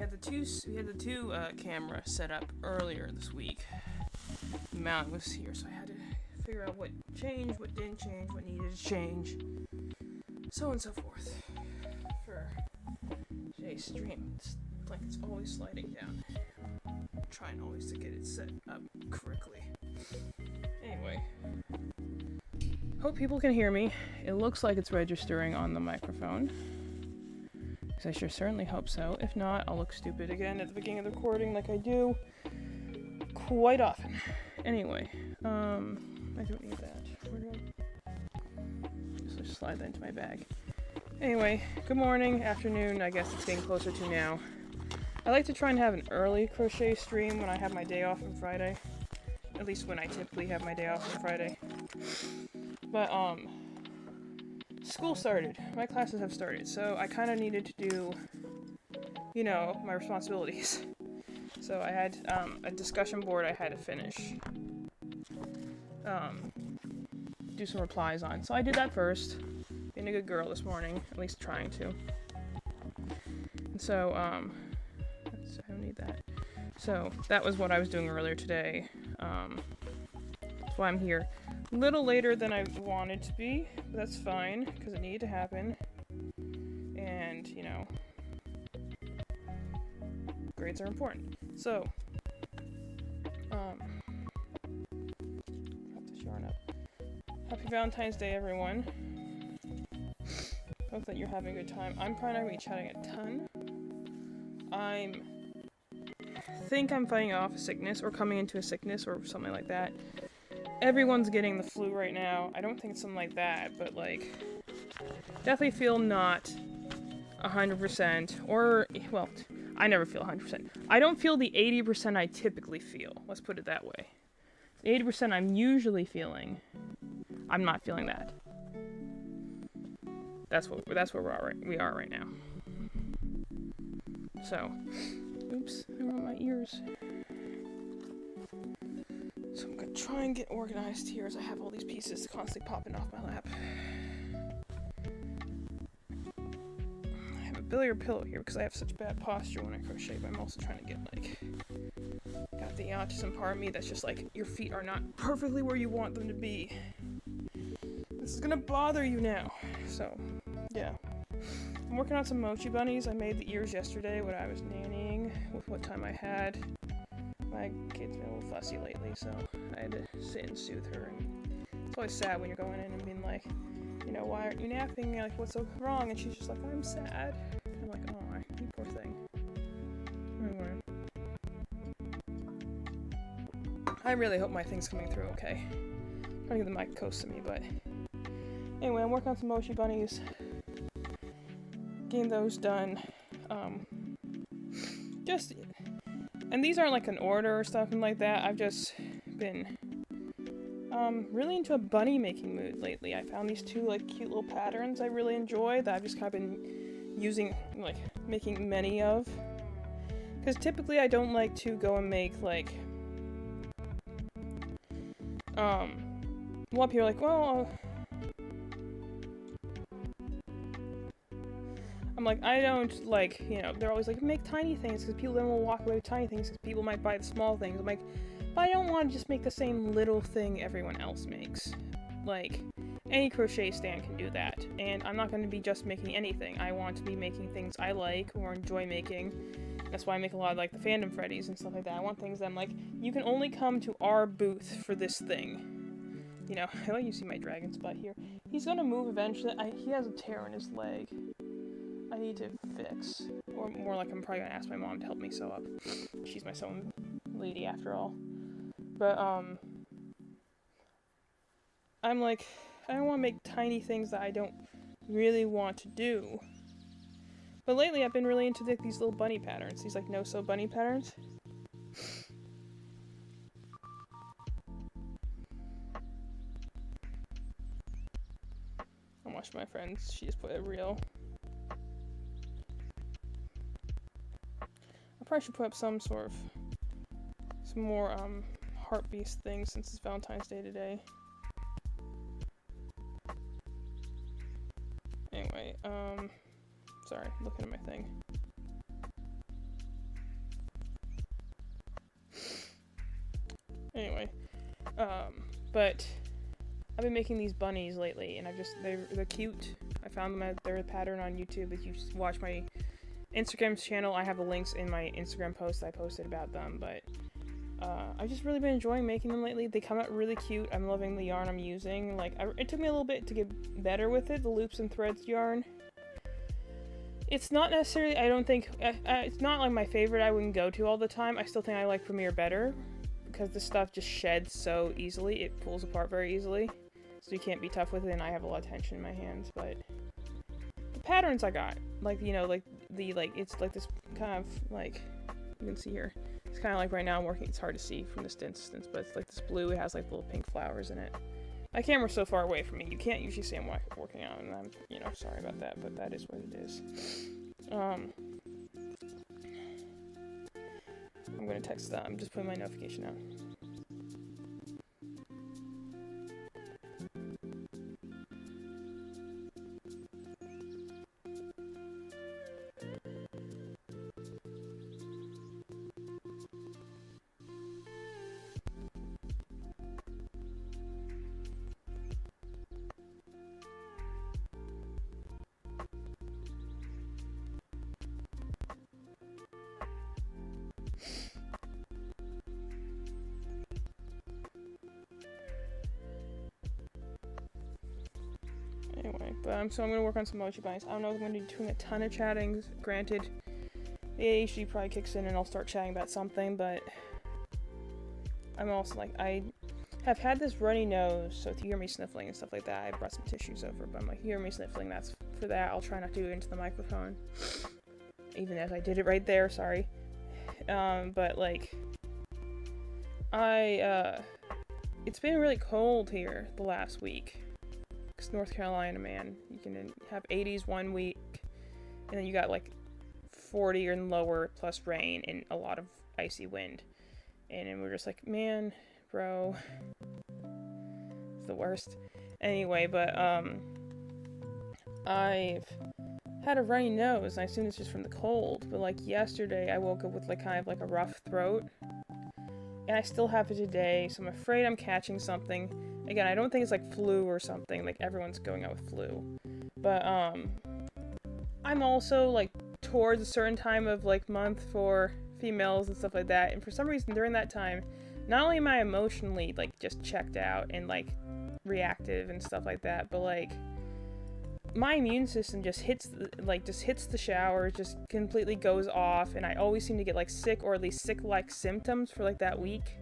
had the two camera set up earlier this week. The mount was here, so I had to figure out what changed, what didn't change, what needed to change, so on and so forth. For today's stream, it's like it's always sliding down. I'm trying always to get it set up correctly. Anyway, hope people can hear me. It looks like it's registering on the microphone. I sure certainly hope so. If not, I'll look stupid again at the beginning of the recording like I do quite often. Anyway, I don't need that. Where do I just slide that into my bag. Anyway, good morning, afternoon, I guess it's getting closer to now. I like to try and have an early crochet stream when I have my day off on Friday. At least when I typically have my day off on Friday. But, school started. My classes have started, so I kind of needed to do, you know, my responsibilities. So I had a discussion board I had to finish, do some replies on. So I did that first, being a good girl this morning, at least trying to. And so, I don't need that. So that was what I was doing earlier today. That's why I'm here. A little later than I wanted to be, but that's fine, because it needed to happen. And, you know, grades are important. So, drop this yarn up. Happy Valentine's Day, everyone. Hope that you're having a good time. I'm probably not going to be chatting a ton. I think I'm fighting off a sickness, or coming into a sickness, or something like that. Everyone's getting the flu right now. I don't think it's something like that, but like, definitely feel not 100%, or, well, I never feel 100%. I don't feel the 80% I typically feel. Let's put it that way. The 80% I'm usually feeling, I'm not feeling that. That's where we are right now. So, oops, I wrote my ears. So I'm gonna try and get organized here as I have all these pieces constantly popping off my lap. I have a billiard pillow here because I have such bad posture when I crochet, but I'm also trying to get like, got the autism part of me that's just like, your feet are not perfectly where you want them to be. This is gonna bother you now. So, yeah. I'm working on some Mochi bunnies. I made the ears yesterday when I was nannying with what time I had. My kid's been a little fussy lately, so I had to sit and soothe her. And it's always sad when you're going in and being like, you know, why aren't you napping? Like, what's so wrong? And she's just like, I'm sad. I'm like, oh, you poor thing. Anyway. I really hope my thing's coming through okay. I'm trying to get the mic close to me, but anyway, I'm working on some Mochi bunnies. Getting those done. And these aren't like an order or something like that. I've just been really into a bunny making mood lately. I found these two like cute little patterns I really enjoy that I've just kind of been using, like making many of. Because typically I don't like to go and make like a lot of people are like, well, I'm like, I don't like, you know, they're always like, make tiny things because people then will walk away with tiny things because people might buy the small things. I'm like, but I don't want to just make the same little thing everyone else makes. Like, any crochet stand can do that. And I'm not going to be just making anything. I want to be making things I like or enjoy making. That's why I make a lot of like the fandom Freddies and stuff like that. I want things that I'm like, you can only come to our booth for this thing. You know, I let you see my dragon spot here. He's going to move eventually. He has a tear in his leg. I need to fix, or more like I'm probably gonna ask my mom to help me sew up. She's my sewing lady after all. But I'm like, I don't want to make tiny things that I don't really want to do. But lately I've been really into these little bunny patterns, these like no-sew bunny patterns. I watched my friends, she just put a reel. I probably should put up some more heart beast things since it's Valentine's Day today. Anyway, sorry, looking at my thing. Anyway, but I've been making these bunnies lately, and they're cute. I found them at their pattern on YouTube. If you watch my Instagram channel, I have the links in my Instagram post I posted about them, but I've just really been enjoying making them lately. They come out really cute. I'm loving the yarn I'm using. Like, it took me a little bit to get better with it, the loops and threads yarn. It's not necessarily, I don't think, it's not like my favorite I wouldn't go to all the time. I still think I like Premiere better, because this stuff just sheds so easily. It pulls apart very easily, so you can't be tough with it, and I have a lot of tension in my hands. But the patterns I got, like, you know, like, it's like this kind of, like, you can see here. It's kind of like right now I'm working, it's hard to see from this distance, but it's like this blue, it has like little pink flowers in it. My camera's so far away from me, you can't usually see I'm working on it, and I'm, you know, sorry about that, but that is what it is. I'm gonna text them, I'm just putting my notification out. Anyway, but so I'm gonna work on some Mochi Bunnies. I don't know if I'm gonna be doing a ton of chatting. Granted, the ADHD probably kicks in and I'll start chatting about something, but I'm also like, I have had this runny nose, so if you hear me sniffling and stuff like that, I brought some tissues over, but I'm like, you hear me sniffling, that's for that. I'll try not to do it into the microphone, even as I did it right there, sorry. But like, it's been really cold here the last week. North Carolina, man, you can have 80s one week, and then you got like 40 or lower plus rain and a lot of icy wind, and then we're just like, man, bro, it's the worst. Anyway, but I've had a runny nose, and I assume it's just from the cold, but like yesterday I woke up with like kind of like a rough throat, and I still have it today, so I'm afraid I'm catching something. Again, I don't think it's like flu or something, like everyone's going out with flu. But, I'm also like towards a certain time of like month for females and stuff like that. And for some reason during that time, not only am I emotionally like just checked out and like reactive and stuff like that, but like my immune system just hits the shower, just completely goes off. And I always seem to get like sick, or at least sick-like symptoms for like that week.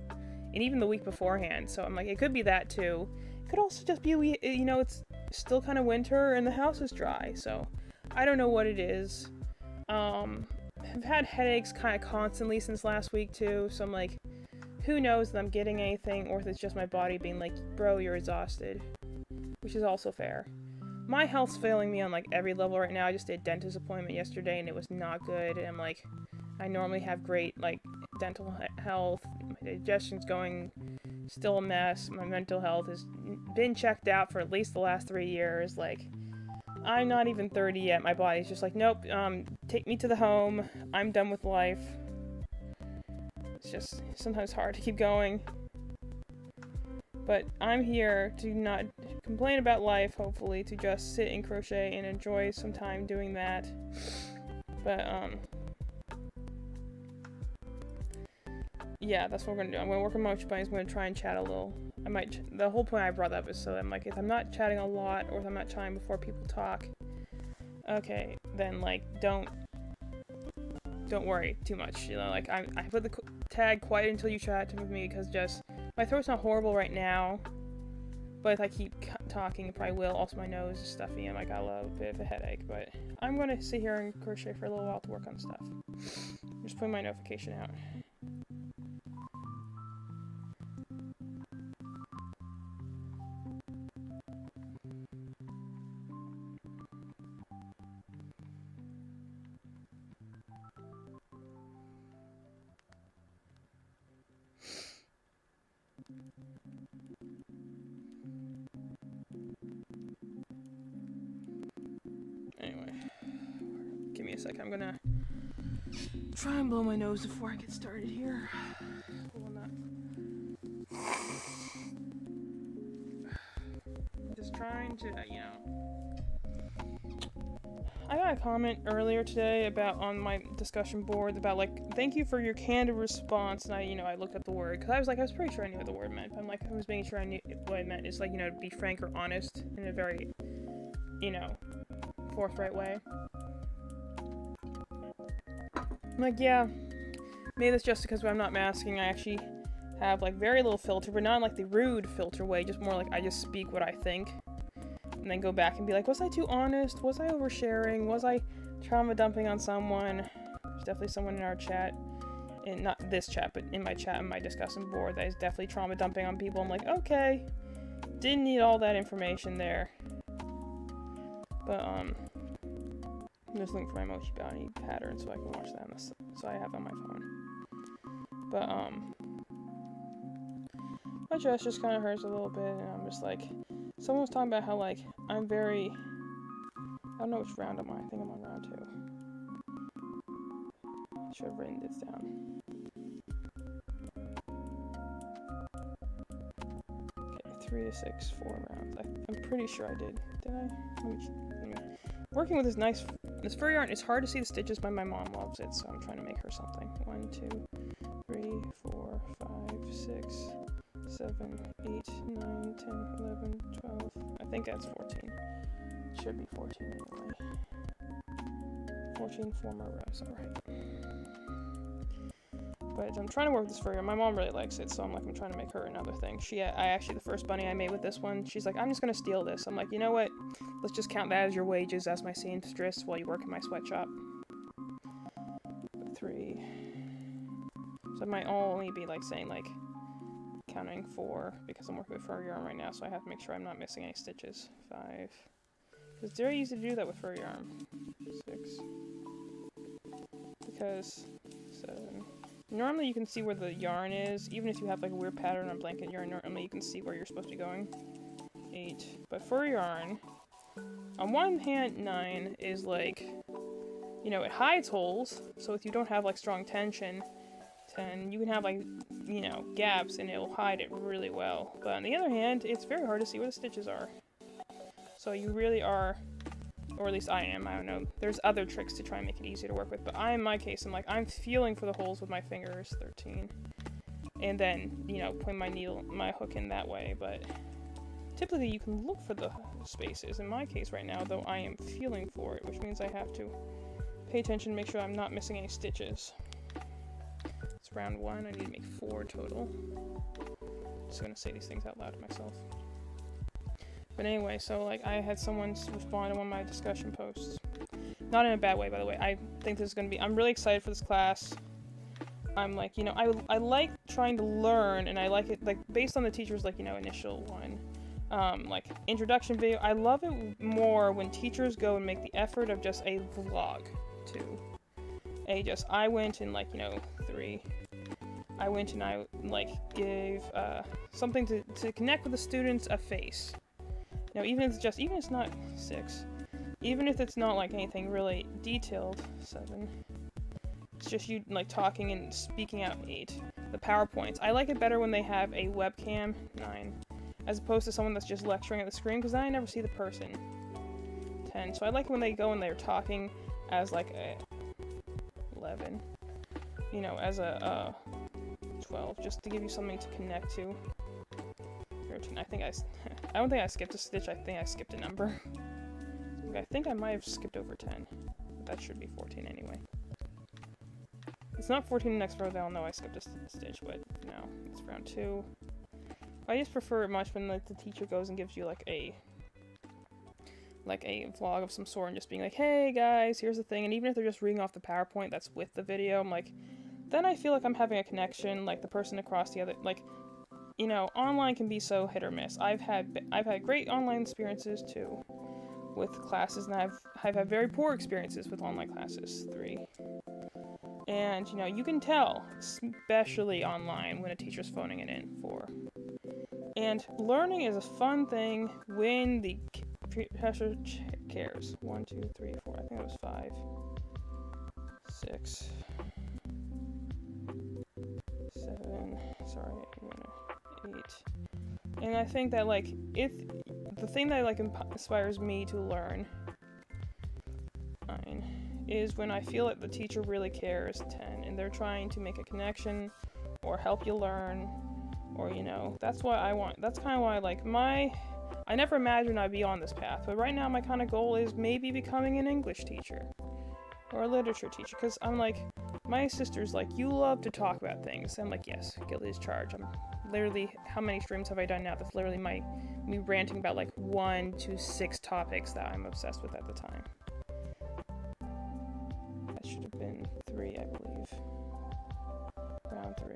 And even the week beforehand, so I'm like, it could be that too. It could also just be, you know, it's still kind of winter and the house is dry, so I don't know what it is. I've had headaches kind of constantly since last week too, so I'm like, who knows that I'm getting anything, or if it's just my body being like, bro, you're exhausted, which is also fair. My health's failing me on like every level right now. I just did a dentist appointment yesterday and it was not good, and I'm like, I normally have great like dental health. My digestion's going still a mess. My mental health has been checked out for at least the last 3 years. Like, I'm not even 30 yet. My body's just like, nope, take me to the home. I'm done with life. It's just sometimes hard to keep going. But I'm here to not complain about life, hopefully, to just sit and crochet and enjoy some time doing that. But, yeah, that's what we're gonna do. I'm gonna work on Mochi Bunnies. I'm gonna try and chat a little. The whole point I brought up is so I'm like, if I'm not chatting a lot, or if I'm not chatting before people talk, okay, then like, don't worry too much, you know, like, I put the tag quiet until you chat with me, because just, my throat's not horrible right now, but if I keep talking, it probably will. Also, my nose is stuffy, and I got a little bit of a headache, but I'm gonna sit here and crochet for a little while to work on stuff. I'm just putting my notification out. Anyway, give me a second. I'm gonna try and blow my nose before I get started here. Well, not just trying to, I got a comment earlier today about on my discussion board about like, thank you for your candid response, and I looked up the word because I was pretty sure I knew what the word meant. But I'm like, I was making sure I knew what it meant. It's like, to be frank or honest in a very, forthright way. I'm like, yeah, maybe that's just because I'm not masking. I actually have like very little filter, but not like the rude filter way, just more like I just speak what I think. And then go back and be like, was I too honest? Was I oversharing? Was I trauma dumping on someone? There's definitely someone in our chat, in not this chat, but in my chat on my discussion board that is definitely trauma dumping on people. I'm like, okay, didn't need all that information there. But I'm just looking for my Mochi bounty pattern so I can watch that on this, so I have on my phone. But my chest just kind of hurts a little bit, and I'm just like, someone was talking about how, like, I'm very, I don't know which round am I think I'm on round 2. I should have written this down. Okay, 3 to 6, 4 rounds. I'm pretty sure I did. Did I? Let me. Working with this fur yarn, it's hard to see the stitches, but my mom loves it, so I'm trying to make her something. 1, 2, 3, 4, 5, 6, 7, 8, 9, 10, 11, 12. I think that's 14. It should be 14 anyway. 14 former rows, alright. But I'm trying to work with this fur yarn. My mom really likes it, so I'm trying to make her another thing. The first bunny I made with this one, she's like, I'm just gonna steal this. I'm like, you know what? Let's just count that as your wages as my seamstress while you work in my sweatshop. 3. So it might only be like saying like counting 4 because I'm working with fur yarn right now, so I have to make sure I'm not missing any stitches. 5. It's very easy to do that with fur yarn. 6. Because 7. Normally you can see where the yarn is, even if you have like a weird pattern on blanket yarn, normally you can see where you're supposed to be going. 8. But fur yarn, on one hand, 9 is like, it hides holes, so if you don't have like strong tension, 10, you can have like, gaps and it'll hide it really well. But on the other hand, it's very hard to see where the stitches are. So you really are, or at least I am, I don't know. There's other tricks to try and make it easier to work with, but in my case, I'm feeling for the holes with my fingers, 13. And then, putting my hook in that way, but typically you can look for the spaces. In my case right now, though, I am feeling for it, which means I have to pay attention, make sure I'm not missing any stitches. It's round 1, I need to make 4 total. Just gonna say these things out loud to myself. But anyway, so I had someone respond to one of my discussion posts. Not in a bad way, by the way. I think this is gonna be, I'm really excited for this class. I'm like, I like trying to learn, and I like it, based on the teacher's, initial one. Introduction video. I love it more when teachers go and make the effort of just a vlog, too. I went in, 3. I went and I, gave, something to connect with the students, a face. Now, even if it's not 6, even if it's not, anything really detailed, 7, it's just you, talking and speaking out, 8. The PowerPoints. I like it better when they have a webcam, 9, as opposed to someone that's just lecturing at the screen, because then I never see the person, 10. So I like when they go and they're talking as, a 11, as a 12, just to give you something to connect to. 13. I don't think I skipped a stitch, I think I skipped a number. I think I might have skipped over 10, but that should be 14 anyway. It's not 14 the next row, they'll know I skipped a stitch, but no, it's round 2. I just prefer it much when the teacher goes and gives you a vlog of some sort and just being like, hey guys, here's the thing, and even if they're just reading off the PowerPoint that's with the video, I'm like, then I feel like I'm having a connection, the person across the other, online can be so hit or miss. I've had great online experiences too with classes, and I've had very poor experiences with online classes, 3. And, you can tell, especially online, when a teacher's phoning it in, 4. And learning is a fun thing when the professor cares. 1, 2, 3, 4, I think that was 5, 6, 7, sorry, 8. And I think that, if the thing that like inspires me to learn is when I feel that the teacher really cares, 10, and they're trying to make a connection or help you learn, or, you know, that's what I want. That's kind of why, like, I never imagined I'd be on this path, but right now my kind of goal is maybe becoming an English teacher or a literature teacher, because I'm like, my sister's like, you love to talk about things. I'm like, yes, guilty as charged. I'm literally, how many streams have I done now? That's literally me ranting about like 1 to 6 topics that I'm obsessed with at the time. That should have been 3, I believe. Round 3.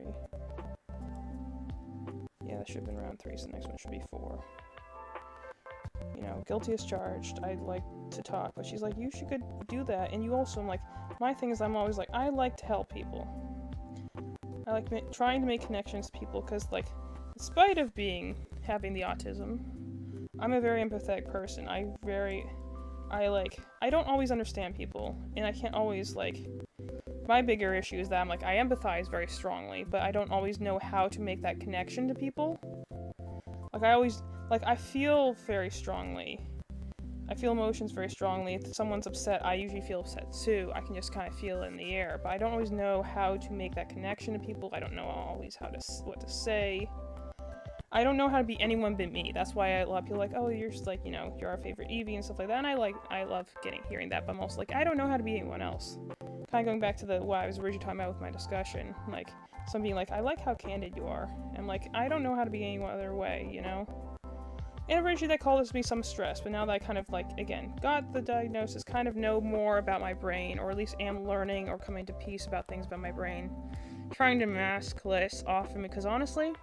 Yeah, that should have been round 3, so the next one should be 4. You know, guilty as charged. I like to talk, but she's like, you should do that. And you also, I'm like, my thing is, I'm always like, I like to help people. I like trying to make connections to people, because, like, in spite of having the autism, I'm a very empathetic person. I don't always understand people, and I can't always, like, my bigger issue is that I'm like, I empathize very strongly, but I don't always know how to make that connection to people. Like, I feel very strongly. I feel emotions very strongly. If someone's upset, I usually feel upset too. I can just kind of feel it in the air, but I don't always know how to make that connection to people. I don't know always what to say. I don't know how to be anyone but me. That's why a lot of people are like, oh, you're just like, you know, you're our favorite Eevee and stuff like that. And I love hearing that, but I'm also like, I don't know how to be anyone else. Kind of going back to what I was originally talking about with my discussion, like, some being like, I like how candid you are. I'm like, I don't know how to be any other way, you know? And originally that caused me some stress, but now that I kind of, like, again, got the diagnosis, kind of know more about my brain, or at least am learning or coming to peace about things about my brain, trying to mask less often, because honestly,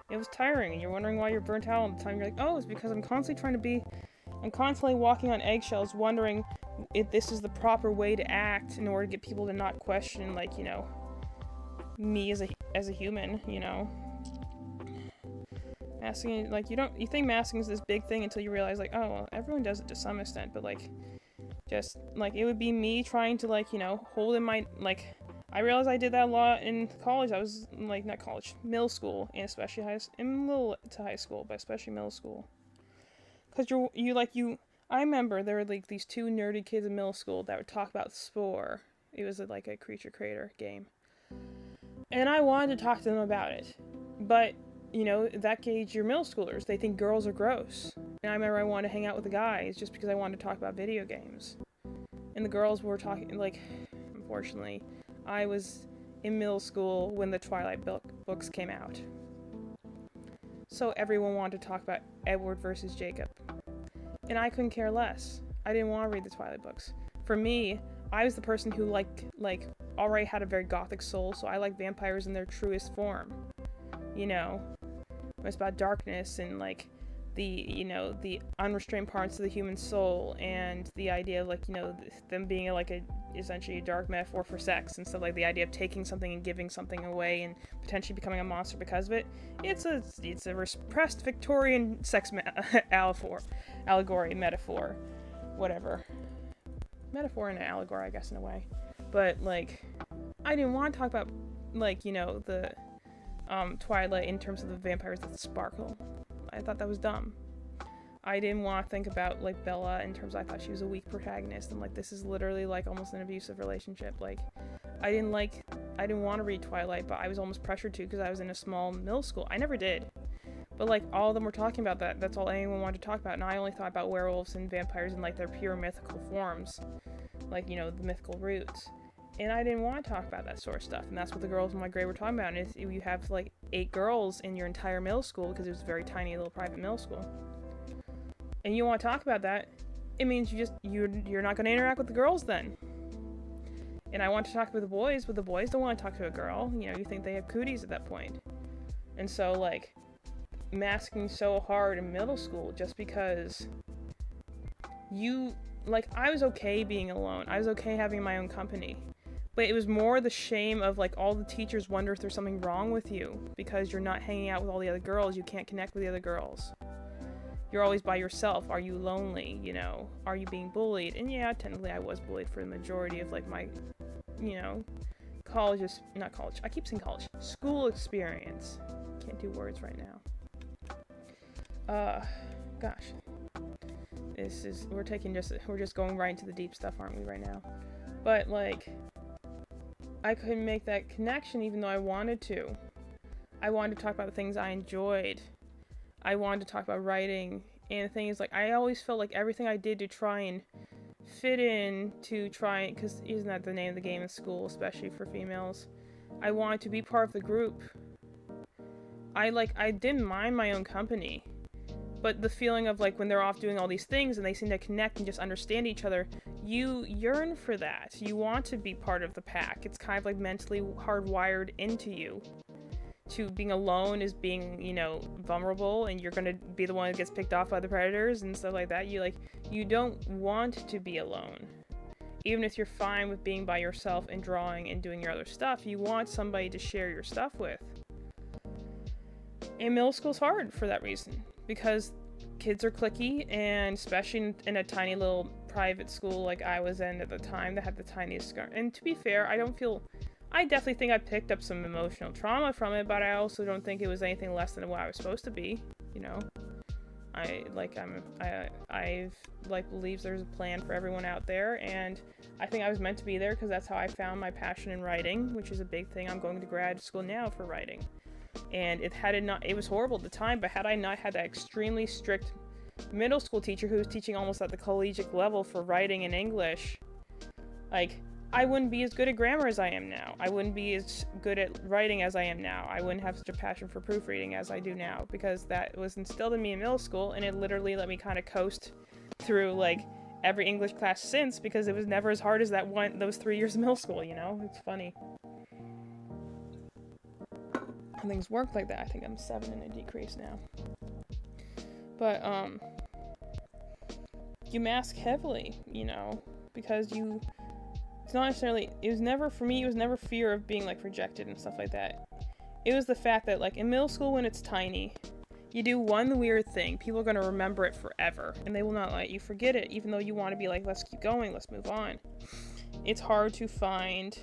it was tiring, and you're wondering why you're burnt out all the time. You're like, oh, it's because I'm constantly walking on eggshells, wondering if this is the proper way to act in order to get people to not question, like, you know, me as a human, you know? Masking, like, you think masking is this big thing until you realize, like, oh, well, everyone does it to some extent, but, like, just, like, it would be me trying to, like, you know, hold in my, like, I realized I did that a lot in college. I was, like, not college, middle school, and especially middle to high school, but especially middle school. Because I remember there were, like, these 2 nerdy kids in middle school that would talk about Spore. It was, like, a creature creator game. And I wanted to talk to them about it, but, you know, that gauge your middle schoolers. They think girls are gross. And I remember I wanted to hang out with the guys just because I wanted to talk about video games. And the girls were talking, like, unfortunately, I was in middle school when the Twilight books came out. So everyone wanted to talk about Edward versus Jacob. And I couldn't care less. I didn't want to read the Twilight books. For me, I was the person who, like already had a very gothic soul, so I like vampires in their truest form. You know? It's about darkness and, like, the unrestrained parts of the human soul, and the idea of, like, you know, them being like essentially a dark metaphor for sex and stuff, like the idea of taking something and giving something away and potentially becoming a monster because of it. It's a repressed Victorian sex allegory, metaphor, whatever. Metaphor and an allegory, I guess, in a way. But, like, I didn't want to talk about, like, you know, the Twilight in terms of the vampires that sparkle. I thought that was dumb. I didn't want to think about, like, Bella in terms of I thought she was a weak protagonist, and, like, this is literally, like, almost an abusive relationship. Like, I didn't want to read Twilight, but I was almost pressured to because I was in a small middle school. I never did. But, like, all of them were talking about that. That's all anyone wanted to talk about, and I only thought about werewolves and vampires in, like, their pure mythical forms. Like, you know, the mythical roots. And I didn't want to talk about that sort of stuff, and that's what the girls in my grade were talking about. And if you have, like, 8 girls in your entire middle school, because it was a very tiny little private middle school, and you want to talk about that, it means you're not going to interact with the girls then. And I want to talk with the boys, but the boys don't want to talk to a girl. You know, you think they have cooties at that point. And so, like, masking so hard in middle school just because I was okay being alone. I was okay having my own company. But it was more the shame of, like, all the teachers wonder if there's something wrong with you because you're not hanging out with all the other girls. You can't connect with the other girls. You're always by yourself. Are you lonely? You know, are you being bullied? And yeah, technically I was bullied for the majority of, like, my, you know, not college. I keep saying college. School experience. Can't do words right now. gosh. We're just going right into the deep stuff, aren't we, right now? But, like, I couldn't make that connection even though I wanted to. I wanted to talk about the things I enjoyed. I wanted to talk about writing. And the thing is, like, I always felt like everything I did to try and fit in, because isn't that the name of the game in school, especially for females? I wanted to be part of the group. I didn't mind my own company. But the feeling of, like, when they're off doing all these things and they seem to connect and just understand each other, you yearn for that. You want to be part of the pack. It's kind of, like, mentally hardwired into you. To being alone is being, you know, vulnerable, and you're gonna be the one that gets picked off by the predators and stuff like that. You don't want to be alone. Even if you're fine with being by yourself and drawing and doing your other stuff, you want somebody to share your stuff with. And middle school's hard for that reason. Because kids are cliquey, and especially in a tiny little private school like I was in at the time that had the tiniest scar. And to be fair, I definitely think I picked up some emotional trauma from it, but I also don't think it was anything less than what I was supposed to be, you know? I believe there's a plan for everyone out there, and I think I was meant to be there because that's how I found my passion in writing, which is a big thing. I'm going to grad school now for writing. And it was horrible at the time, but had I not had that extremely strict middle school teacher who was teaching almost at the collegiate level for writing and English, like, I wouldn't be as good at grammar as I am now. I wouldn't be as good at writing as I am now. I wouldn't have such a passion for proofreading as I do now, because that was instilled in me in middle school, and it literally let me kind of coast through, like, every English class since, because it was never as hard as those 3 years of middle school, you know? It's funny. And things work like that. I think I'm 7 in a decrease now. But, you mask heavily, you know, because it's not necessarily, it was never fear of being, like, rejected and stuff like that. It was the fact that, like, in middle school when it's tiny, you do one weird thing, people are going to remember it forever, and they will not let you forget it, even though you want to be like, let's keep going, let's move on. It's hard to find.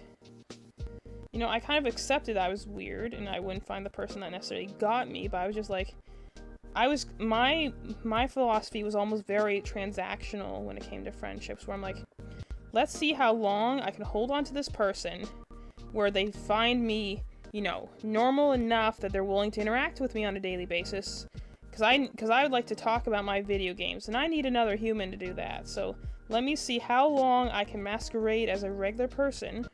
You know, I kind of accepted I was weird, and I wouldn't find the person that necessarily got me, but I was just like, my philosophy was almost very transactional when it came to friendships, where I'm like, let's see how long I can hold on to this person, where they find me, you know, normal enough that they're willing to interact with me on a daily basis, because I would like to talk about my video games, and I need another human to do that, so let me see how long I can masquerade as a regular person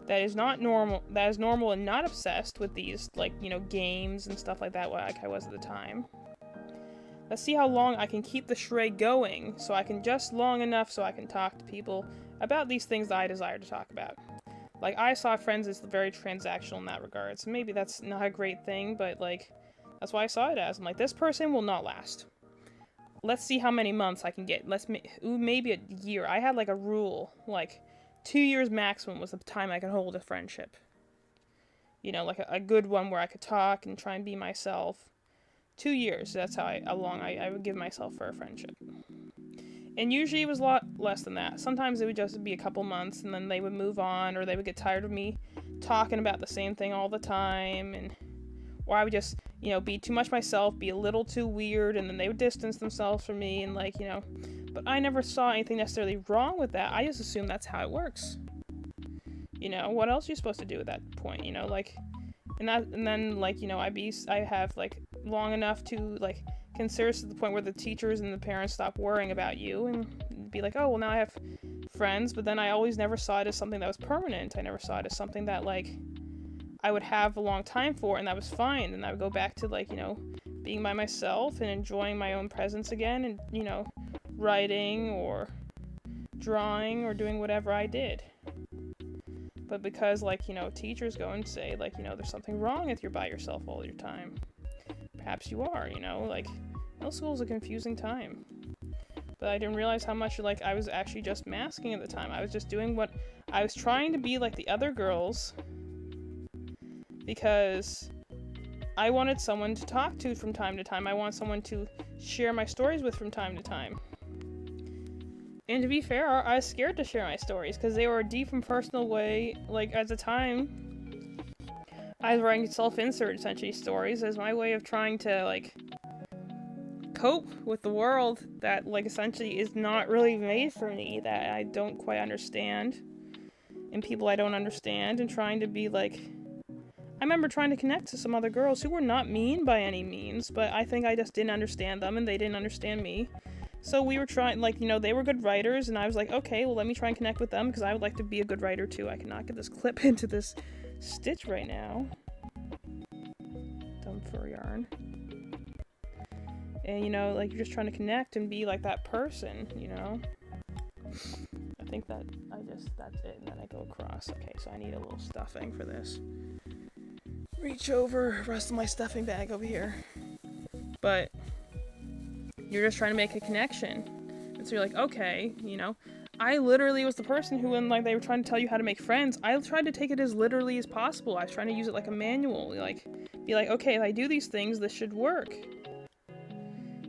that is normal and not obsessed with these, like, you know, games and stuff like that like I was at the time. Let's see how long I can keep the charade going, so I can just long enough so I can talk to people about these things that I desire to talk about. Like, I saw friends as very transactional in that regard, so maybe that's not a great thing, but, like, that's why I saw it as. I'm like, this person will not last. Let's see how many months I can get. Maybe a year. I had, like, a rule, like, 2 years maximum was the time I could hold a friendship. You know, like a good one where I could talk and try and be myself. 2 years, that's how long I would give myself for a friendship. And usually it was a lot less than that. Sometimes it would just be a couple months, and then they would move on, or they would get tired of me talking about the same thing all the time, or I would just, you know, be too much myself, be a little too weird, and then they would distance themselves from me, and, like, you know, but I never saw anything necessarily wrong with that. I just assumed that's how it works. You know, what else are you supposed to do at that point, you know, like, and then, like, you know, I have, like, long enough to, like, consider to the point where the teachers and the parents stop worrying about you, and be like, oh, well, now I have friends, but then I always never saw it as something that was permanent. I never saw it as something that, like, I would have a long time for, and that was fine, and I would go back to, like, you know, being by myself and enjoying my own presence again, and, you know, writing or drawing or doing whatever I did. But because, like, you know, teachers go and say, like, you know, there's something wrong if you're by yourself all your time. Perhaps you are, you know, like, middle school is a confusing time. But I didn't realize how much, like, I was actually just masking at the time. I was just doing what I was trying to be like the other girls, because I wanted someone to talk to from time to time. I wanted someone to share my stories with from time to time. And to be fair, I was scared to share my stories, because they were a deep and personal way. Like, at the time, I was writing self-insert, essentially, stories as my way of trying to, like, cope with the world that, like, essentially is not really made for me, that I don't quite understand, and people I don't understand, and trying to be, like... I remember trying to connect to some other girls who were not mean by any means, but I think I just didn't understand them, and they didn't understand me. So we were trying, like, you know, they were good writers, and I was like, okay, well, let me try and connect with them, because I would like to be a good writer, too. I cannot get this clip into this stitch right now. Dumb fur yarn. And, you know, like, you're just trying to connect and be like that person, you know? I think that that's it, and then I go across. Okay, so I need a little stuffing for this. Reach over, rest of my stuffing bag over here. But you're just trying to make a connection. And so you're like, okay, you know, I literally was the person who, when, like, they were trying to tell you how to make friends, I tried to take it as literally as possible. I was trying to use it like a manual, like, be like, okay, if I do these things, this should work.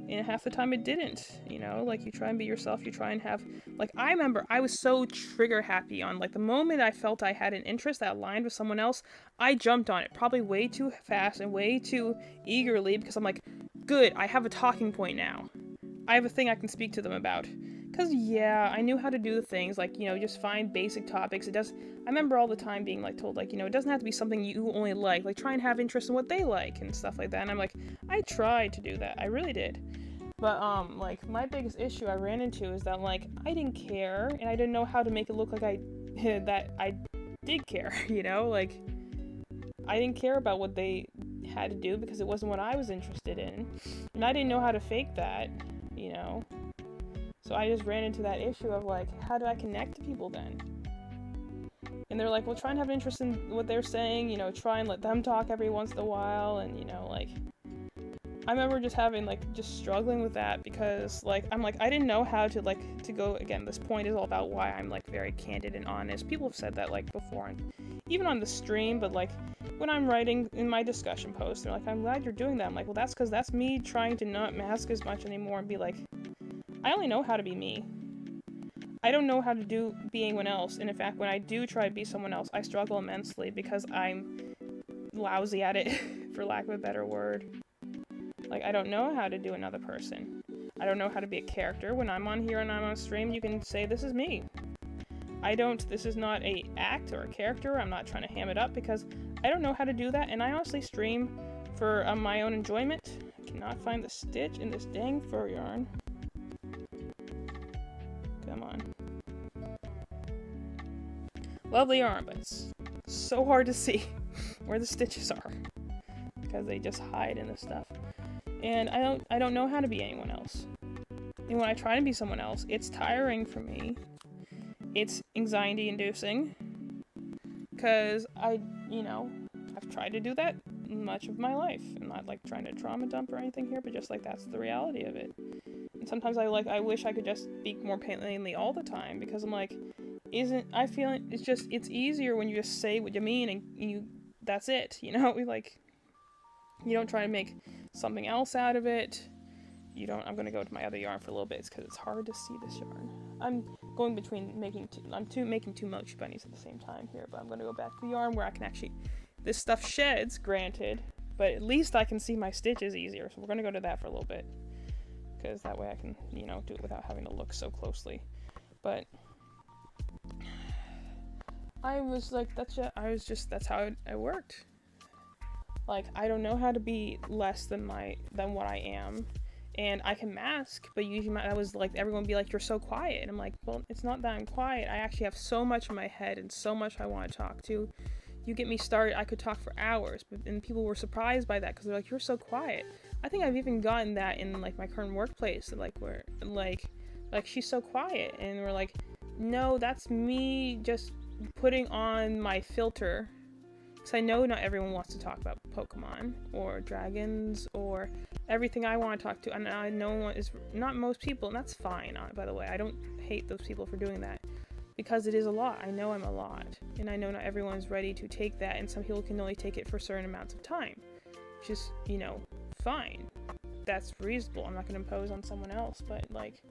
And half the time it didn't, you know, like, you try and be yourself, you try and have, like, I remember I was so trigger happy on, like, the moment I felt I had an interest that aligned with someone else, I jumped on it, probably way too fast and way too eagerly, because I'm like, good, I have a talking point now. I have a thing I can speak to them about. Because, yeah, I knew how to do the things, like, you know, just find basic topics. I remember all the time being, like, told, like, you know, it doesn't have to be something you only like, try and have interest in what they like, and stuff like that, and I'm like, I tried to do that, I really did. But, like, my biggest issue I ran into is that, like, I didn't care, and I didn't know how to make it look like that I did care, you know, like, I didn't care about what they had to do, because it wasn't what I was interested in, and I didn't know how to fake that, you know. So I just ran into that issue of, like, how do I connect to people then? And they're like, well, try and have interest in what they're saying, you know, try and let them talk every once in a while, and, you know, like, I remember just having, like, just struggling with that, because, like, I'm like, I didn't know how to, like, to go, again, this point is all about why I'm, like, very candid and honest. People have said that, like, before, and even on the stream, but, like, when I'm writing in my discussion posts, they're like, I'm glad you're doing that. I'm like, well, that's because that's me trying to not mask as much anymore and be like, I only know how to be me. I don't know how to be anyone else, and in fact, when I do try to be someone else, I struggle immensely because I'm lousy at it, for lack of a better word. Like, I don't know how to do another person. I don't know how to be a character. When I'm on here and I'm on stream, you can say, this is me. This is not a act or a character. I'm not trying to ham it up because I don't know how to do that, and I honestly stream for my own enjoyment. I cannot find the stitch in this dang fur yarn. Come on. Lovely yarn, but it's so hard to see where the stitches are because they just hide in this stuff. And I don't know how to be anyone else. And when I try to be someone else, it's tiring for me. It's anxiety inducing. Because I've tried to do that much of my life. I'm not, like, trying to trauma dump or anything here, but just, like, that's the reality of it. And sometimes I wish I could just speak more plainly all the time, because I'm like, it's easier when you just say what you mean and that's it, you know? Like, you don't try to make something else out of it. I'm gonna go to my other yarn for a little bit, it's because it's hard to see this yarn. I'm going between making two Mochi bunnies at the same time here, but I'm gonna go back to the yarn where I can actually, this stuff sheds, granted, but at least I can see my stitches easier, so we're gonna go to that for a little bit, because that way I can, you know, do it without having to look so closely. But I was like, that's how I worked. Like, I don't know how to be less than what I am. And I can mask, but usually I was like, everyone would be like, you're so quiet. And I'm like, well, it's not that I'm quiet. I actually have so much in my head and so much I want to talk to. You get me started, I could talk for hours. And people were surprised by that because they're like, you're so quiet. I think I've even gotten that in, like, my current workplace, like, where, like she's so quiet. And we're like, no, that's me just putting on my filter. Because I know not everyone wants to talk about Pokemon or dragons or everything I want to talk to, and I know not most people, and that's fine, by the way. I don't hate those people for doing that, because it is a lot. I know I'm a lot, and I know not everyone's ready to take that, and some people can only take it for certain amounts of time, which is, you know, fine. That's reasonable. I'm not going to impose on someone else, but, like,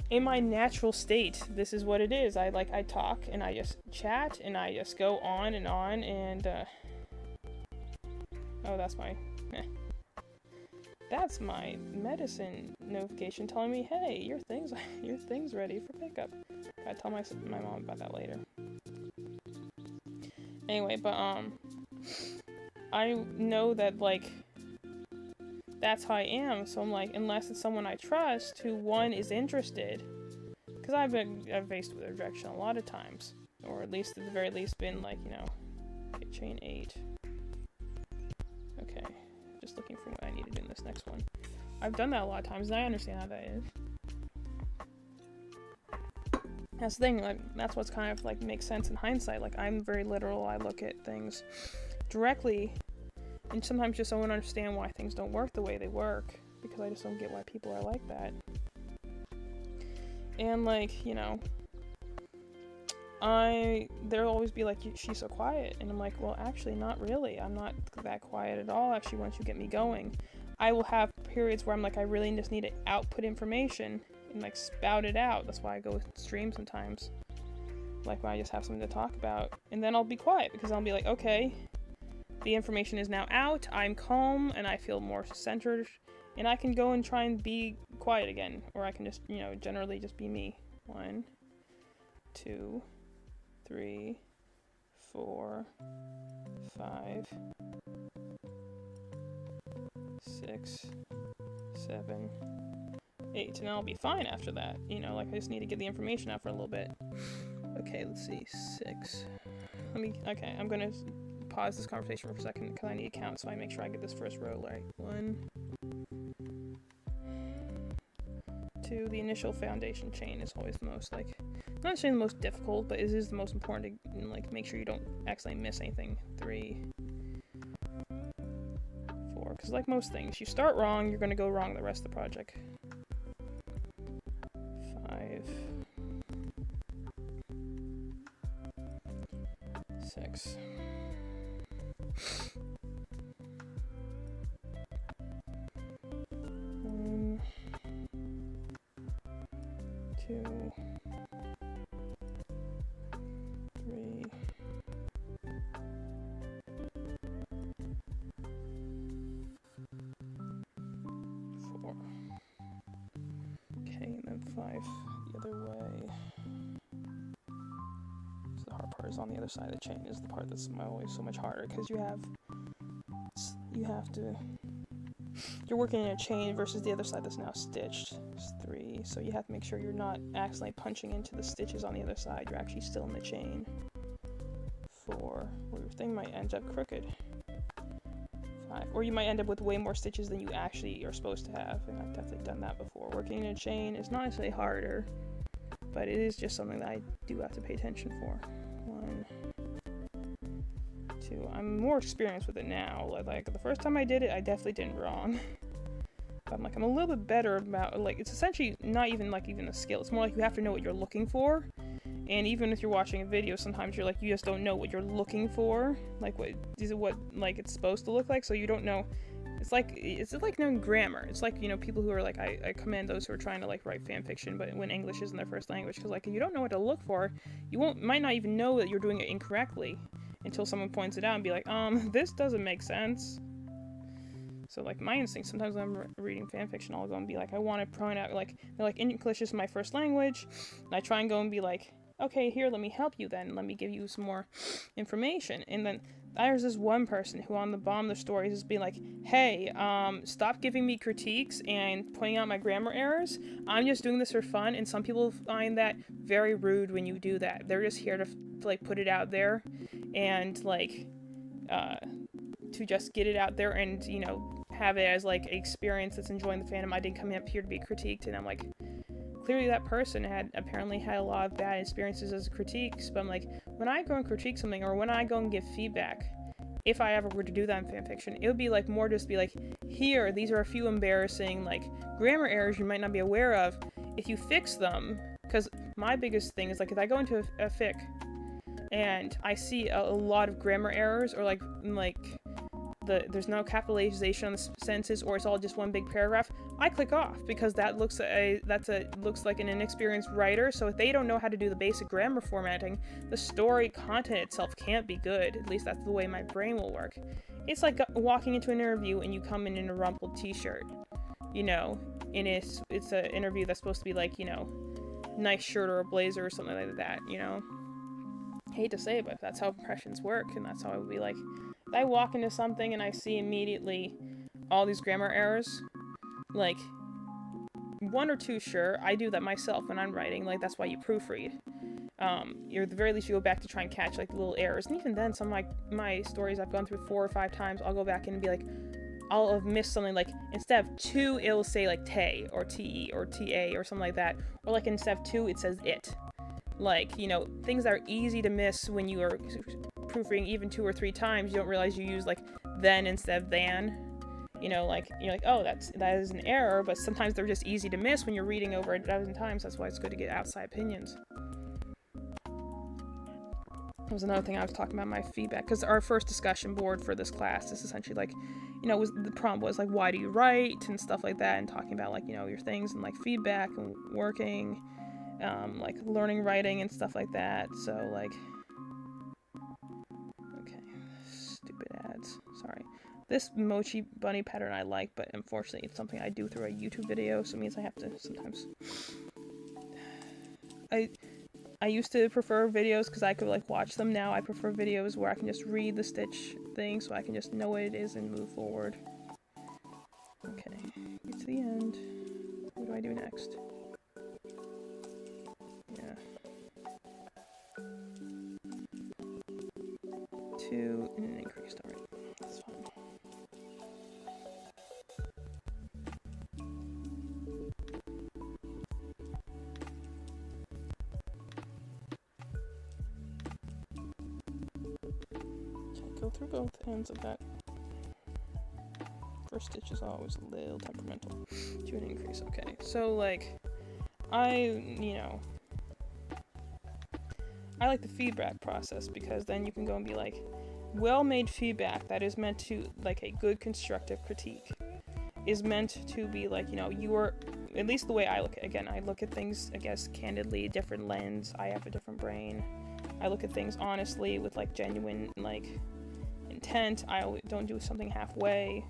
in my natural state, this is what it is. I talk, and I just chat, and I just go on, and, oh, that's my, That's my medicine notification telling me, hey, your thing's ready for pickup. I'll tell my mom about that later. Anyway, but I know that like that's how I am. So I'm like, unless it's someone I trust who one is interested, because I've faced with rejection a lot of times, or at least at the very least been like, you know, okay, chain 8. Okay, just looking for what I need to do in this next one. I've done that a lot of times, and I understand how that is. That's the thing, like, that's what's kind of like makes sense in hindsight. Like, I'm very literal. I look at things directly, and sometimes just don't understand why things don't work the way they work, because I just don't get why people are like that. And like, you know, there'll always be like, she's so quiet, and I'm like, well, actually not really. I'm not that quiet at all, actually. Once you get me going, I will have periods where I'm like, I really just need to output information and like spout it out. That's why I go stream sometimes, like when I just have something to talk about, and then I'll be quiet because I'll be like, okay, the information is now out, I'm calm, and I feel more centered, and I can go and try and be quiet again, or I can just, you know, generally just be me. 1, 2, 3, 4, 5, 6, 7, 8, and I'll be fine after that. You know, like I just need to get the information out for a little bit. Okay, let's see, 6. Okay, I'm gonna pause this conversation for a second because I need to count, so I make sure I get this first row right. 1, 2. The initial foundation chain is always the most, like, not necessarily the most difficult, but it is the most important to, like, make sure you don't accidentally miss anything. 3, 4, because like most things, you start wrong, you're gonna go wrong the rest of the project. 5, 6. 1, 2, 3, 4. Okay, and then 5 the other way. So the hard part is on the other side of the chain, is the part that's always so much harder, because you're working in a chain versus the other side that's now stitched. It's 3, so you have to make sure you're not accidentally punching into the stitches on the other side. You're actually still in the chain. 4, or your thing might end up crooked. 5, or you might end up with way more stitches than you actually are supposed to have, and I've definitely done that before. Working in a chain is not necessarily harder, but it is just something that I do have to pay attention for. 1, 2. I'm more experienced with it now. Like the first time I did it, I definitely did it wrong. But I'm a little bit better about, like, it's essentially not even like even a skill. It's more like you have to know what you're looking for. And even if you're watching a video, sometimes you're like, you just don't know what you're looking for. Like, what like it's supposed to look like, so you don't know. It's like knowing grammar. It's like, you know, people who are like, I commend those who are trying to like write fan fiction, but when English isn't their first language, because like if you don't know what to look for, you might not even know that you're doing it incorrectly until someone points it out and be like, this doesn't make sense. So like my instinct, sometimes when I'm reading fan fiction, I'll go and be like, I want to point out, like, they're like, English is my first language, and I try and go and be like, okay, here, let me help you then, let me give you some more information. And then there's this one person who on the bottom of the stories is being like, hey, stop giving me critiques and pointing out my grammar errors. I'm just doing this for fun, and some people find that very rude when you do that. They're just here to like put it out there and like to just get it out there and, you know, have it as like an experience that's enjoying the fandom. I didn't come up here to be critiqued. And I'm like, clearly that person apparently had a lot of bad experiences as critiques. But I'm like, when I go and critique something, or when I go and give feedback, if I ever were to do that in fanfiction, it would be like more just be like, here, these are a few embarrassing like grammar errors you might not be aware of. If you fix them, because my biggest thing is like, if I go into a fic and I see a lot of grammar errors, or like there's no capitalization on the sentences, or it's all just one big paragraph, I click off because that looks like an inexperienced writer. So if they don't know how to do the basic grammar formatting, the story content itself can't be good. At least that's the way my brain will work. It's like walking into an interview and you come in a rumpled t-shirt, and it's an interview that's supposed to be like, nice shirt or a blazer or something like that, Hate to say it, but that's how impressions work, and that's how it would be like. If I walk into something and I see immediately all these grammar errors, like, one or two, sure, I do that myself when I'm writing, like, that's why you proofread. At the very least, you go back to try and catch, like, little errors, and even then, some of my stories I've gone through 4 or 5 times, I'll go back in and be like, I'll have missed something, like, instead of to, it'll say, like, te, or te, or ta, or something like that, or, like, instead of to, it says it. Like, things that are easy to miss when you are proofreading even 2 or 3 times, you don't realize you use, like, then instead of than. Like, you're like, oh, that is an error, but sometimes they're just easy to miss when you're reading over a dozen times. That's why it's good to get outside opinions. That was another thing I was talking about, my feedback, because our first discussion board for this class is essentially like, the prompt was like, why do you write, and stuff like that, and talking about, like, your things and, like, feedback and working, like, learning writing and stuff like that. So, like, okay, stupid ads, sorry. This Mochi bunny pattern I like, but unfortunately it's something I do through a YouTube video, so it means I have to sometimes... I used to prefer videos because I could, like, watch them. Now I prefer videos where I can just read the stitch thing so I can just know what it is and move forward. Okay, get to the end. What do I do next? Yeah. 2 and an increased, alright. That's fine. Go through both ends of that. First stitch is always a little temperamental. 2 and increase, okay. So, like, I like the feedback process because then you can go and be like, well-made feedback that is meant to, like, a good constructive critique is meant to be like, you are, at least the way I look at it. Again, I look at things, I guess, candidly, different lens. I have a different brain. I look at things honestly with, like, genuine, like, intent. I don't do something halfway,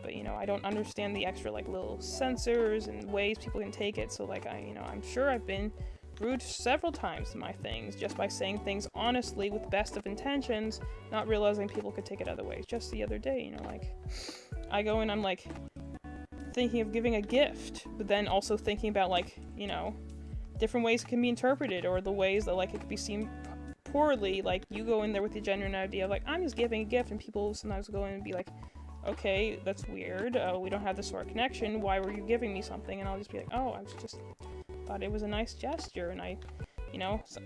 but I don't understand the extra, like, little censors and ways people can take it. So, like, I'm sure I've been rude several times to my things just by saying things honestly with the best of intentions, not realizing people could take it other ways. Just the other day, like, I go and I'm like thinking of giving a gift, but then also thinking about, like, different ways it can be interpreted, or the ways that, like, it could be seen poorly. Like, you go in there with the genuine idea of, like, I'm just giving a gift, and people sometimes go in and be like, okay, that's weird, we don't have this sort of connection, why were you giving me something? And I'll just be like, oh, I was just thought it was a nice gesture, and I, so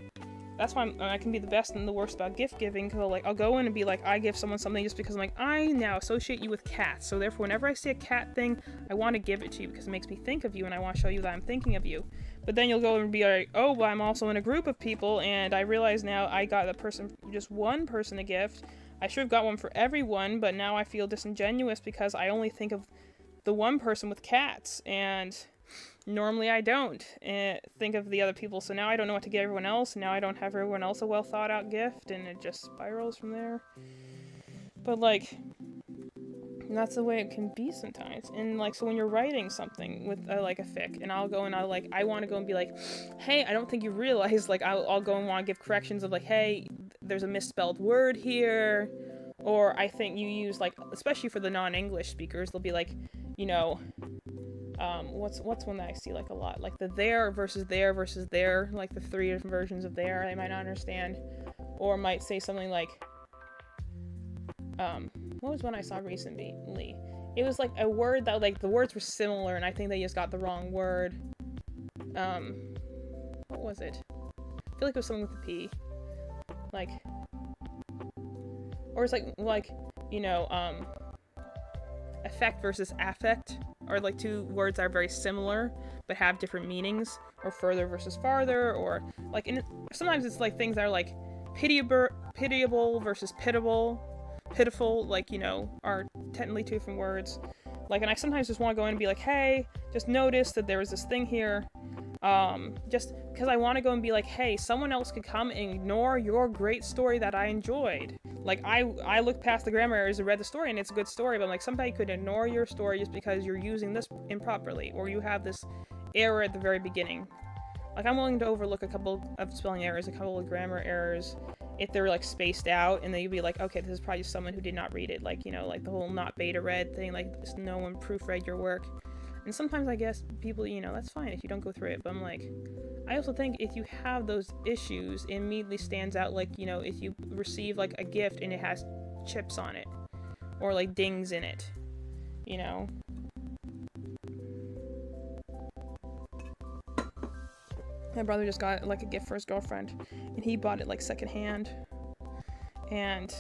that's why I can be the best and the worst about gift giving, because I'll go in and be like, I give someone something just because I'm like, I now associate you with cats, so therefore whenever I see a cat thing, I want to give it to you because it makes me think of you, and I want to show you that I'm thinking of you. But then you'll go and be like, oh, but I'm also in a group of people, and I realize now I got just one person a gift. I should have got one for everyone, but now I feel disingenuous because I only think of the one person with cats, and normally I don't think of the other people, so now I don't know what to give everyone else, now I don't have everyone else a well thought out gift, and it just spirals from there. But, like, that's the way it can be sometimes. And, like, so when you're writing something with like a fic, and I'll go and I want to go and be like, hey, I don't think you realize, like, I'll go and want to give corrections of, like, hey, there's a misspelled word here, or I think you use, like, especially for the non-English speakers, they'll be like, what's one that I see, like, a lot, like the there versus there, like the 3 different versions of there, I might not understand, or might say something like, what was one I saw recently? It was, like, a word that, like, the words were similar, and I think they just got the wrong word. What was it? I feel like it was something with a P. Like, or it's like, affect versus affect, or, like, 2 words that are very similar, but have different meanings, or further versus farther, or, like, sometimes it's, like, things that are, like, pitiable versus pitiful, like, are technically 2 different words. Like, and I sometimes just want to go in and be like, hey, just notice that there was this thing here. Just because I want to go and be like, hey, someone else could come and ignore your great story that I enjoyed. Like, I looked past the grammar errors and read the story, and it's a good story, but like, somebody could ignore your story just because you're using this improperly, or you have this error at the very beginning. Like, I'm willing to overlook a couple of spelling errors, a couple of grammar errors, if they're like spaced out, and then you'd be like, okay, this is probably just someone who did not read it. Like, you know, like the whole not beta read thing, like no one proofread your work. And sometimes I guess people, you know, that's fine if you don't go through it, but I'm like, I also think if you have those issues, it immediately stands out. Like, you know, if you receive like a gift and it has chips on it, or like dings in it, you know. My brother just got like a gift for his girlfriend, and he bought it like secondhand, and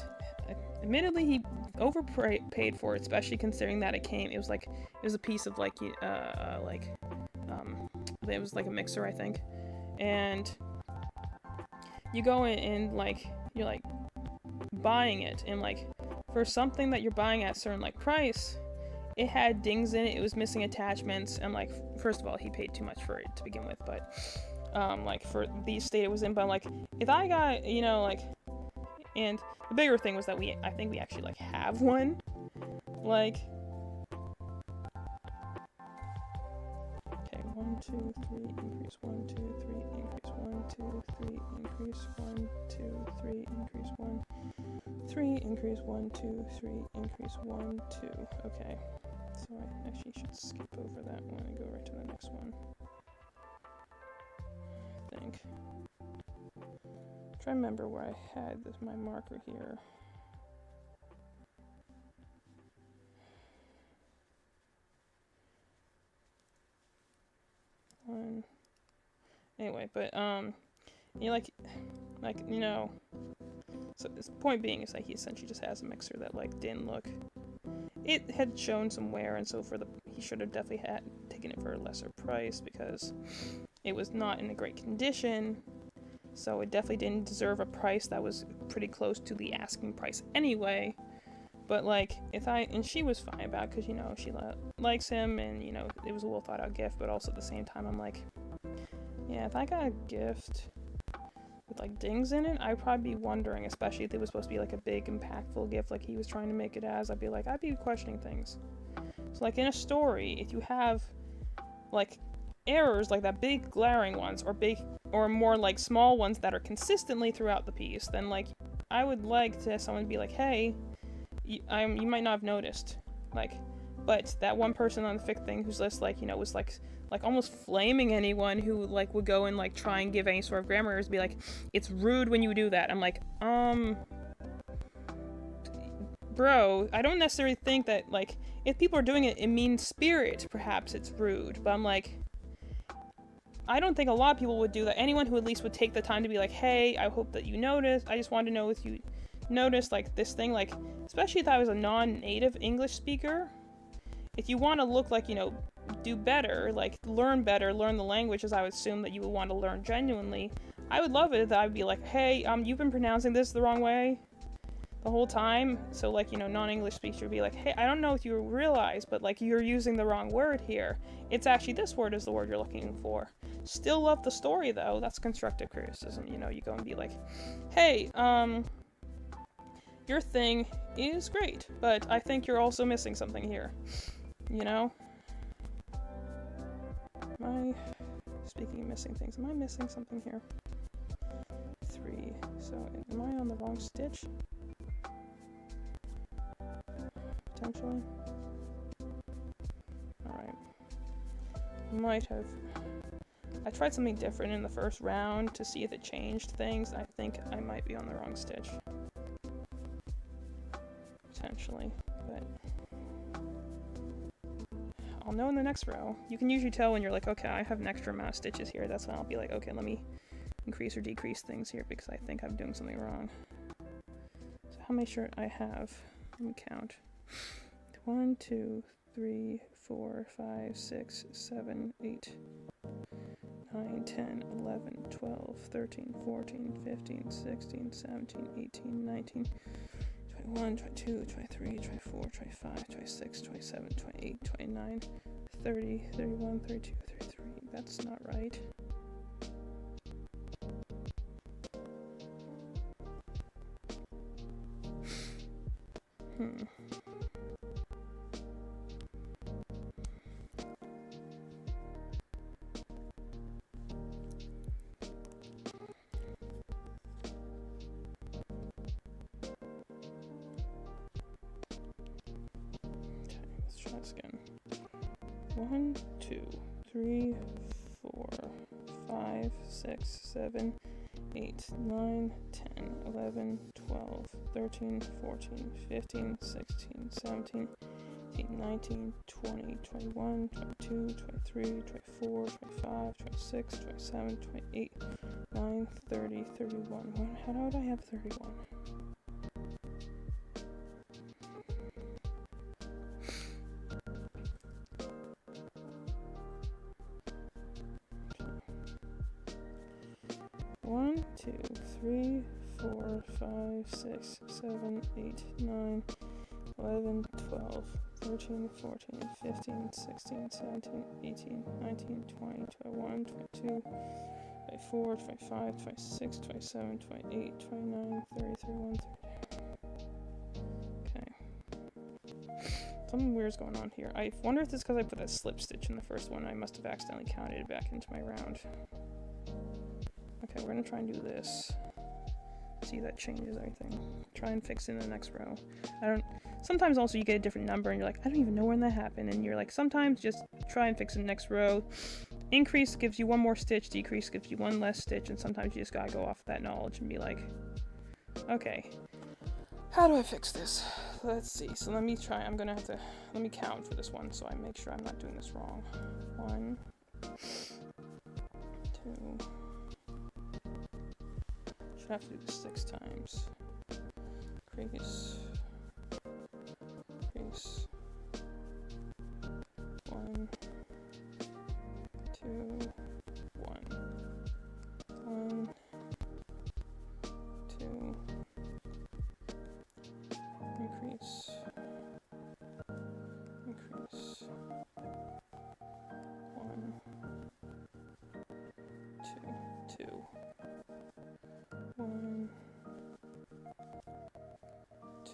admittedly he overpaid for it, especially considering that it was a piece of like it was like a mixer, I think. And you go in and like you're like buying it, and like for something that you're buying at a certain like price, it had dings in it, it was missing attachments, and like, first of all, he paid too much for it to begin with, but like for the state it was in. But like, if I got, you know, like, and the bigger thing was that I think we actually like have one, like, okay, 1 2 3 increase 1 2 3 increase 1 2 3 increase 1 2 3 increase 1 3 increase 1 2 3 increase 1 2. Okay, so I actually should skip over that one and go right to the next one, I think. Try to remember where I had my marker here. Anyway, but you know, like you know, so the point being is that he essentially just has a mixer that like didn't look. It had shown some wear, and so he should have definitely had taken it for a lesser price because it was not in a great condition. So it definitely didn't deserve a price that was pretty close to the asking price anyway. But like, and she was fine about it because, you know, she likes him, and, you know, it was a well thought out gift. But also at the same time, I'm like, yeah, if I got a gift with like dings in it, I'd probably be wondering, especially if it was supposed to be like a big impactful gift like he was trying to make it as. I'd be questioning things. So like in a story, if you have like errors like that, big glaring ones, or more like small ones that are consistently throughout the piece, then like I would like to someone be like, hey, you might not have noticed, like, but that one person on the fic thing who's just like, you know, was like almost flaming anyone who like would go and like try and give any sort of grammar errors, be like, it's rude when you do that. I'm like, bro, I don't necessarily think that, like, if people are doing it in mean spirit, perhaps it's rude, but I'm like, I don't think a lot of people would do that. Anyone who at least would take the time to be like, hey, I hope that you noticed. I just wanted to know if you noticed, like, this thing, like, especially if I was a non-native English speaker. If you want to look like, you know, do better, like, learn better, learn the language, as I would assume that you would want to learn genuinely, I would love it that I would be like, hey, you've been pronouncing this the wrong way the whole time. So, like, you know, non-English speaker would be like, hey, I don't know if you realize, but, like, you're using the wrong word here. It's actually this word is the word you're looking for. Still love the story, though. That's constructive criticism. You know, you go and be like, hey, your thing is great, but I think you're also missing something here. You know? Speaking of missing things, am I missing something here? 3. So, am I on the wrong stitch? Potentially. Alright. Might have. I tried something different in the first round to see if it changed things. I think I might be on the wrong stitch. Potentially, but I'll know in the next row. You can usually tell when you're like, okay, I have an extra amount of stitches here. That's when I'll be like, okay, let me increase or decrease things here because I think I'm doing something wrong. So how many shirts I have? Let me count. 1, 2, 3, 4, 5, 6, 7, 8, 9, 10, 11, 12, 13, 14, 15, 16, 17, 18, 19, 20, 21, 22, 23, 24, 25, 26, 27, 28, 29, 30, 31, 32, 33. That's not right. Let's again. 1, 2, 3, 4, 5, 6, 7, 8, 9, 10, 11, 12, 13, 14, 15, 16, 17, 18, 19, 20, 21, 22, 23, 24, 25, 26, 27, 28, 9, 30, 31. How would I have 31? One, 2, 3, 4, 5, 6, 7, 8, 9, 11, 12, 13, 14, 15, 16, 17, 18, 19, 20, 21, 22, 24, 25, 26, 27, 28, 29, 30, 31, 32. Okay. Something weird's going on here. I wonder if it's because I put that slip stitch in the first one. I must have accidentally counted it back into my round. Okay, we're gonna try and do this. See, that changes everything. Try and fix it in the next row. Sometimes also you get a different number and you're like, I don't even know when that happened. And you're like, sometimes just try and fix it in the next row. Increase gives you one more stitch, decrease gives you one less stitch, and sometimes you just gotta go off that knowledge and be like, okay, how do I fix this? Let's see, so let me try, let me count for this one so I make sure I'm not doing this wrong. 1, 2, should have to do this 6 times. Crease, 1, 2, 1, 1, 2, increase, 1, 2, 2, 1, 2,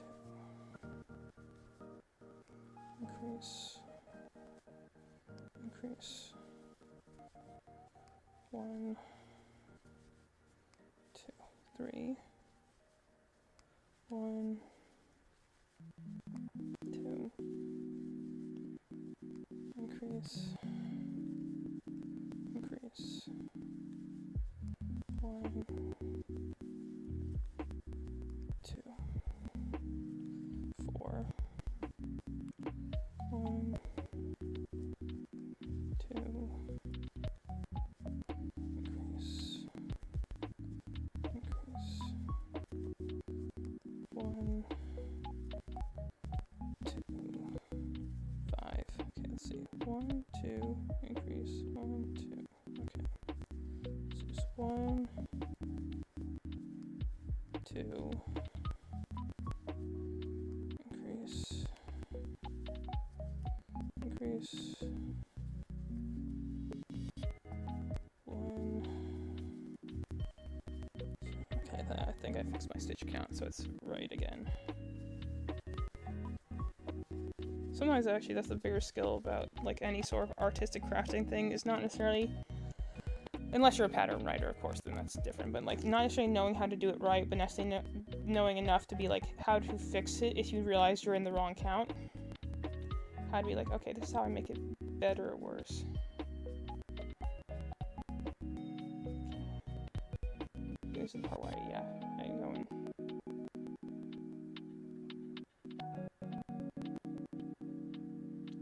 increase, 1, 2, 3, 1, 2, increase, 1, 2, 4, 1, 2, increase, 1, 2, 5. Okay, let's see. 1, 2, increase, 1, 2. Okay. So just 1, 2, increase, 1. Okay, I think I fixed my stitch count, so it's right again. Sometimes actually that's the bigger skill about like any sort of artistic crafting thing, is not necessarily, unless you're a pattern writer of course, then that's different, but like not necessarily knowing how to do it right, but necessarily knowing enough to be like how to fix it if you realize you're in the wrong count. How to be like, okay, this is how I make it better or worse. Here's the part where I'm going.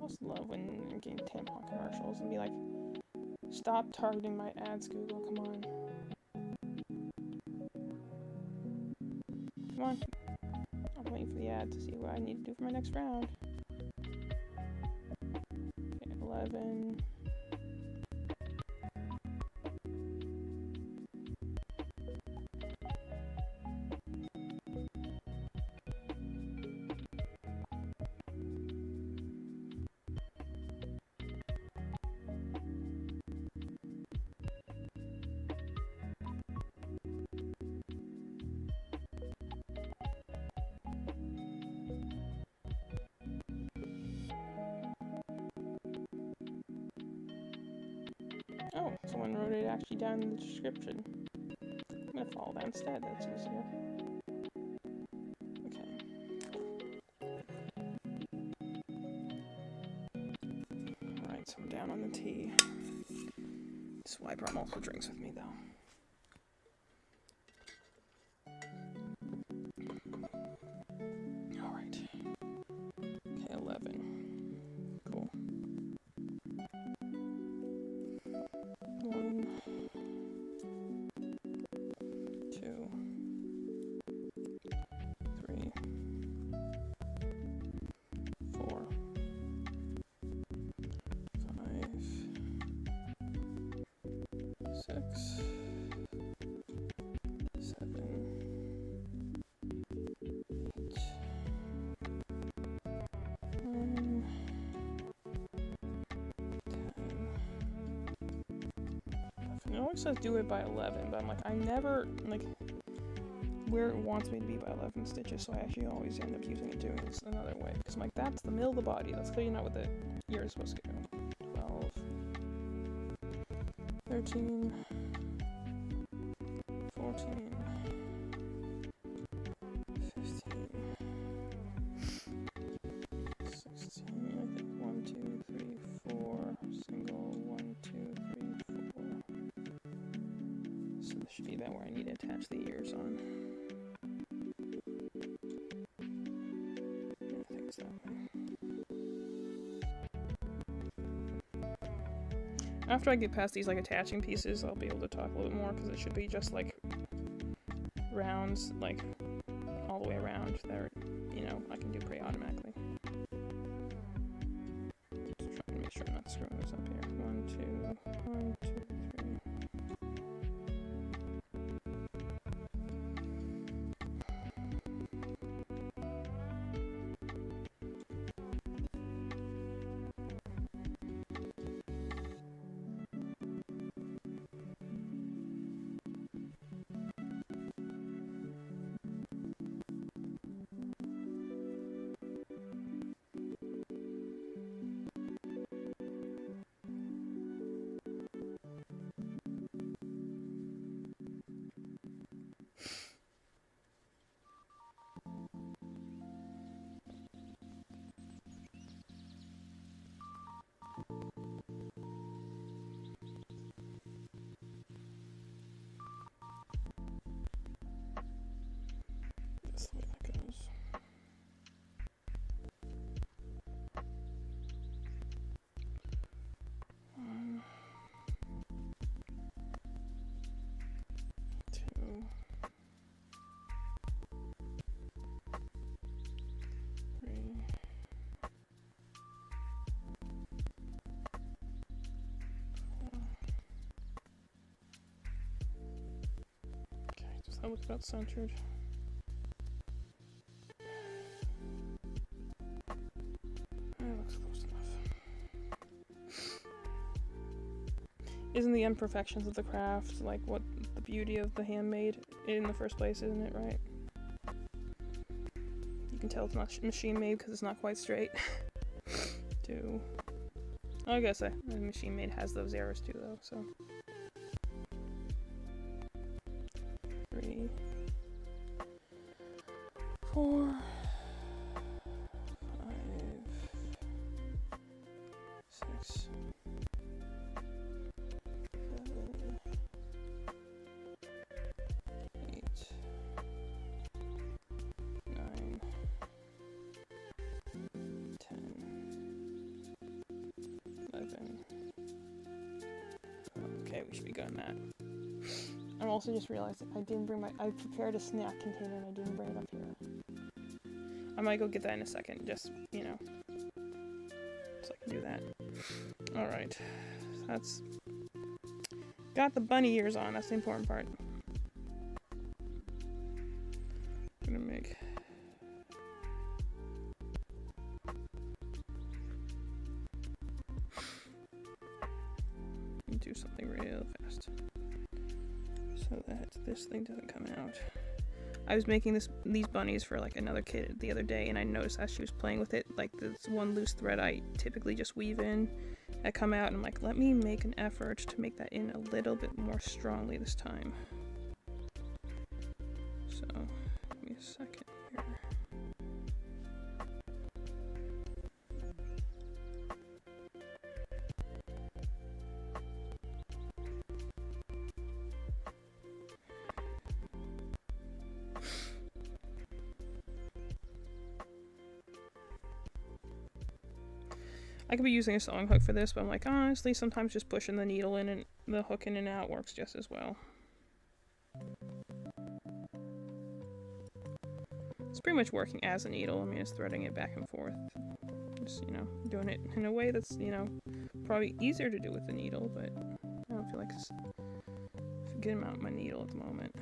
I also love when I'm getting tampon commercials and be like, stop targeting my ads, Google, come on. Come on. I'm waiting for the ad to see what I need to do for my next round. Okay, 11. Oh, someone wrote it actually down in the description. I'm gonna follow that instead, that's easier. Okay. Alright, so I'm down on the tea. This is why I brought multiple drinks with me, though. Alright. Okay, 11. Cool. 1, 2, 3, 4, 5, 6, 7, 8, 9, 10. It always says do it by 11, but I'm like, I never, like, where it wants me to be by 11 stitches, so I actually always end up using it doing it another way. Because I'm like, that's the middle of the body. That's clearly not what the ear is supposed to go. 12, 13, 14, 15, 16, I think 1, 2, 3, 4, single, 1, 2, 3, 4. So this should be about where I need to attach the ears on. Yeah, I think it's that way. After I get past these like attaching pieces, I'll be able to talk a little bit more because it should be just like rounds, like all the way around that, you know, I can do pretty automatically. Just trying to make sure I'm not screwing this up here. 1, 2, 1, 2, 3. That's the way that goes. One, 2, 3, 4. Okay, does that look about centered? That looks close enough. Isn't the imperfections of the craft like what the beauty of the handmade in the first place, isn't it, right? You can tell it's not machine made because it's not quite straight. 2. I guess the machine made has those errors too, though, so. 3, 4, 5, 6, 7, 8, 9, 10, 11. Okay, we should be good on that. I'm also just realizing I didn't bring I prepared a snack container and I didn't bring it up here. I might go get that in a second, just, you know, so I can do that. Alright, that's, got the bunny ears on, that's the important part. I'm gonna make, do something real fast so that this thing doesn't come out. I was making these bunnies for like another kid the other day, and I noticed as she was playing with it, like this one loose thread I typically just weave in, I come out and I'm like, let me make an effort to make that in a little bit more strongly this time. So, give me a second here. I could be using a sewing hook for this, but I'm like, honestly, sometimes just pushing the needle in and the hook in and out works just as well. It's pretty much working as a needle. I mean, it's threading it back and forth. Just, you know, doing it in a way that's, you know, probably easier to do with the needle, but I don't feel like it's a good amount of my needle at the moment.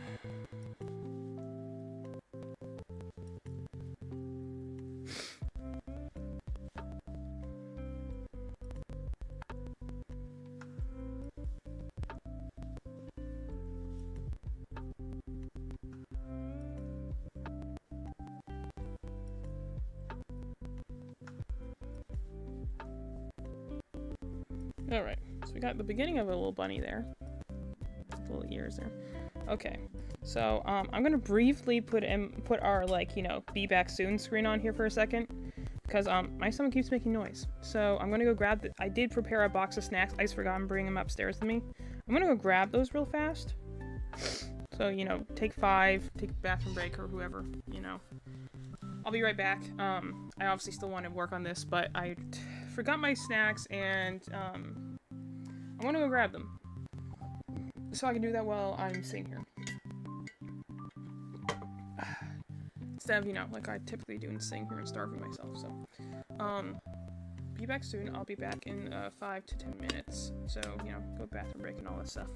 Alright, so we got the beginning of a little bunny there. Little ears there. Okay, so I'm gonna briefly put our, like, you know, be back soon screen on here for a second, because my stomach keeps making noise. So I'm gonna go grab I did prepare a box of snacks. I just forgot to bring them upstairs with me. I'm gonna go grab those real fast. So, you know, take 5, take a bathroom break or whoever, you know. I'll be right back. I obviously still want to work on this, but I forgot my snacks, and I want to go grab them. So I can do that while I'm sitting here. Instead of, you know, like I typically do and sitting here and starving myself, so. Be back soon. I'll be back in 5 to 10 minutes. So, you know, go bathroom break and all that stuff.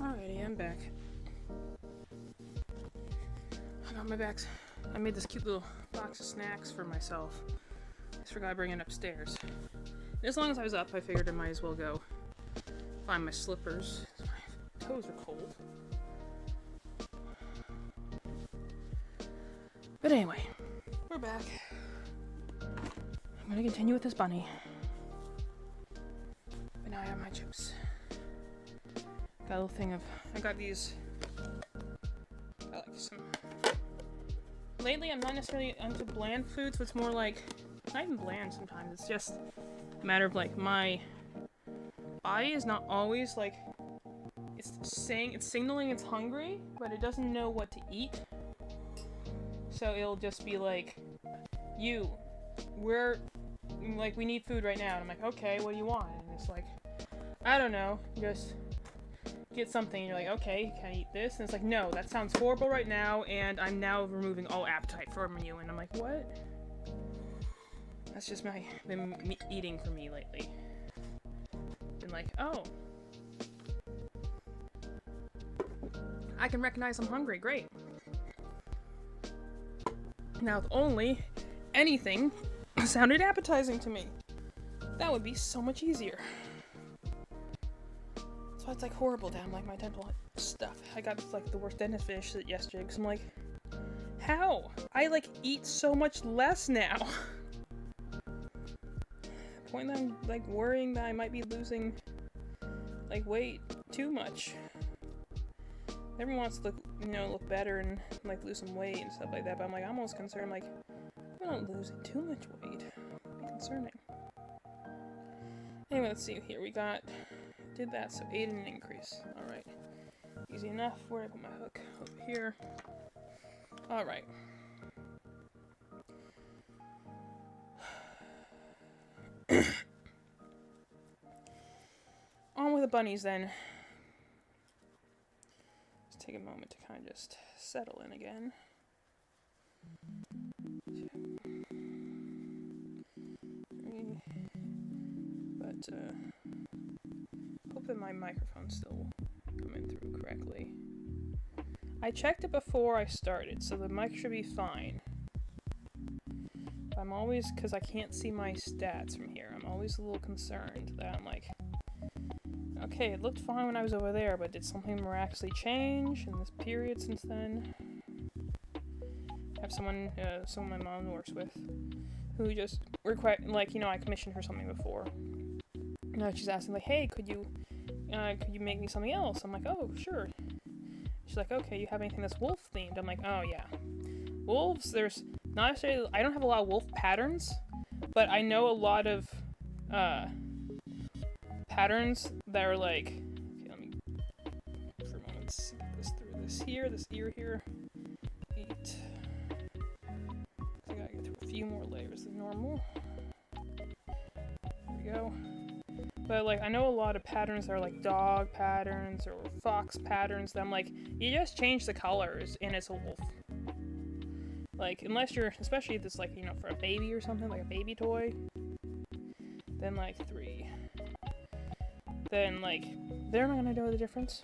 Alrighty, I'm back. I got my bags. I made this cute little box of snacks for myself. Just forgot to bring it upstairs. As long as I was up, I figured I might as well go find my slippers. My toes are cold. But anyway, we're back. I'm gonna continue with this bunny. But now I have my chips. Got a little thing of, I got these, I like some, lately I'm not necessarily into bland foods, but it's more like, not even bland sometimes, it's just a matter of like, my body is not always like, it's signaling it's hungry, but it doesn't know what to eat. So it'll just be like, we need food right now. And I'm like, okay, what do you want? And it's like, I don't know, just get something. And you're like, okay, can I eat this? And it's like, no, that sounds horrible right now, and I'm now removing all appetite from you. And I'm like, what? That's just been eating for me lately. Been like, oh, I can recognize I'm hungry, great. Now, if only anything sounded appetizing to me, that would be so much easier. So it's like horrible down like my dental stuff. I got like the worst dentist finish yesterday because I'm like, how? I like eat so much less now. The point that I'm like worrying that I might be losing like weight too much. Everyone wants to look better and like lose some weight and stuff like that, but I'm like, I'm almost concerned like I'm not losing too much weight. Concerning. Anyway, let's see here. We did that, so 8 in an increase. Alright. Easy enough. Where did I put my hook? Over here. Alright. On with the bunnies then. Let's take a moment to kind of just settle in again. But hope that my microphone's still coming through correctly. I checked it before I started, so the mic should be fine. But I'm always, because I can't see my stats from here, I'm always a little concerned that I'm like, okay, it looked fine when I was over there, but did something miraculously change in this period since then? I have someone my mom works with, who just I commissioned her something before. She's asking like, hey, could you make me something else? I'm like, oh, sure. She's like, okay, you have anything that's wolf themed? I'm like, oh yeah. Wolves, there's not necessarily, I don't have a lot of wolf patterns, but I know a lot of patterns that are like, okay, let me for a moment see this through this ear here. 8. I gotta get through a few more layers than normal. There we go. But like, I know a lot of patterns that are like dog patterns or fox patterns that I'm like, you just change the colors and it's a wolf. Like, unless you're, especially if it's like, for a baby or something, like a baby toy, then like 3. Then like, they're not gonna know the difference.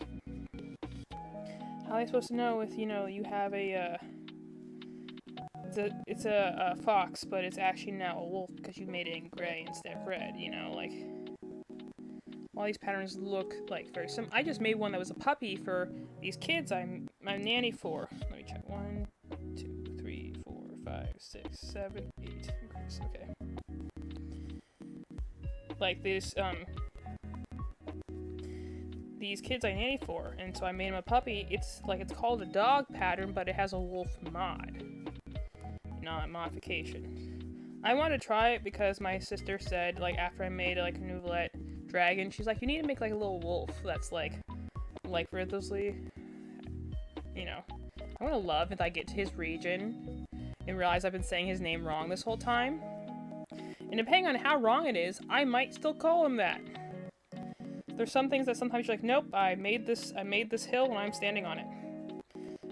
How are they supposed to know if, you have it's a fox, but it's actually now a wolf because you made it in gray instead of red, like, all these patterns look like very similar. I just made one that was a puppy for these kids I'm nanny for. Let me check. 1, 2, 3, 4, 5, 6, 7, 8. Increase. Okay. Like this, these kids I nanny for, and so I made him a puppy. It's called a dog pattern, but it has a wolf mod, not modification. I wanted to try it because my sister said, like, after I made like a Nouvellette dragon, she's like, you need to make like a little wolf that's like rhythmlessly, I'm gonna love if I get to his region and realize I've been saying his name wrong this whole time. And depending on how wrong it is, I might still call him that. There's some things that sometimes you're like, nope, I made this hill and I'm standing on it.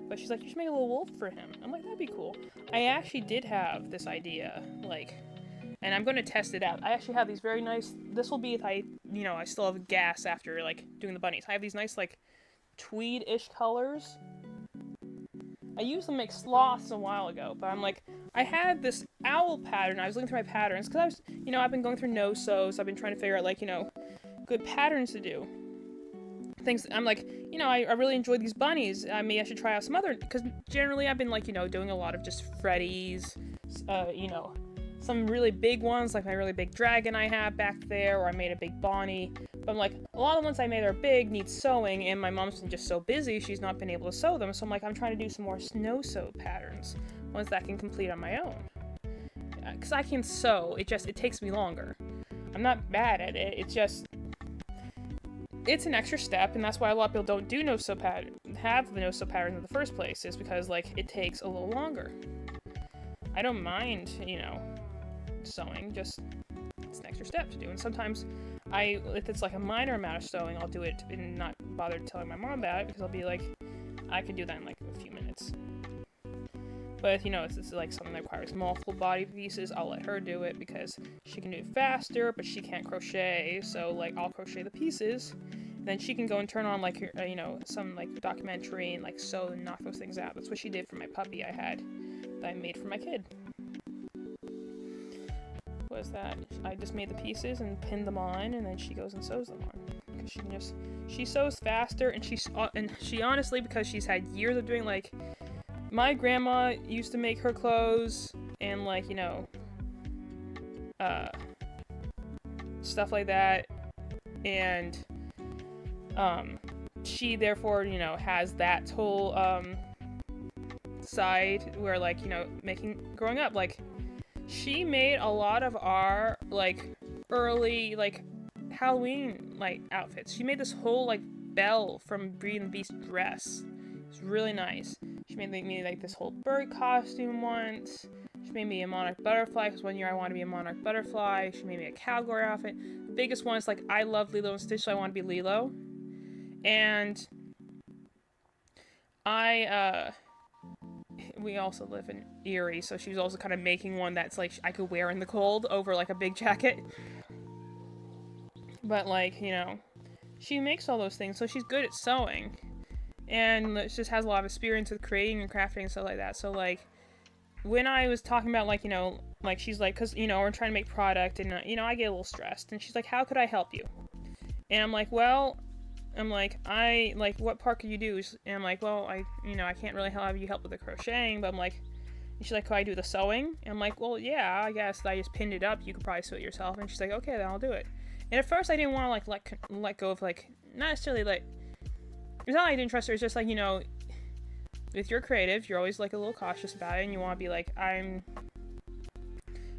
But she's like, you should make a little wolf for him. I'm like, that'd be cool. I actually did have this idea, and I'm going to test it out. I actually have these very nice, this will be if I you know, I still have gas after, like, doing the bunnies. I have these nice, like, tweed-ish colors. I used to make sloths a while ago, but I'm like, I had this owl pattern. I was looking through my patterns, because I was, you know, I've been going through no-sews. I've been trying to figure out, like, you know, good patterns to do. Things, I'm like, you know, I really enjoy these bunnies. Maybe I should try out some other, because generally I've been, like, you know, doing a lot of just Freddies, you know, some really big ones, like my really big dragon I have back there, or I made a big Bonnie. But I'm like, a lot of the ones I made are big, need sewing, and my mom's been just so busy, she's not been able to sew them. So I'm like, I'm trying to do some more no-sew patterns, ones that I can complete on my own. Because I can sew, it takes me longer. I'm not bad at it, it's an extra step, and that's why a lot of people don't do no-sew have the no-sew patterns in the first place, is because, like, it takes a little longer. I don't mind, you know, sewing, just it's an extra step to do. And sometimes if it's like a minor amount of sewing, I'll do it and not bother telling my mom about it, because I'll be like, I could do that in like a few minutes. But if, you know, it's like something that requires multiple body pieces, I'll let her do it, because she can do it faster, but she can't crochet. So like, I'll crochet the pieces, and then she can go and turn on like her, you know, some like documentary and like sew and knock those things out. That's what she did for my puppy I had that I made for my kid. Was that I just made the pieces and pinned them on, and then she goes and sews them on, because she sews faster, and she honestly, because she's had years of doing, like, my grandma used to make her clothes and, like, you know, stuff like that, and she therefore, you know, has that whole side where, like, you know, growing up, like, she made a lot of our, like, early, like, Halloween, like, outfits. She made this whole, like, Belle from Beauty and the Beast dress. It's really nice. She made me, like, this whole bird costume once. She made me a monarch butterfly, because one year I wanted to be a monarch butterfly. She made me a cowgirl outfit. The biggest one is, like, I love Lilo and Stitch, so I want to be Lilo. And we also live in Erie, so she was also kind of making one that's, like, I could wear in the cold over, like, a big jacket. But, like, you know, she makes all those things, so she's good at sewing. And she just has a lot of experience with creating and crafting and stuff like that. So, like, when I was talking about, like, you know, like, she's like, because, you know, we're trying to make product, and, you know, I get a little stressed. And she's like, how could I help you? And I'm like, well, what part could you do? And I'm like, well, I can't really have you help with the crocheting, but I'm like, and she's like, could I do the sewing? And I'm like, well, yeah, I guess I just pinned it up. You could probably sew it yourself. And she's like, okay, then I'll do it. And at first I didn't want to, like, let go of, like, not necessarily, like, it's not like I didn't trust her. It's just like, you know, if you're creative, you're always, like, a little cautious about it, and you want to be like, I'm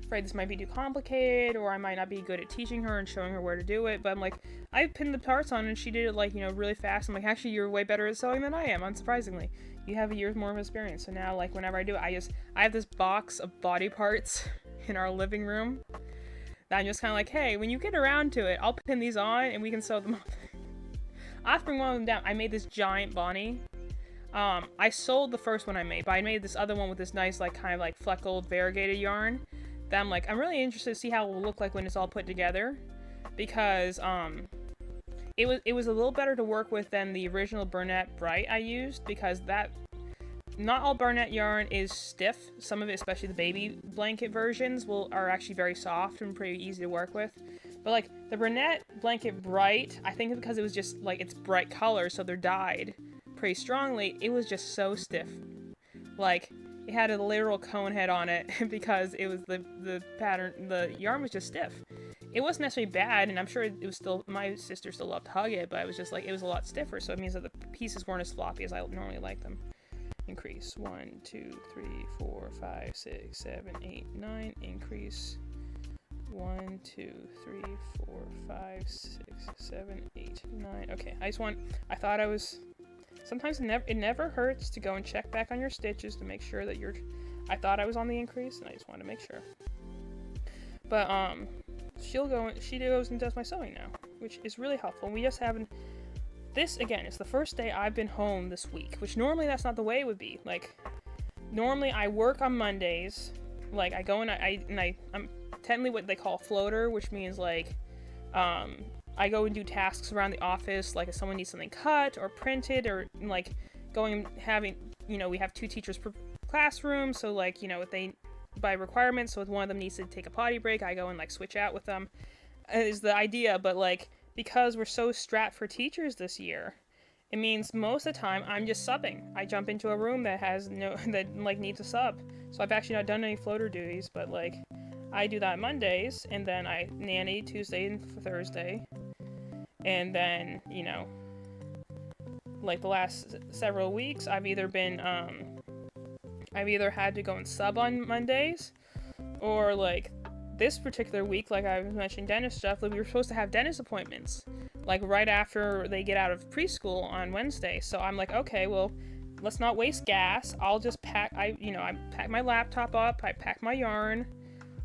afraid this might be too complicated, or I might not be good at teaching her and showing her where to do it. But I'm like, I pinned the parts on, and she did it, like, you know, really fast. I'm like, actually, you're way better at sewing than I am, unsurprisingly. You have a year's more of experience. So now, like, whenever I do it, I have this box of body parts in our living room that I'm just kind of like, hey, when you get around to it, I'll pin these on, and we can sew them up. I have to bring one of them down. I made this giant Bonnie. I sold the first one I made, but I made this other one with this nice, like, kind of, like, fleckled variegated yarn that I'm like, I'm really interested to see how it will look like when it's all put together, because it was a little better to work with than the original Bernat Bright I used, because not all Bernat yarn is stiff. Some of it, especially the baby blanket versions, are actually very soft and pretty easy to work with. But, like, the Bernat Blanket Bright, I think because it was just, like, it's bright colors, so they're dyed pretty strongly, it was just so stiff. Like, it had a literal cone head on it because it was the pattern, the yarn was just stiff. It wasn't necessarily bad, and I'm sure it was still, my sister still loved to hug it, but it was just like, it was a lot stiffer, so it means that the pieces weren't as floppy as I normally like them. Increase 1, 2, 3, 4, 5, 6, 7, 8, 9. Increase 1, 2, 3, 4, 5, 6, 7, 8, 9. Okay, I thought I was, sometimes it never hurts to go and check back on your stitches to make sure that I thought I was on the increase, and I just wanted to make sure. But, she goes and does my sewing now, which is really helpful. And we just haven't, this, again, is the first day I've been home this week, which normally that's not the way it would be. Like, normally I work on Mondays, like, I go and I'm technically what they call a floater, which means, like, I go and do tasks around the office, like if someone needs something cut or printed, or like going having, we have 2 teachers per classroom, so like, if they, by requirement, so if one of them needs to take a potty break, I go and like switch out with them, is the idea. But like, because we're so strapped for teachers this year, it means most of the time I'm just subbing. I jump into a room that has that like needs a sub. So I've actually not done any floater duties, but like I do that Mondays, and then I nanny Tuesday and Thursday. And then, like the last several weeks, I've either had to go and sub on Mondays, or like this particular week, like I was mentioning dentist stuff, like we were supposed to have dentist appointments, like right after they get out of preschool on Wednesday. So I'm like, okay, well, let's not waste gas. I'll just pack, I pack my laptop up, I pack my yarn,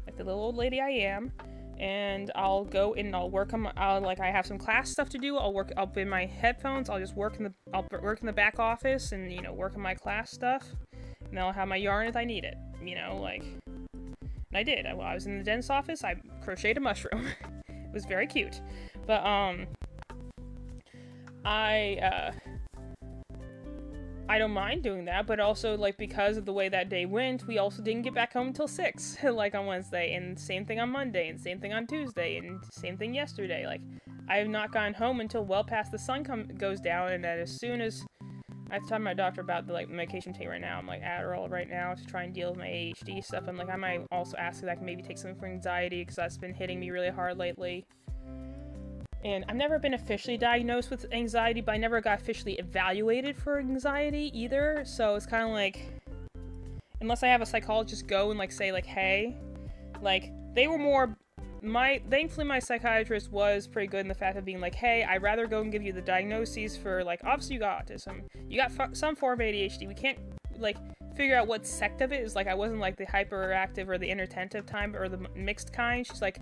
like the little old lady I am, and I'll go and I'll work on my, I have some class stuff to do. I'll in my headphones. I'll just work in the back office and, work on my class stuff. And I'll have my yarn if I need it, and I did. While I was in the dentist's office, I crocheted a mushroom. It was very cute. But, I don't mind doing that, but also, like, because of the way that day went, we also didn't get back home until 6, like, on Wednesday, and same thing on Monday, and same thing on Tuesday, and same thing yesterday. Like, I have not gotten home until well past the sun goes down, and that as soon as I have to talk to my doctor about the, like, medication take right now. I'm, like, Adderall right now to try and deal with my ADHD stuff. I'm, like, I might also ask if I can maybe take something for anxiety, because that's been hitting me really hard lately. And I've never been officially diagnosed with anxiety, but I never got officially evaluated for anxiety either. So it's kind of like, unless I have a psychologist go and, like, say, like, hey, like, they were more... Thankfully, my psychiatrist was pretty good in the fact of being like, hey, I'd rather go and give you the diagnoses for, like, obviously you got autism, you got some form of ADHD, we can't, like, figure out what sect of it is. Like, I wasn't, like, the hyperactive or the inattentive type or the mixed kind. She's like,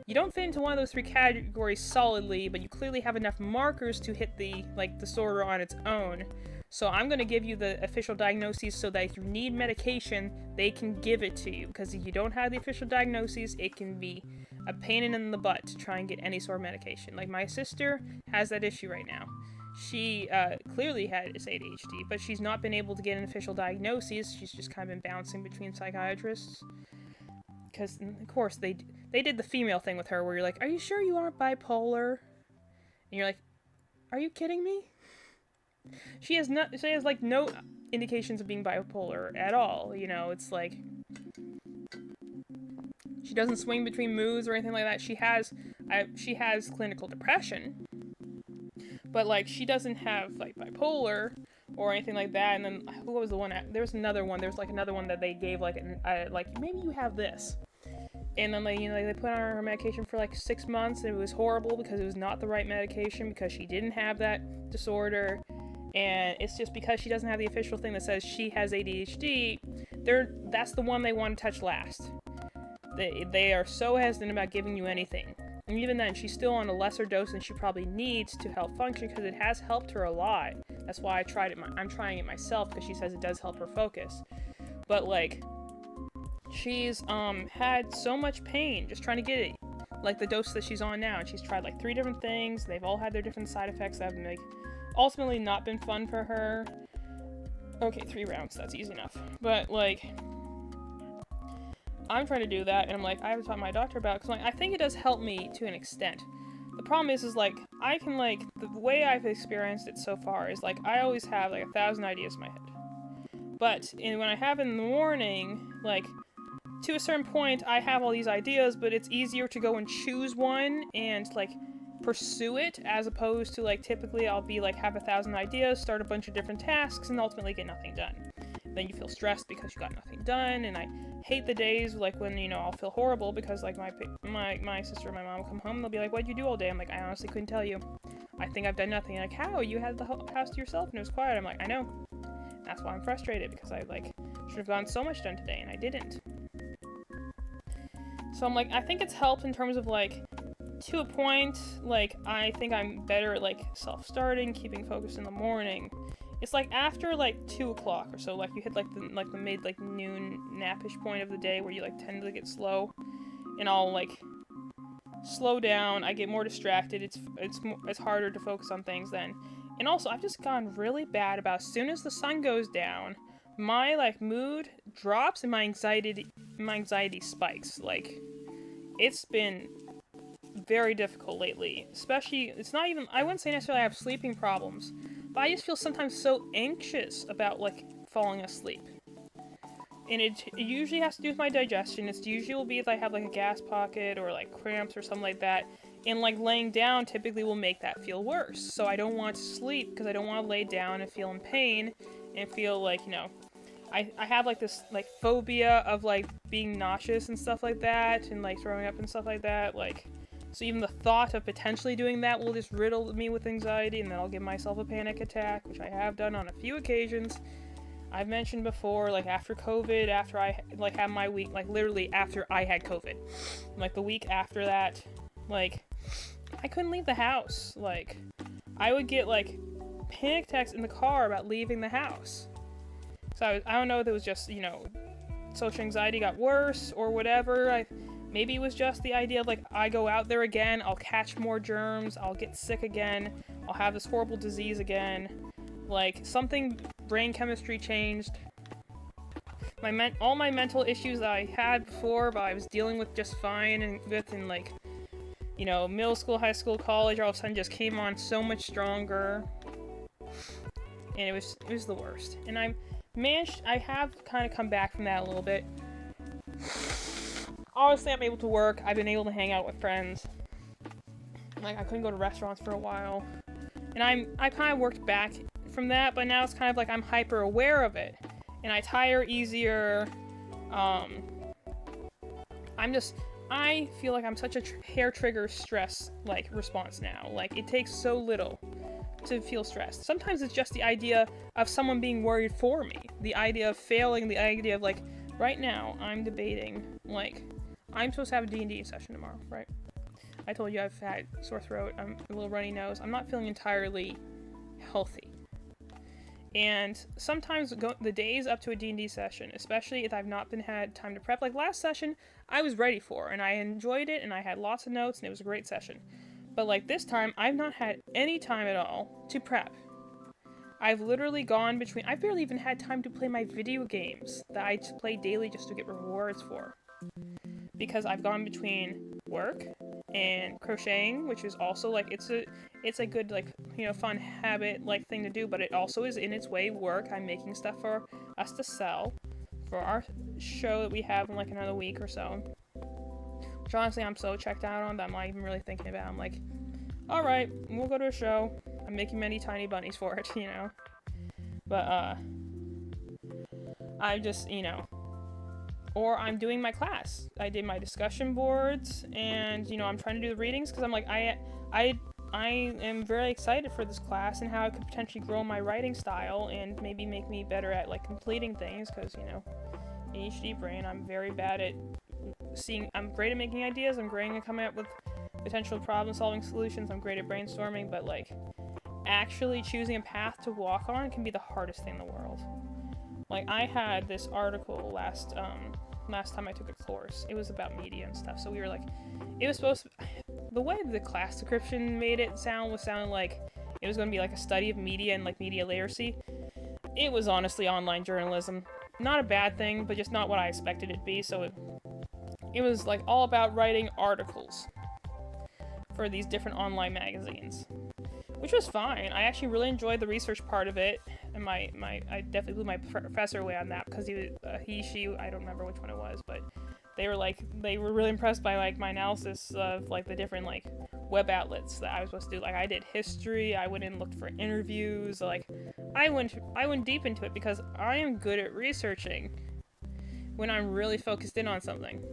you don't fit into one of those 3 categories solidly, but you clearly have enough markers to hit the, like, disorder on its own. So I'm going to give you the official diagnoses so that if you need medication, they can give it to you. Because if you don't have the official diagnoses, it can be a pain in the butt to try and get any sort of medication. Like, my sister has that issue right now. She clearly has ADHD, but she's not been able to get an official diagnosis. She's just kind of been bouncing between psychiatrists. Because, of course, they did the female thing with her where you're like, are you sure you aren't bipolar? And you're like, are you kidding me? She has like no indications of being bipolar at all. It's like she doesn't swing between moods or anything like that. She has clinical depression, but like she doesn't have like bipolar or anything like that. And then who was the one? There was another one. There's like another one that they gave like maybe you have this. And then, they put on her medication for, 6 months, and it was horrible because it was not the right medication because she didn't have that disorder. And it's just because she doesn't have the official thing that says she has ADHD, that's the one they want to touch last. They are so hesitant about giving you anything. And even then, she's still on a lesser dose than she probably needs to help function because it has helped her a lot. That's why I tried it. I'm trying it myself because she says it does help her focus. But, she's had so much pain just trying to get it, the dose that she's on now, and she's tried 3 different things. They've all had their different side effects that have ultimately not been fun for her. Okay, 3 rounds, that's easy enough. But I'm trying to do that, and I'm I have to talk to my doctor about it because I think it does help me to an extent. The problem is I can the way I've experienced it so far is I always have 1,000 ideas in my head. But when I have it in the morning, to a certain point, I have all these ideas, but it's easier to go and choose one and, pursue it, as opposed to, typically I'll be, have 1,000 ideas, start a bunch of different tasks, and ultimately get nothing done. Then you feel stressed because you got nothing done, and I hate the days, when, I'll feel horrible because, my sister and my mom will come home, and they'll be like, what'd you do all day? I'm like, I honestly couldn't tell you. I think I've done nothing. And how? You had the house to yourself, and it was quiet. I'm like, I know. That's why I'm frustrated, because I, should have gotten so much done today, and I didn't. So I'm I think it's helped in terms of, to a point, I think I'm better at, self-starting, keeping focus in the morning. It's, after, 2 o'clock or so, you hit, the mid, noon napish point of the day where you, tend to get slow, and I'll, slow down. I get more distracted. It's harder to focus on things then. And also, I've just gotten really bad about as soon as the sun goes down, my like mood drops and my anxiety spikes. Like, it's been very difficult lately. Especially, it's not even, I wouldn't say necessarily I have sleeping problems, but I just feel sometimes so anxious about like falling asleep. And it usually has to do with my digestion. It's usually will be if I have like a gas pocket or like cramps or something like that. And like laying down typically will make that feel worse. So I don't want to sleep because I don't want to lay down and feel in pain and feel like, you know, I have like this like phobia of like being nauseous and stuff like that and like throwing up and stuff like that. Like, so even the thought of potentially doing that will just riddle me with anxiety, and then I'll give myself a panic attack, which I have done on a few occasions. I've mentioned before, like after COVID, after I like had my week, like literally after I had COVID, like the week after that, like I couldn't leave the house. Like I would get like panic attacks in the car about leaving the house. So I don't know if it was just, you know, social anxiety got worse or whatever. Maybe it was just the idea of like I go out there again, I'll catch more germs, I'll get sick again, I'll have this horrible disease again. Like something brain chemistry changed. All my mental issues that I had before, but I was dealing with just fine and with in like, you know, middle school, high school, college, all of a sudden just came on so much stronger. And it was the worst. And I have kind of come back from that a little bit. Obviously, I'm able to work. I've been able to hang out with friends. Like, I couldn't go to restaurants for a while. And I kind of worked back from that, but now it's kind of like I'm hyper aware of it. And I tire easier. I feel like I'm such a hair trigger stress, like, response now. Like, it takes so little to feel stressed. Sometimes it's just the idea of someone being worried for me. The idea of failing, the idea of, like, right now, I'm debating, like, I'm supposed to have a D&D session tomorrow, right? I told you I've had sore throat, I'm a little runny nose. I'm not feeling entirely healthy. And sometimes the days up to a D&D session, especially if I've not had time to prep, like last session, I was ready for, and I enjoyed it, and I had lots of notes, and it was a great session. But like this time, I've not had any time at all to prep. I've literally gone between, I've barely even had time to play my video games that I play daily just to get rewards for. Because I've gone between work and crocheting, which is also like, it's a good, like, you know, fun habit, like, thing to do, but it also is in its way work. I'm making stuff for us to sell for our show that we have in like another week or so. Which honestly, I'm so checked out on that I'm not even really thinking about. I'm like, alright, we'll go to a show. I'm making many tiny bunnies for it, you know. But, I just, you know, or I'm doing my class. I did my discussion boards, and, you know, I'm trying to do the readings, because I'm like, I am very excited for this class and how it could potentially grow my writing style and maybe make me better at, like, completing things, because, you know, ADHD brain, I'm very bad at I'm great at making ideas, I'm great at coming up with potential problem-solving solutions, I'm great at brainstorming, but, like, actually choosing a path to walk on can be the hardest thing in the world. Like, I had this article last time I took a course. It was about media and stuff, so we were like, it was supposed to, the way the class description made it sound like it was going to be like a study of media and like media literacy. It was honestly online journalism. Not a bad thing, but just not what I expected it to be, so it was like all about writing articles for these different online magazines, which was fine. I actually really enjoyed the research part of it, and I definitely blew my professor away on that, because she, I don't remember which one it was, but they were really impressed by like my analysis of like the different like web outlets that I was supposed to do. Like, I did history, I went and looked for interviews, like I went deep into it because I am good at researching when I'm really focused in on something.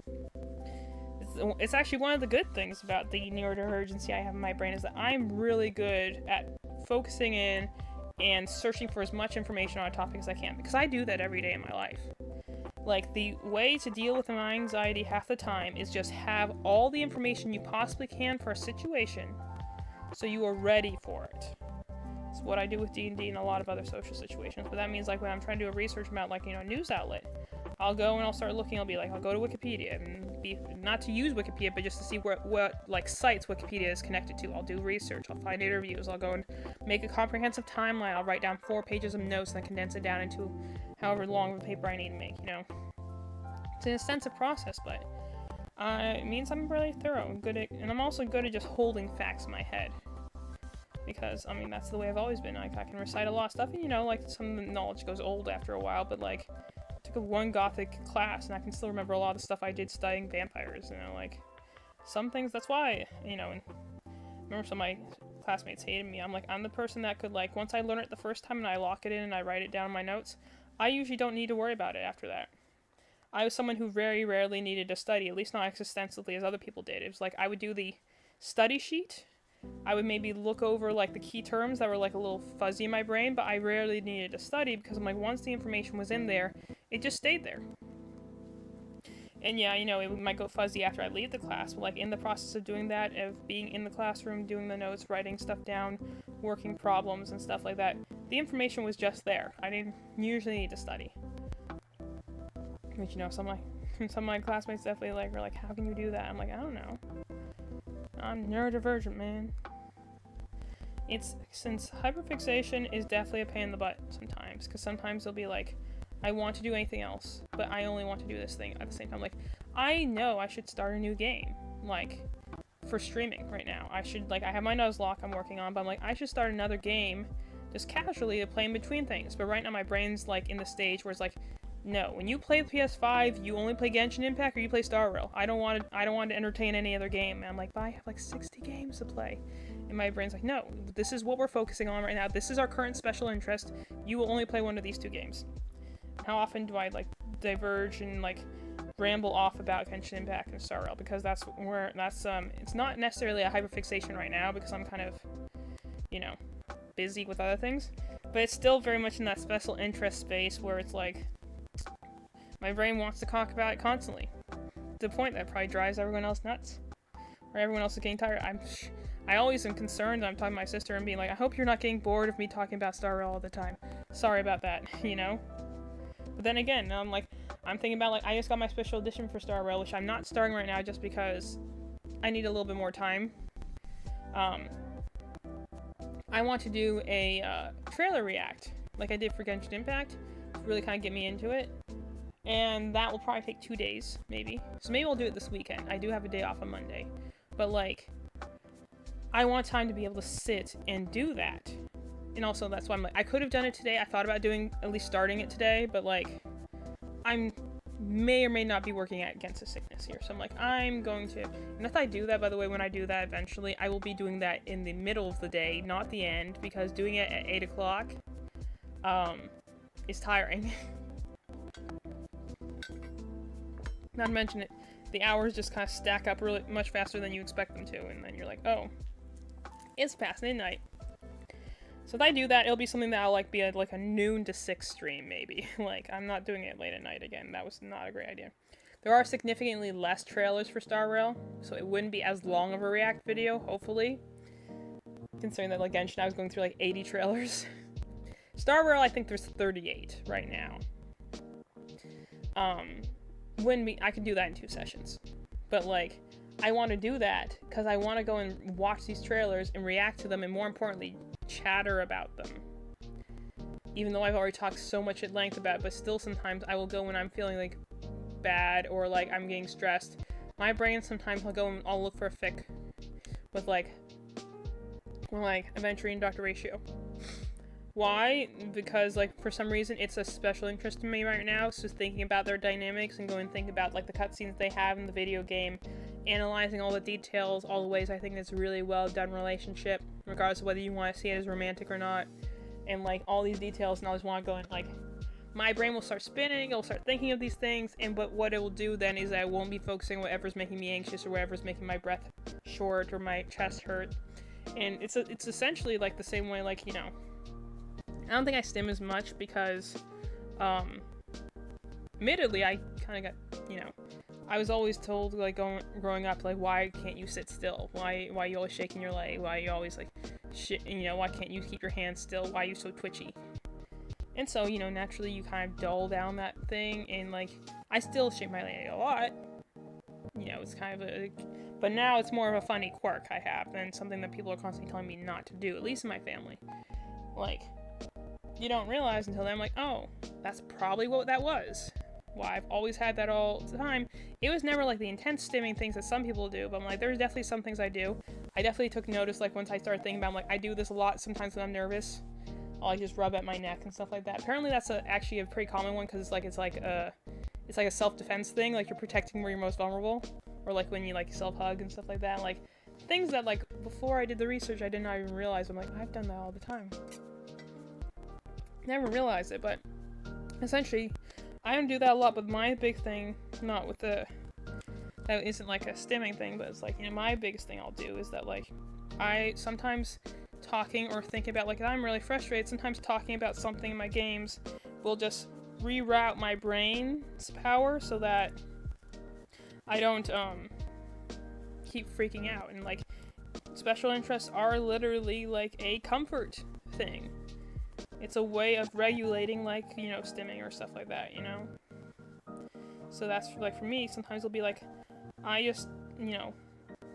It's actually one of the good things about the neurodivergency I have in my brain, is that I'm really good at focusing in and searching for as much information on a topic as I can, because I do that every day in my life. Like, the way to deal with my anxiety half the time is just have all the information you possibly can for a situation, so you are ready for it. It's what I do with D&D and a lot of other social situations, but that means like when I'm trying to do a research about, like, you know, a news outlet, I'll go and I'll start looking. I'll be like, I'll go to Wikipedia and not to use Wikipedia, but just to see what like sites Wikipedia is connected to. I'll do research. I'll find interviews. I'll go and make a comprehensive timeline. I'll write down 4 pages of notes and then condense it down into however long of a paper I need to make. You know, it's an extensive process, but it means I'm really thorough and good at, and I'm also good at just holding facts in my head. Because, I mean, that's the way I've always been. Like, I can recite a lot of stuff, and, you know, like, some of the knowledge goes old after a while, but, like, I took one Gothic class, and I can still remember a lot of the stuff I did studying vampires, you know, like, some things, that's why, you know, and I remember some of my classmates hated me. I'm like, I'm the person that could, like, once I learn it the first time and I lock it in and I write it down in my notes, I usually don't need to worry about it after that. I was someone who very rarely needed to study, at least not as extensively as other people did. It was like, I would do the study sheet, I would maybe look over, like, the key terms that were, like, a little fuzzy in my brain, but I rarely needed to study because I'm like, once the information was in there, it just stayed there. And yeah, you know, it might go fuzzy after I leave the class, but, like, in the process of doing that, of being in the classroom, doing the notes, writing stuff down, working problems and stuff like that, the information was just there. I didn't usually need to study. Which, you know, some of my classmates definitely, like, are like, how can you do that? I'm like, I don't know. I'm neurodivergent, man. Since hyperfixation is definitely a pain in the butt sometimes, because sometimes they'll be like, I want to do anything else, but I only want to do this thing at the same time. Like, I know I should start a new game, like, for streaming right now. I should, like, I have my Nuzlocke I'm working on, but I'm like, I should start another game just casually to play in between things. But right now my brain's, like, in the stage where it's like, no, when you play the PS5, you only play Genshin Impact or you play Star Rail. I don't want to entertain any other game. And I'm like, but I have like 60 games to play. And my brain's like, no, this is what we're focusing on right now. This is our current special interest. You will only play one of these 2 games. How often do I, like, diverge and, like, ramble off about Genshin Impact and Star Rail? Because it's not necessarily a hyperfixation right now because I'm kind of, you know, busy with other things. But it's still very much in that special interest space where it's like, my brain wants to talk about it constantly. To the point that probably drives everyone else nuts. Or everyone else is getting tired. I always am concerned. I'm talking to my sister and being like, I hope you're not getting bored of me talking about Star Rail all the time. Sorry about that, you know? But then again, I'm thinking about, like, I just got my special edition for Star Rail, which I'm not starting right now just because I need a little bit more time. I want to do a trailer react, like I did for Genshin Impact, to really kind of get me into it. And that will probably take 2 days, maybe. So maybe I'll do it this weekend. I do have a day off on Monday. But, like, I want time to be able to sit and do that. And also, that's why I'm like, I could have done it today. I thought about at least starting it today. But, like, I may or may not be working against a sickness here. So I'm like, I'm going to... And if I do that, by the way, when I do that eventually, I will be doing that in the middle of the day, not the end. Because doing it at 8 o'clock is tiring. Not to mention it, the hours just kind of stack up really much faster than you expect them to, and then you're like, oh, it's past midnight. So if I do that, it'll be something that I'll like be like a noon to 6 stream, maybe. Like, I'm not doing it late at night again. That was not a great idea. There are significantly less trailers for Star Rail, so it wouldn't be as long of a react video, hopefully. Considering that, like, Genshin, I was going through like 80 trailers. Star Rail, I think there's 38 right now. I could do that in 2 sessions. But, like, I want to do that because I want to go and watch these trailers and react to them and, more importantly, chatter about them. Even though I've already talked so much at length about it, but still sometimes I will go when I'm feeling, like, bad or, like, I'm getting stressed. My brain sometimes will go and I'll look for a fic with, like, Adventure and Dr. Ratio. Why? Because, like, for some reason, it's a special interest to me right now, so thinking about their dynamics and going and think about, like, the cutscenes they have in the video game, analyzing all the details, all the ways I think it's a really well-done relationship, regardless of whether you want to see it as romantic or not, and, like, all these details, and I just want to go and, like, my brain will start spinning, it'll start thinking of these things, but what it will do then is I won't be focusing on whatever's making me anxious or whatever's making my breath short or my chest hurt, and it's essentially, like, the same way, like, you know, I don't think I stim as much because, admittedly, I kind of got, you know, I was always told, like, growing up, like, why can't you sit still? Why are you always shaking your leg? Why are you always, like, shit, you know, why can't you keep your hands still? Why are you so twitchy? And so, you know, naturally you kind of dull down that thing, and like, I still shape my leg a lot. You know, it's kind of a, but now it's more of a funny quirk I have than something that people are constantly telling me not to do, at least in my family. Like, you don't realize until then, I'm like, oh, that's probably what that was. Well, I've always had that all the time. It was never like the intense stimming things that some people do, but I'm like, there's definitely some things I do. I definitely took notice, like, once I started thinking about, I'm like, I do this a lot sometimes when I'm nervous. I'll like just rub at my neck and stuff like that. Apparently that's actually a pretty common one, because it's like a self-defense thing, like you're protecting where you're most vulnerable, or like when you like self-hug and stuff like that. Like things that, like, before I did the research I did not even realize. I'm like, I've done that all the time. Never realized it, but essentially I don't do that a lot. But my big thing, not with the, that isn't like a stimming thing, but it's like, you know, my biggest thing I'll do is that, like, I sometimes talking or thinking about, like, if I'm really frustrated, sometimes talking about something in my games will just reroute my brain's power so that I don't keep freaking out. And like, special interests are literally like a comfort thing. It's a way of regulating, like, you know, stimming or stuff like that, you know? So that's, like, for me, sometimes it'll be like, I just, you know,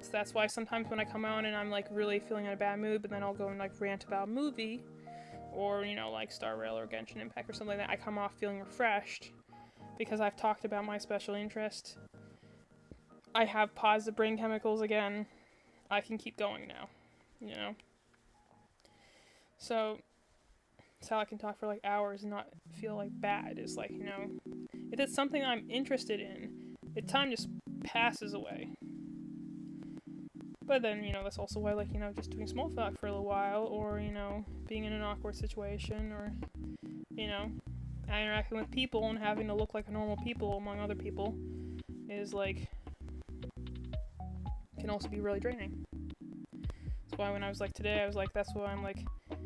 so that's why sometimes when I come out and I'm, like, really feeling in a bad mood, but then I'll go and, like, rant about a movie, or, you know, like Star Rail or Genshin Impact or something like that, I come off feeling refreshed, because I've talked about my special interest. I have positive brain chemicals again. I can keep going now, you know? So it's how I can talk for like hours and not feel like bad. Is like, you know, if it's something I'm interested in, the time just passes away. But then, you know, that's also why, like, you know, just doing small talk for a little while, or, you know, being in an awkward situation, or, you know, interacting with people and having to look like a normal people among other people is like, can also be really draining. That's why when I was like today, I was like, that's why I'm like,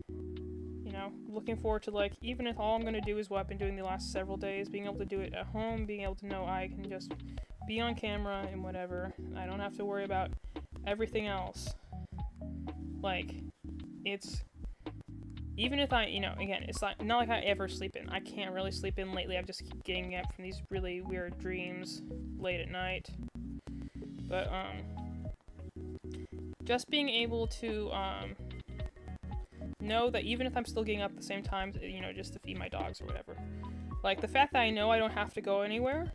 you know, looking forward to, like, even if all I'm gonna do is what I've been doing the last several days, being able to do it at home, being able to know I can just be on camera and whatever. I don't have to worry about everything else. Like, it's, even if I, you know, again, it's like, not like I ever sleep in. I can't really sleep in lately. I've just keep getting up from these really weird dreams late at night. But, just being able to, know that even if I'm still getting up at the same time, you know, just to feed my dogs or whatever. Like, the fact that I know I don't have to go anywhere,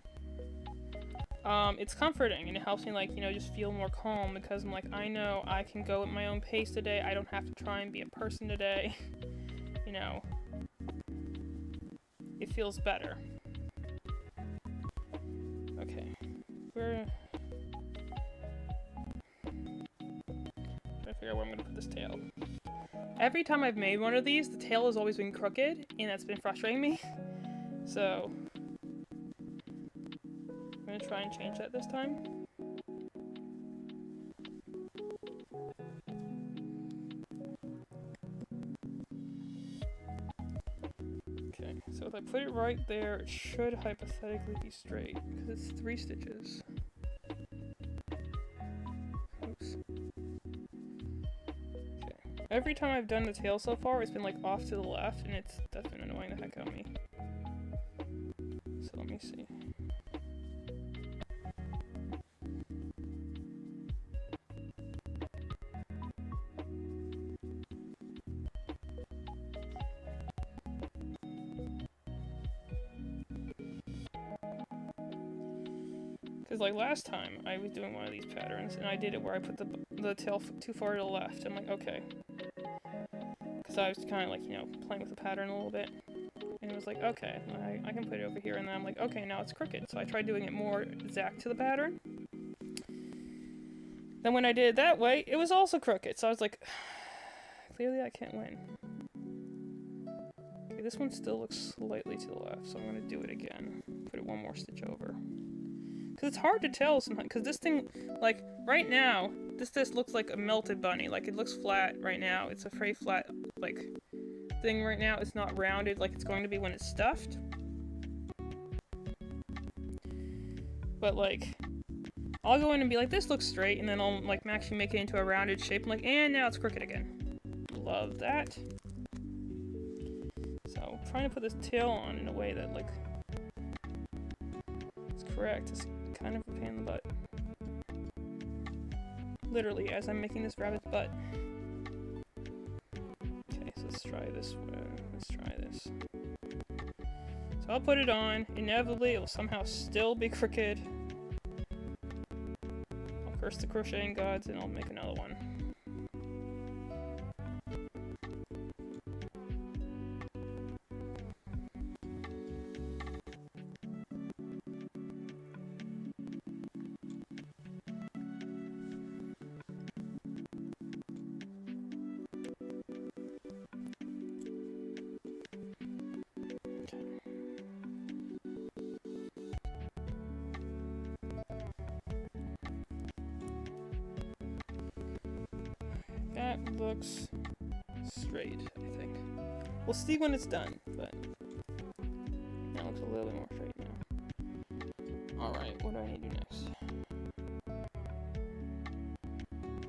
it's comforting, and it helps me, like, you know, just feel more calm, because I'm like, I know I can go at my own pace today. I don't have to try and be a person today. You know, it feels better. Okay, trying to figure out where I'm gonna put this tail. Every time I've made one of these, the tail has always been crooked, and that's been frustrating me. So I'm gonna try and change that this time. Okay, so if I put it right there, it should hypothetically be straight, because it's 3 stitches. Oops. Okay. Every time I've done the tail so far, it's been like off to the left, and that's been annoying the heck out of me. So let me see. Because, like, last time I was doing one of these patterns, and I did it where I put the tail too far to the left. I'm like, okay. Because I was kind of, like, you know, playing with the pattern a little bit. And it was like, okay, I can put it over here. And then I'm like, okay, now it's crooked. So I tried doing it more exact to the pattern. Then when I did it that way, it was also crooked. So I was like, clearly I can't win. Okay, this one still looks slightly to the left, so I'm going to do it again. Put it one more stitch over. Because it's hard to tell sometimes, because this thing, like, right now, this looks like a melted bunny. Like, it looks flat right now. It's a very flat, like, thing right now. It's not rounded like it's going to be when it's stuffed. But, like, I'll go in and be like, this looks straight, and then I'll, like, actually make it into a rounded shape. I'm like, and now it's crooked again. Love that. So, trying to put this tail on in a way that, like, is correct. It's kind of a pain in the butt. Literally, as I'm making this rabbit's butt. Okay, so let's try this. Let's try this. So I'll put it on. Inevitably, it will somehow still be crooked. I'll curse the crocheting gods and I'll make another one. That looks straight, I think. We'll see when it's done, but that looks a little bit more straight now. Alright, what do I need to do next?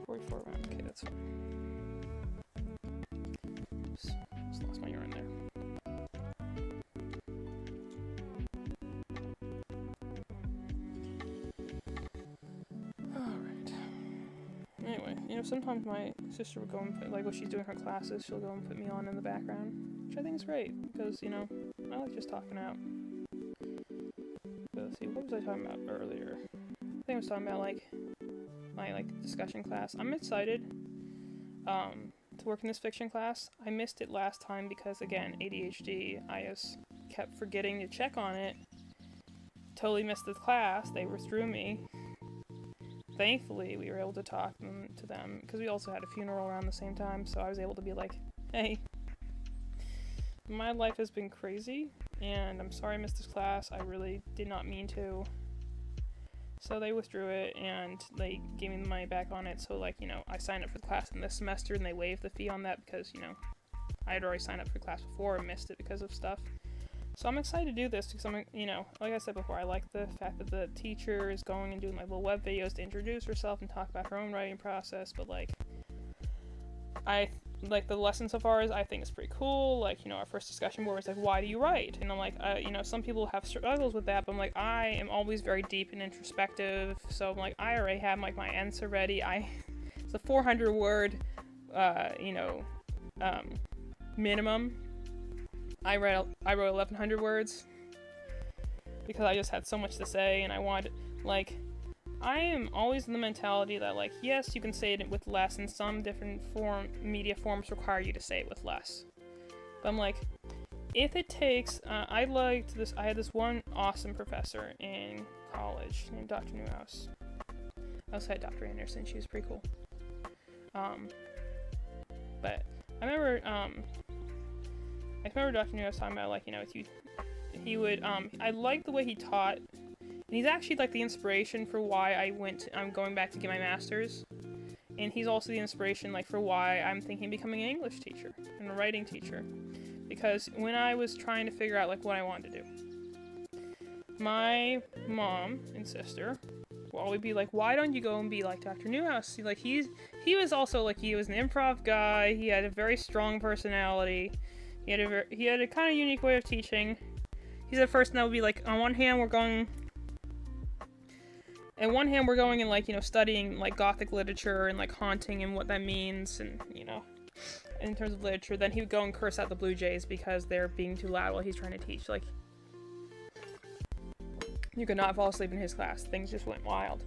44 round, okay, that's fine. Oops, just lost my yarn there. Anyway, you know, sometimes my sister would go and put, like, when she's doing her classes, she'll go and put me on in the background, which I think is great, because, you know, I like just talking out. So, let's see, what was I talking about earlier? I think I was talking about, like, my, like, discussion class. I'm excited, to work in this fiction class. I missed it last time because, again, ADHD, I just kept forgetting to check on it. Totally missed the class, they withdrew me. Thankfully, we were able to talk to them, because we also had a funeral around the same time, so I was able to be like, hey, my life has been crazy, and I'm sorry I missed this class, I really did not mean to. So they withdrew it, and they gave me the money back on it, so, like, you know, I signed up for the class in this semester, and they waived the fee on that, because, you know, I had already signed up for the class before and missed it because of stuff. So I'm excited to do this because I'm, you know, like I said before, I like the fact that the teacher is going and doing like little web videos to introduce herself and talk about her own writing process, but like, I like the lesson so far is I think it's pretty cool. Like, you know, our first discussion board was like, why do you write? And I'm like, you know, some people have struggles with that, but I'm like, I am always very deep and introspective, so I'm like, I already have like my answer ready. It's a 400 word, you know, minimum. I wrote 1,100 words because I just had so much to say, and I wanted, like, I am always in the mentality that, like, yes, you can say it with less, and some different media forms require you to say it with less. But I'm like, if it takes, I had this one awesome professor in college named Dr. Newhouse. I also had Dr. Anderson, she was pretty cool. But I remember Dr. Newhouse talking about, like, you know, he would, I like the way he taught, and he's actually, like, the inspiration for why I'm going back to get my master's, and he's also the inspiration, like, for why I'm thinking of becoming an English teacher, and a writing teacher, because when I was trying to figure out, like, what I wanted to do, my mom and sister will always be like, why don't you go and be like Dr. Newhouse? Like, he was also, like, he was an improv guy, he had a very strong personality, he had a kind of unique way of teaching. He's the person that would be like, on one hand we're going and, like, you know, studying, like, Gothic literature and, like, haunting and what that means, and, you know, in terms of literature. Then he would go and curse out the Blue Jays because they're being too loud while he's trying to teach. Like, you could not fall asleep in his class. Things just went wild.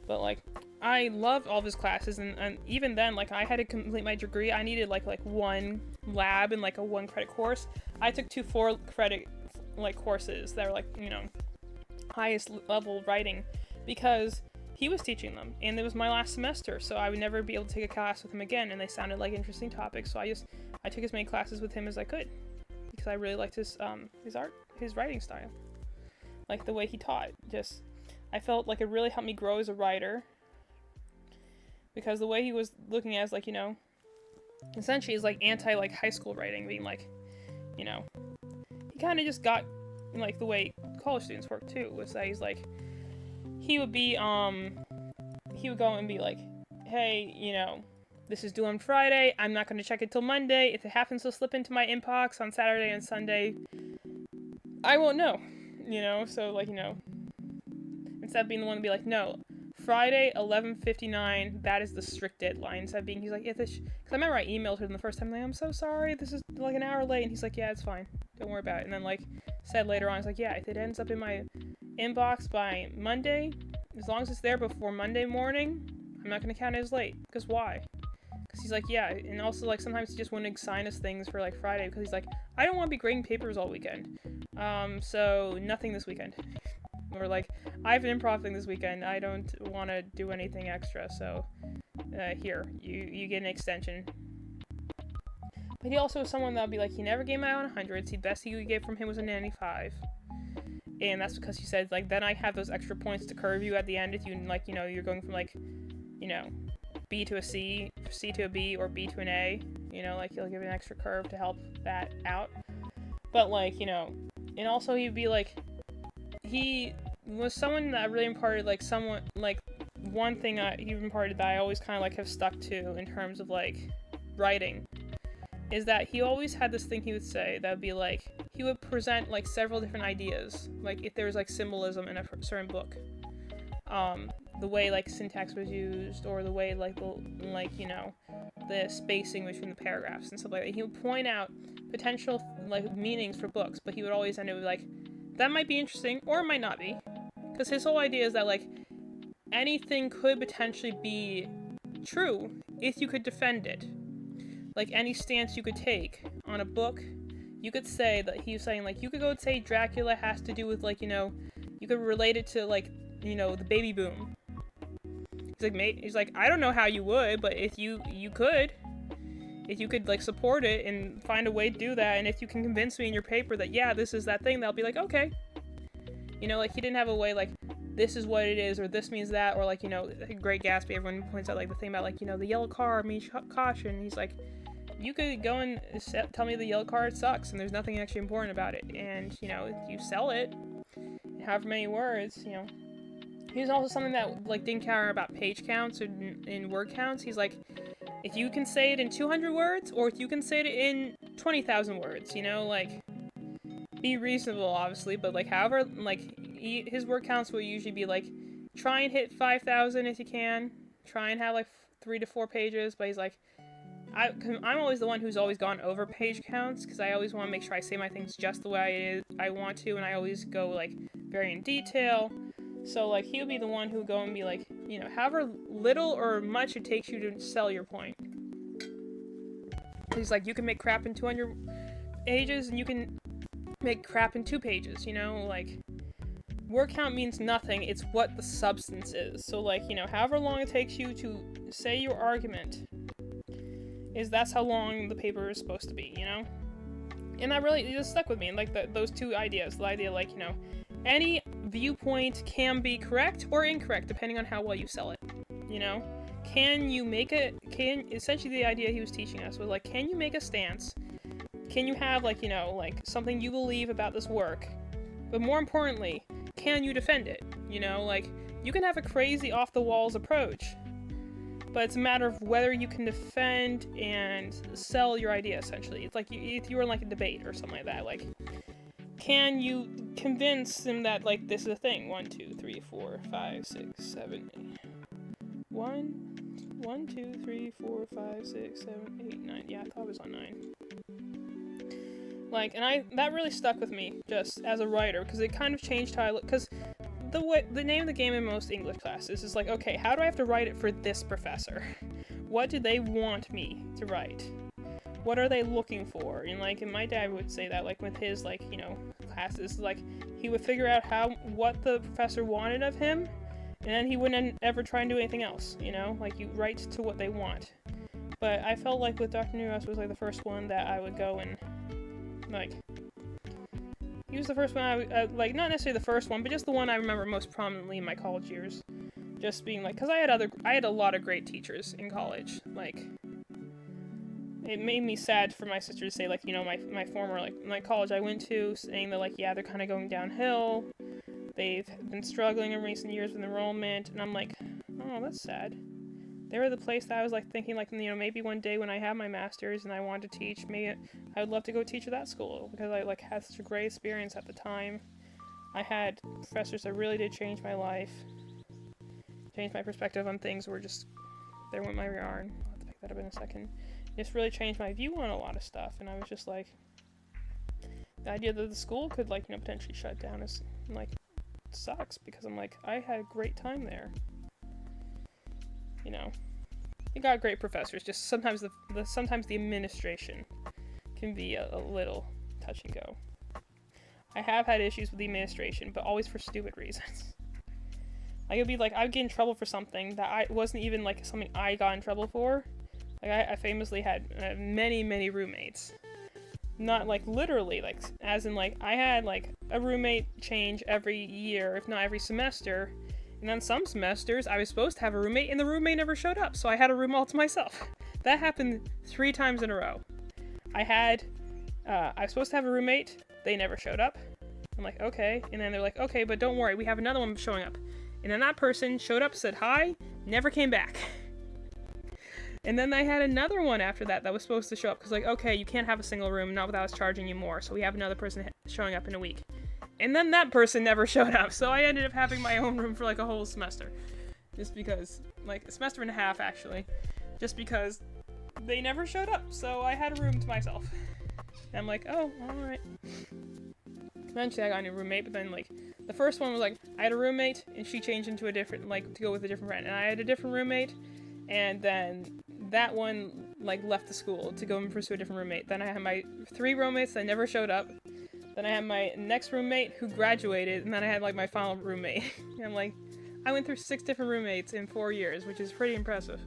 But, like, I loved all of his classes, and even then, like, I had to complete my degree. I needed, like one lab and, like, a 1-credit course. I took 2 4-credit, like, courses that were, like, you know, highest level writing, because he was teaching them, and it was my last semester, so I would never be able to take a class with him again, and they sounded like interesting topics, so I took as many classes with him as I could, because I really liked his writing style. Like, the way he taught, I felt like it really helped me grow as a writer, because the way he was looking at it is, like, you know, essentially is like anti, like, high school writing, being like, you know, he kind of just got, like, the way college students work too, was that he's like, he would go and be like, hey, you know, this is due on Friday. I'm not going to check it till Monday. If it happens to slip into my inbox on Saturday and Sunday, I won't know, you know? So, like, you know, instead of being the one to be like, no, Friday, 11:59, that is the strict deadline. Instead of being, he's like, yeah, this, because I remember I emailed him the first time, like, I'm so sorry, this is, like, an hour late, and he's like, yeah, it's fine, don't worry about it. And then, like, said later on, he's like, yeah, if it ends up in my inbox by Monday, as long as it's there before Monday morning, I'm not going to count it as late. Because why? Because he's like, yeah, and also, like, sometimes he just wouldn't assign us things for, like, Friday, because he's like, I don't want to be grading papers all weekend. So, nothing this weekend. Or, like, I have an improv thing this weekend, I don't want to do anything extra, so, here, you get an extension. But he also is someone that would be like, he never gave me out on 100s, the best he could get from him was a 95. And that's because he said, like, then I have those extra points to curve you at the end if you, like, you know, you're going from, like, you know, B to a C, C to a B, or B to an A, you know, like, he'll give an extra curve to help that out. But, like, you know, and also he'd be, like, he was someone that really imparted, like, someone, like, one thing he imparted that I always kind of, like, have stuck to in terms of, like, writing, is that he always had this thing he would say that would be, like, he would present, like, several different ideas, like, if there was, like, symbolism in a certain book. The way, like, syntax was used, or the way, like, you know, the spacing between the paragraphs and stuff like that. He would point out potential, like, meanings for books, but he would always end it with, like, that might be interesting, or it might not be. Because his whole idea is that, like, anything could potentially be true if you could defend it. Like, any stance you could take on a book, you could say that he was saying, like, you could go and say Dracula has to do with, like, you know, you could relate it to, like, you know, the baby boom. He's like, I don't know how you would, but if you could, if you could, like, support it and find a way to do that, and if you can convince me in your paper that, yeah, this is that thing, they'll be like, okay. You know, like, he didn't have a way, like, this is what it is, or this means that, or, like, you know, Great Gatsby, everyone points out, like, the thing about, like, you know, the yellow car means caution. He's like, you could go and tell me the yellow card sucks and there's nothing actually important about it, and, you know, if you sell it however many words, you know. He's also something that, like, didn't care about page counts or in word counts. He's like, if you can say it in 200 words, or if you can say it in 20,000 words, you know, like, be reasonable, obviously, but, like, however, like, his word counts will usually be, like, try and hit 5,000 if you can, try and have, like, 3 to 4 pages, but he's like, I'm always the one who's always gone over page counts, because I always want to make sure I say my things just the way I want to, and I always go, like, very in detail. So, like, he would be the one who would go and be like, you know, however little or much it takes you to sell your point. He's like, you can make crap in 200 pages, and you can make crap in 2 pages, you know, like, word count means nothing, it's what the substance is. So, like, you know, however long it takes you to say your argument, that's how long the paper is supposed to be, you know? And that really just stuck with me, like, those 2 ideas. The idea, like, you know, any viewpoint can be correct or incorrect, depending on how well you sell it, you know? Can you make essentially the idea he was teaching us was, like, can you make a stance? Can you have, like, you know, like, something you believe about this work? But more importantly, can you defend it? You know, like, you can have a crazy off-the-walls approach, but it's a matter of whether you can defend and sell your idea, essentially. It's like, if you were in, like, a debate or something like that, like, can you convince them that, like, this is a thing? 1, 2, 3, 4, 5, 6, 7, 8. 1, 2, 3, 4, 5, 6, 7, 8, 9. Yeah, I thought it was on 9. Like, and that really stuck with me, just as a writer, because it kind of changed how I look, because the name of the game in most English classes is like, okay, how do I have to write it for this professor? What do they want me to write? What are they looking for? And, like, and my dad would say that, like, with his, like, you know, classes, like, he would figure out what the professor wanted of him, and then he wouldn't ever try and do anything else, you know? Like, you write to what they want. But I felt like with Dr. Neuhaus was, like, the first one that I would go and, like, he was the first one like, not necessarily the first one, but just the one I remember most prominently in my college years. Just being, like, because I had a lot of great teachers in college, like, it made me sad for my sister to say, like, you know, my former, like, my college I went to, saying that, like, yeah, they're kind of going downhill, they've been struggling in recent years with enrollment, and I'm like, oh, that's sad. they were the place that I was like thinking like, you know, maybe one day when I have my master's and I want to teach, maybe I would love to go teach at that school, because I like had such a great experience at the time. I had professors that really did change my life, change my perspective on things. Were just, there went my yarn. I'll have to pick that up in a second. Just really changed my view on a lot of stuff, and I was just like, the idea that the school could like, you know, potentially shut down is like, sucks, because I'm like, I had a great time there. You know, you got great professors. Just sometimes sometimes the administration can be a little touch and go. I have had issues with the administration, but always for stupid reasons. Like, it'd be like, I'd get in trouble for something that I wasn't even like something I got in trouble for. Like, I famously had many roommates. Not like literally, like as in like I had like a roommate change every year, if not every semester. And then some semesters I was supposed to have a roommate and the roommate never showed up, so I had a room all to myself. That happened 3 times in a row. I was supposed to have a roommate, they never showed up. I'm like, okay. And then they're like, okay, but don't worry, we have another one showing up. And then that person showed up, said hi, never came back. And then I had another one after that was supposed to show up, because like, okay, you can't have a single room, not without us charging you more, so we have another person showing up in a week. And then that person never showed up, so I ended up having my own room for like a whole semester. Just because, like a semester and a half actually, just because they never showed up, so I had a room to myself. And I'm like, oh, alright. Eventually I got a new roommate, but then like, the first one was like, I had a roommate, and she changed into a different, like, to go with a different friend. And I had a different roommate, and then that one, like, left the school to go and pursue a different roommate. Then I had my 3 roommates that never showed up. Then I had my next roommate who graduated, and then I had, like, my final roommate. And I'm like, I went through 6 different roommates in 4 years, which is pretty impressive.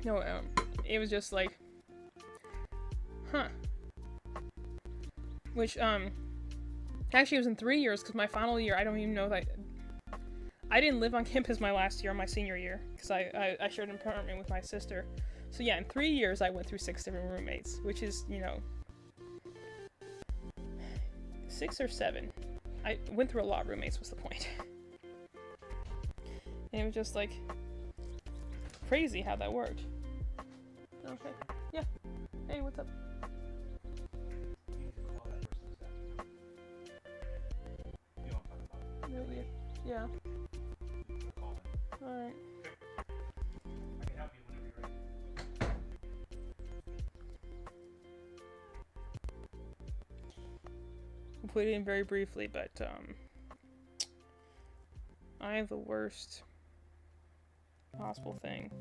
No, it was just like, huh. Which, actually it was in 3 years, because my final year, I don't even know that I didn't live on campus my last year, my senior year, because I shared an apartment with my sister. So yeah, in 3 years I went through 6 different roommates, which is, you know, 6 or 7. I went through a lot of roommates was the point. And it was just like, crazy how that worked. Okay, yeah. Hey, what's up? Yeah. Alright. I can help you whenever you're ready. I'll put it in very briefly, but I have the worst possible thing.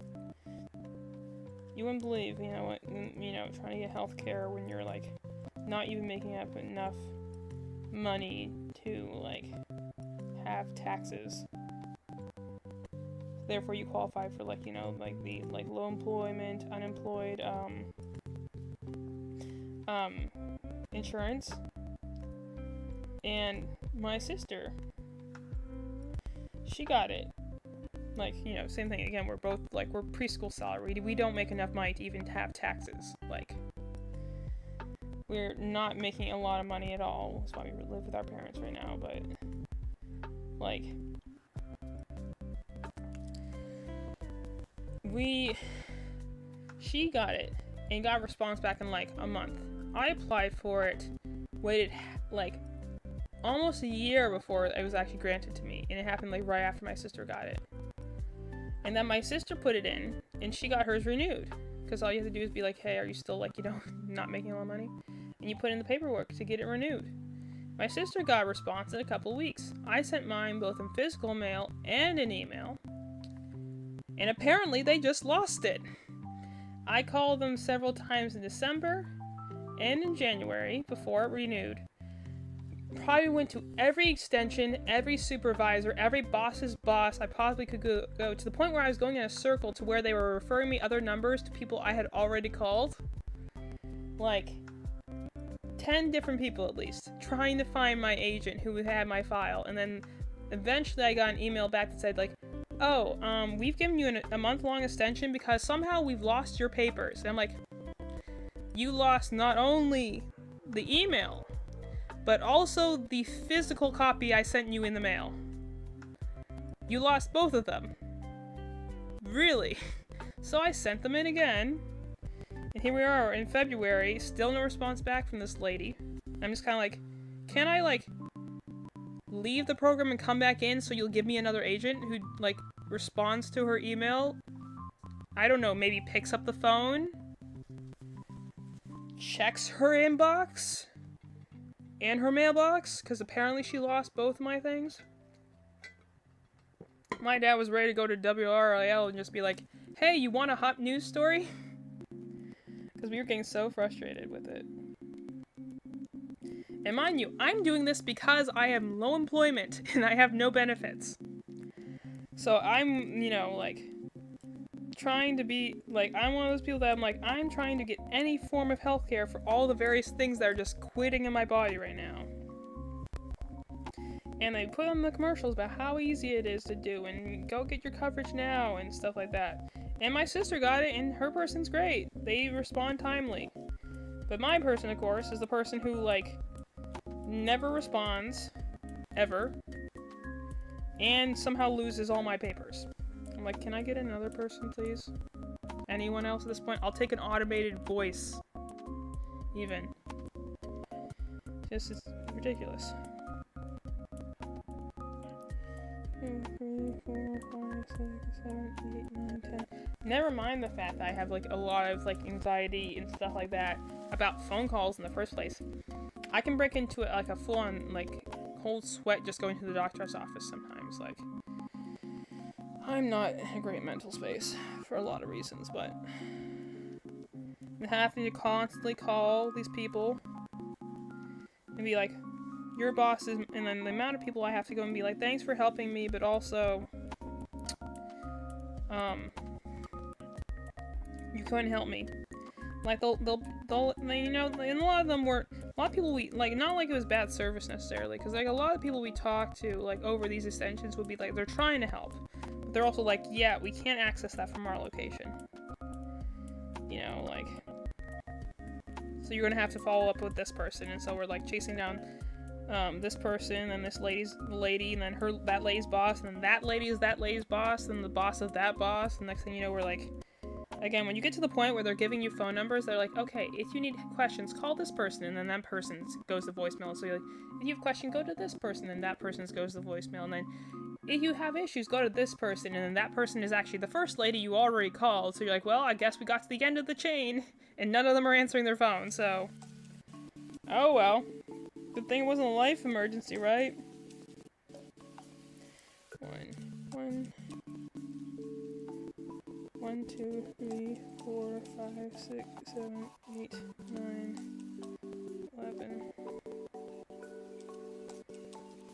You wouldn't believe, you know, trying to get healthcare when you're like not even making up enough money to like have taxes. Therefore you qualify for like, you know, like the like low employment, unemployed insurance. And my sister, she got it. Like, you know, same thing again, we're both like, we're preschool salary. We don't make enough money to even have taxes. Like, we're not making a lot of money at all. That's why we live with our parents right now, but like, she got it and got a response back in like a month. I applied for it, waited like almost a year before it was actually granted to me, and it happened like right after my sister got it. And then my sister put it in, and she got hers renewed, because all you have to do is be like, hey, are you still like, you know, not making a lot of money? And you put in the paperwork to get it renewed. My sister got a response in a couple weeks. I sent mine both in physical mail and an email, and apparently they just lost it. I called them several times in December and in January before it renewed. Probably went to every extension, every supervisor, every boss's boss I possibly could go, to the point where I was going in a circle to where they were referring me other numbers to people I had already called. Like 10 different people at least, trying to find my agent who had my file. And then eventually I got an email back that said like, oh, we've given you a month-long extension because somehow we've lost your papers. And I'm like, you lost not only the email, but also the physical copy I sent you in the mail. You lost both of them. Really? So I sent them in again. And here we are in February, still no response back from this lady. I'm just kind of like, can I, like, leave the program and come back in so you'll give me another agent who, like, responds to her email? I don't know, maybe picks up the phone? Checks her inbox? And her mailbox? Because apparently she lost both of my things. My dad was ready to go to WRIL and just be like, hey, you want a hot news story? Because we were getting so frustrated with it. And mind you, I'm doing this because I have low employment and I have no benefits. So I'm, you know, like, trying to be, like, I'm one of those people that I'm like, I'm trying to get any form of healthcare for all the various things that are just quitting in my body right now. And they put on the commercials about how easy it is to do and go get your coverage now and stuff like that. And my sister got it and her person's great. They respond timely. But my person, of course, is the person who, like, never responds, ever, and somehow loses all my papers. I'm like, can I get another person, please? Anyone else at this point? I'll take an automated voice. Even. This is ridiculous. 2, 3, 4, 5, 6, 7, 8, 9, 10. Never mind the fact that I have, like, a lot of, like, anxiety and stuff like that about phone calls in the first place. I can break into it like a full-on, like, cold sweat just going to the doctor's office sometimes. Like, I'm not in a great mental space for a lot of reasons, but having to constantly call these people and be like, your boss is, and then the amount of people I have to go and be like, thanks for helping me, but also, you couldn't help me. Like, they'll, you know, and a lot of them were, a lot of people we, like, not like it was bad service necessarily, because, like, a lot of people we talked to, like, over these extensions would be like, they're trying to help, but they're also like, yeah, we can't access that from our location. You know, like, so you're gonna have to follow up with this person, and so we're, like, chasing down, this person, and this lady, and then that lady's boss, and then that lady is that lady's boss, and the boss of that boss, and next thing you know, we're like, again, when you get to the point where they're giving you phone numbers, they're like, okay, if you need questions, call this person, and then that person goes to voicemail. So you're like, if you have a question, go to this person, and that person goes to voicemail. And then if you have issues, go to this person, and then that person is actually the first lady you already called. So you're like, well, I guess we got to the end of the chain, and none of them are answering their phone, so. Oh well. Good thing it wasn't a life emergency, right? 1, 2, 3, 4, 5, 6, 7, 8, 9, 11.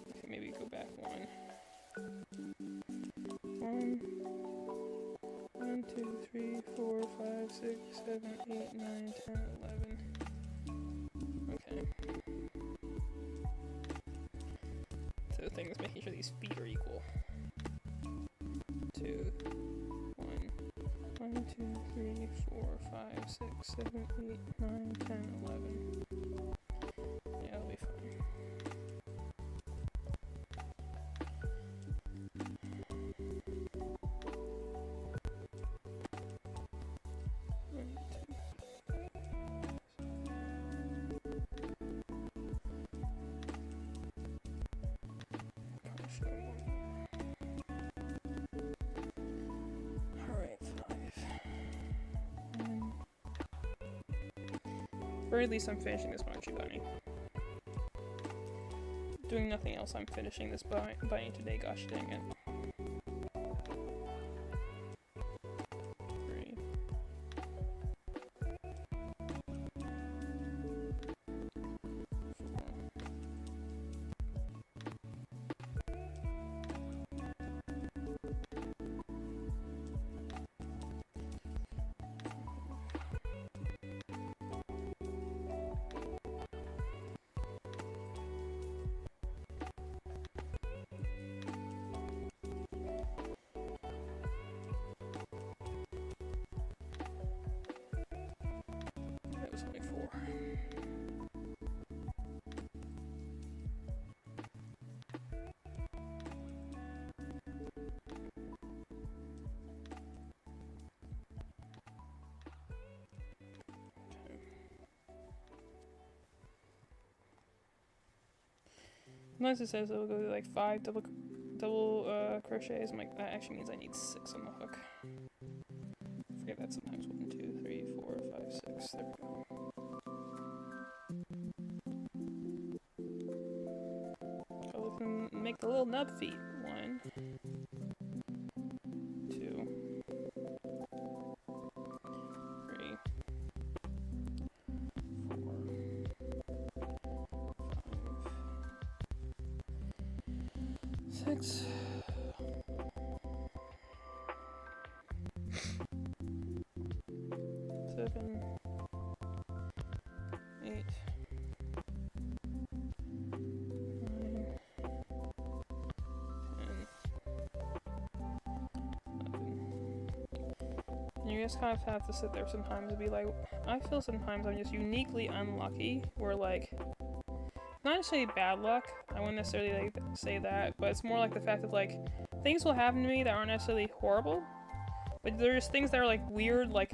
Okay, maybe go back 1. 1, 2, 3, 4, 5, 6, 7, 8, 9, 10, 11. Okay. So the thing is making sure these feet are equal. 2, 1, 2, 3, 4, 5, 6, 7, 8, 9, 10, 11. Yeah, that'll be fine. Or at least I'm finishing this Mochi bunny. Doing nothing else, I'm finishing this bunny today, gosh dang it. 3. Unless it says it'll go to like 5 double crochets. I'm like, that actually means I need 6 on the hook. Forget that sometimes. 1, 2, 3, 4, 5, 6. There we go. So we can make the little nub feet. 1, 2, 3, 4, 5, 6. 7, 8, 9, 10, 11. And you just kind of have to sit there sometimes and be like, I feel sometimes I'm just uniquely unlucky, where like, not necessarily bad luck, I wouldn't necessarily like say that, but it's more like the fact that like, things will happen to me that aren't necessarily horrible, but there's things that are like weird, like,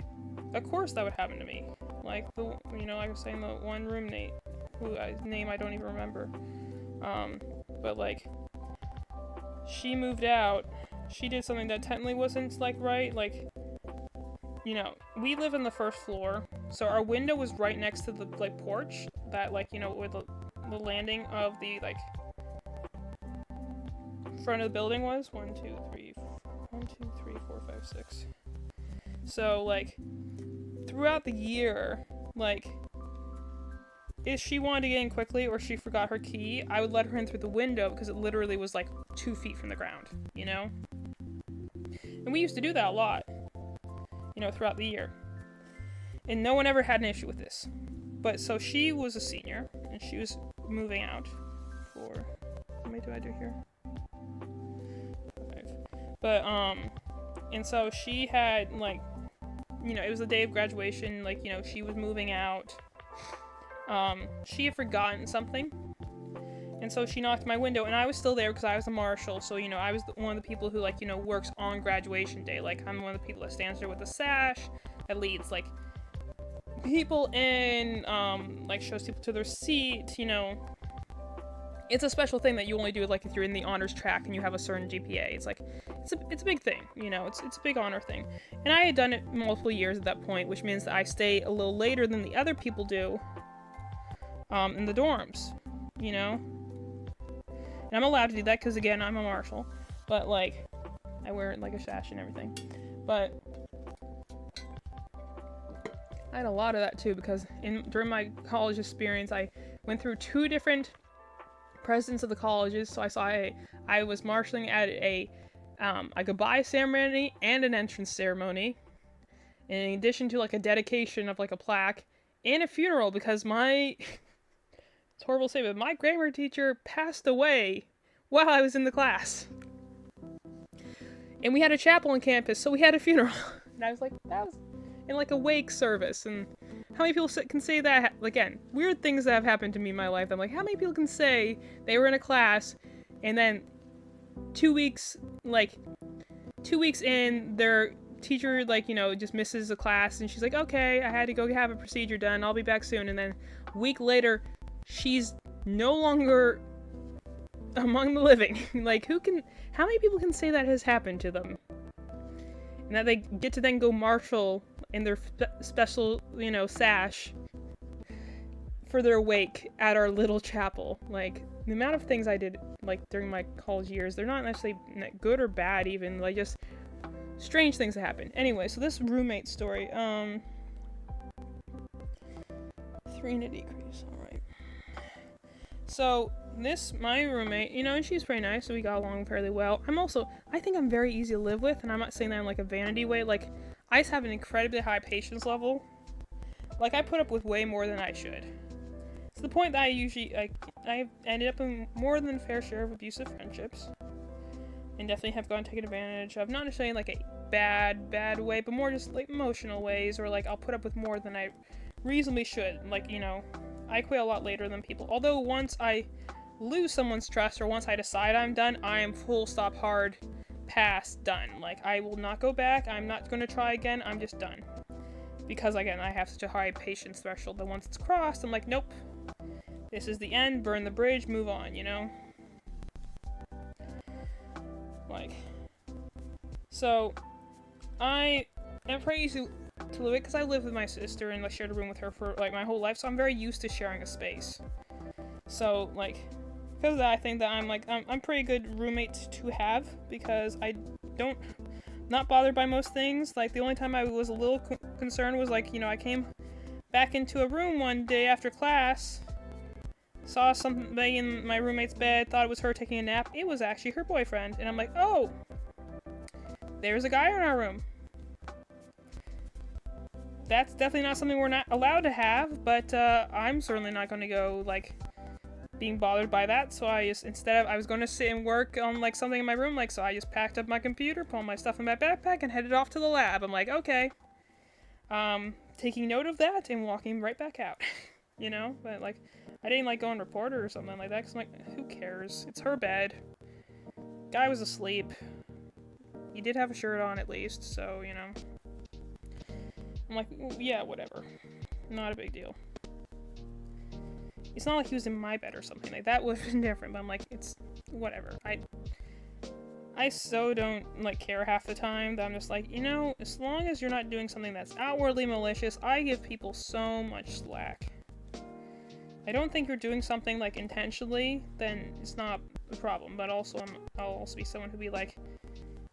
of course that would happen to me. Like, the, you know, like I was saying, the one roommate, whose name I don't even remember. But like, she moved out, she did something that technically wasn't, like, right, like, you know, we live on the first floor, so our window was right next to the, like, porch, that, like, you know, where the landing of the, like, front of the building was. 1, 2, 3, 4, 5, 6. So, like, throughout the year, like, if she wanted to get in quickly or she forgot her key, I would let her in through the window because it literally was like 2 feet from the ground, you know? And we used to do that a lot, you know, throughout the year. And no one ever had an issue with this. But so she was a senior and she was moving out for, how many do I do here? 5. But, and so she had, like, you know, it was the day of graduation, like, you know, she was moving out. She had forgotten something. And so she knocked my window, and I was still there because I was a marshal, so, you know, I was one of the people who, like, you know, works on graduation day. Like, I'm one of the people that stands there with the sash, that leads, like, people in, like, shows people to their seat, you know. It's a special thing that you only do, like, if you're in the honors track and you have a certain GPA. It's like, it's a big thing, you know, it's a big honor thing. And I had done it multiple years at that point, which means that I stay a little later than the other people do, in the dorms, you know? And I'm allowed to do that because, again, I'm a marshal, but, like, I wear, like, a sash and everything. But I had a lot of that, too, because during my college experience, I went through 2 different presidents of the colleges, so I was marshalling at a goodbye ceremony and an entrance ceremony, in addition to, like, a dedication of, like, a plaque, and a funeral, because my, it's horrible to say, but my grammar teacher passed away while I was in the class. And we had a chapel on campus, so we had a funeral. And I was like, that was in, like, a wake service, and how many people can say that? Again, weird things that have happened to me in my life. I'm like, how many people can say they were in a class, and then 2 weeks in, their teacher, like, you know, just misses a class, and she's like, okay, I had to go have a procedure done, I'll be back soon, and then a week later, she's no longer among the living. Like, how many people can say that has happened to them? And that they get to then go marshal in their special, you know, sash for their wake at our little chapel. Like, the amount of things I did, like, during my college years, they're not necessarily good or bad even, like, just strange things that happen. Anyway, so this roommate story, 3 in a decrease, alright. So, my roommate, you know, and she's pretty nice, so we got along fairly well. I think I'm very easy to live with, and I'm not saying that in, like, a vanity way. Like, I just have an incredibly high patience level. Like, I put up with way more than I should. To the point that I've ended up in more than a fair share of abusive friendships. And definitely have gotten taken advantage of. Not necessarily in, like, a bad way, but more just, like, emotional ways, or, like, I'll put up with more than I reasonably should. Like, you know, I quit a lot later than people. Although once I lose someone's trust, or once I decide I'm done, I am full stop hard pass done. Like, I will not go back, I'm not going to try again, I'm just done. Because, again, I have such a high patience threshold that once it's crossed, I'm like, nope. This is the end, burn the bridge, move on, you know? Like, so I am pretty easy to live it because I live with my sister and I shared a room with her for like my whole life, so I'm very used to sharing a space. So like, because of that, I think that I'm pretty good roommate to have because I don't not bothered by most things. Like the only time I was a little concerned was like, you know, I came back into a room one day after class, saw something in my roommate's bed, thought it was her taking a nap. It was actually her boyfriend, and I'm like, oh, there's a guy in our room. That's definitely not something we're not allowed to have, but I'm certainly not going to go like being bothered by that. So I just, I was going to sit and work on like something in my room, like, so I just packed up my computer, put all my stuff in my backpack, and headed off to the lab. I'm like, okay, taking note of that and walking right back out. You know, but like, I didn't like go and report her or something like that, because I'm like, who cares? It's her bed. Guy was asleep. He did have a shirt on at least, so, you know. I'm like, yeah, whatever. Not a big deal. It's not like he was in my bed or something. Like, that would have been different, but I'm like, it's whatever. I so don't, like, care half the time that I'm just like, you know, as long as you're not doing something that's outwardly malicious, I give people so much slack. I don't think you're doing something, like, intentionally, then it's not a problem. But also, I'll also be someone who'll be like,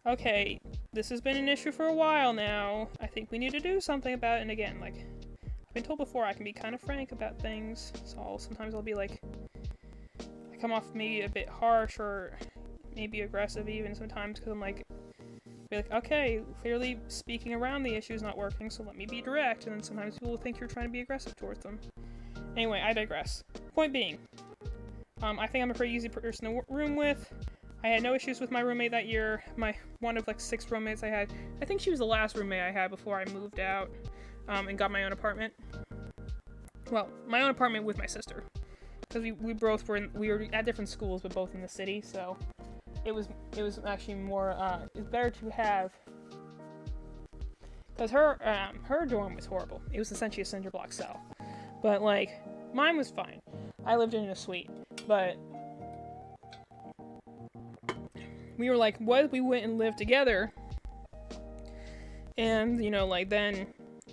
okay, this has been an issue for a while now. I think we need to do something about it. And again, like, I've been told before, I can be kind of frank about things. So sometimes I'll be like, I come off maybe a bit harsh or maybe aggressive even sometimes, because I'm like, okay, clearly speaking around the issue is not working, so let me be direct. And then sometimes people will think you're trying to be aggressive towards them. Anyway, I digress. Point being, I think I'm a pretty easy person to room with. I had no issues with my roommate that year. One of like 6 roommates I had. I think she was the last roommate I had before I moved out and got my own apartment. Well, my own apartment with my sister, because we both we were at different schools, but both in the city. So it was actually more it's better to have, because her dorm was horrible. It was essentially a cinder block cell. But, like, mine was fine. I lived in a suite. But we were like, what if we went and lived together? And, you know, like, then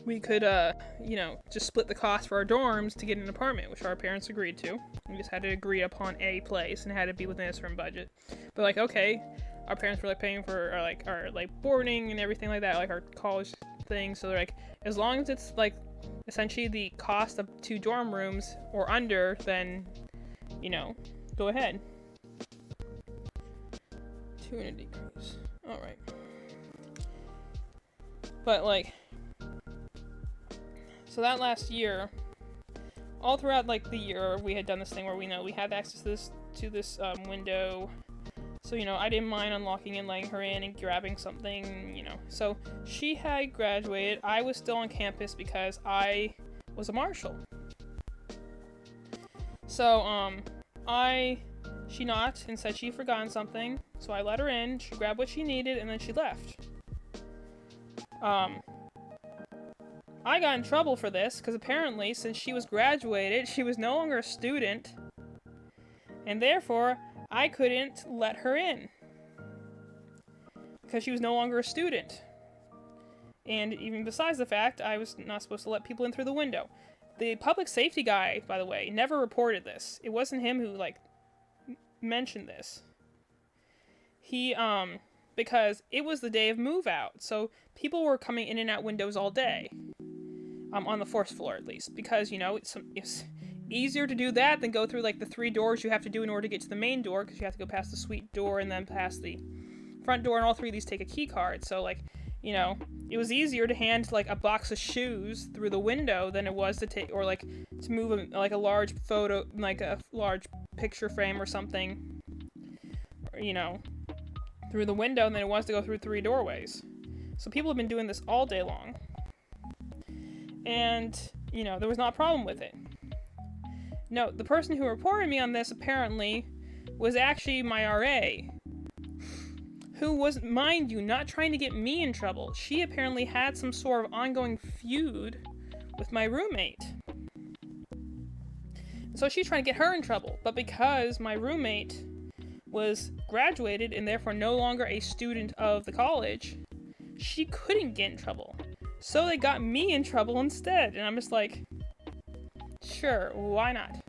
we could, you know, just split the cost for our dorms to get an apartment, which our parents agreed to. We just had to agree upon a place, and it had to be within a certain budget. But, like, okay, our parents were, like, paying for, our boarding and everything like that, like, our college thing. So, they're like, as long as it's, like, essentially the cost of 2 dorm rooms or under, then, you know, go ahead. 200 degrees. Alright. But, like, so that last year, all throughout, like, the year, we had done this thing where we had access to this window. So, you know, I didn't mind unlocking and letting her in and grabbing something, you know. So, she had graduated. I was still on campus because I was a marshal. So, she knocked and said she'd forgotten something. So, I let her in. She grabbed what she needed, and then she left. I got in trouble for this, because apparently, since she was graduated, she was no longer a student. And therefore, I couldn't let her in, because she was no longer a student. And even besides the fact, I was not supposed to let people in through the window. The public safety guy, by the way, never reported this. It wasn't him who, like, mentioned this. He, because it was the day of move out, so people were coming in and out windows all day. On the 4th floor, at least, because, you know, it's easier to do that than go through, like, the 3 doors you have to do in order to get to the main door, because you have to go past the suite door and then past the front door, and all 3 of these take a key card. So, like, you know, it was easier to hand, like, a box of shoes through the window than it was to take, or, like, to move, a large photo, like, a large picture frame or something, you know, through the window than it was to go through 3 doorways. So people have been doing this all day long. And, you know, there was not a problem with it. No, the person who reported me on this, apparently, was actually my RA. Who was, mind you, not trying to get me in trouble. She apparently had some sort of ongoing feud with my roommate. So she's trying to get her in trouble. But because my roommate was graduated and therefore no longer a student of the college, she couldn't get in trouble. So they got me in trouble instead. And I'm just like, sure, why not?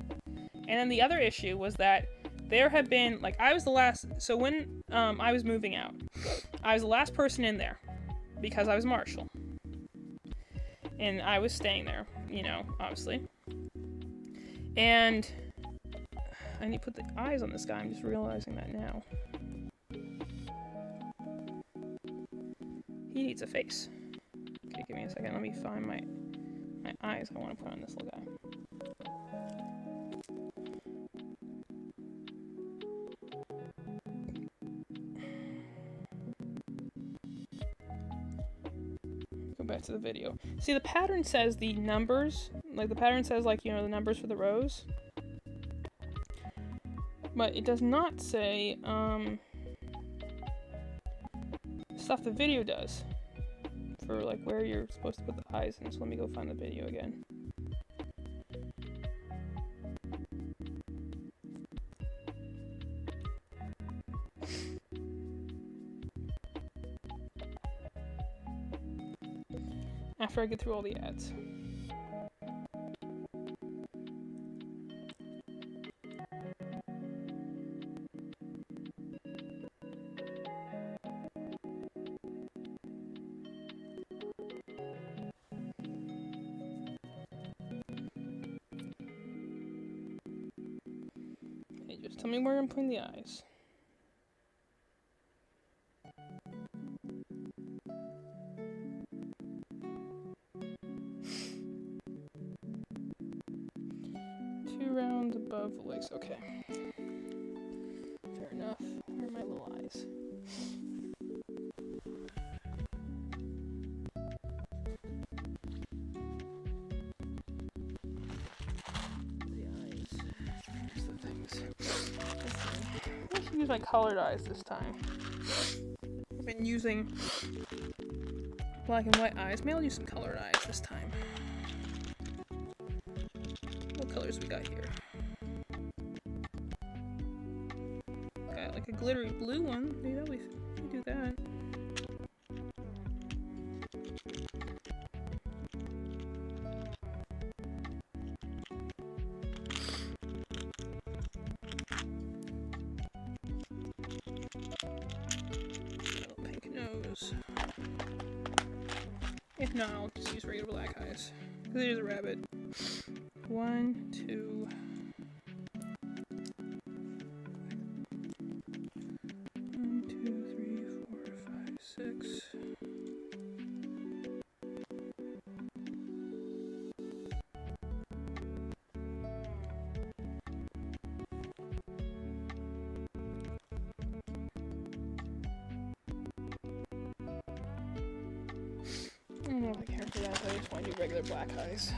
And then the other issue was that there had been, like, I was the last, so when I was moving out, I was the last person in there because I was Marshall. And I was staying there, you know, obviously. And I need to put the eyes on this guy, I'm just realizing that now. He needs a face. Okay, give me a second, let me find my eyes I want to put on this little guy. Go back to the video. See, the pattern says the numbers, like the pattern says, like, you know, the numbers for the rows. But it does not say, stuff the video does. For, like, where you're supposed to put the eyes in. So let me go find the video again. After I get through all the ads. Hey, just tell me where I'm putting the eyes. Rounds above the legs. Okay. Fair enough. Where are my little eyes? The eyes. Here's the things. I should use my colored eyes this time. I've been using black and white eyes. Maybe I'll use some colored eyes this time. What colors we got here? Got like a glittery blue one. Maybe we do that. Little pink nose. If not, I'll just use regular black eyes. Because it is a rabbit. 1, 2. 1, 2, 3, 4, 5, 6. I don't know if I care for that, I just want to do regular black eyes.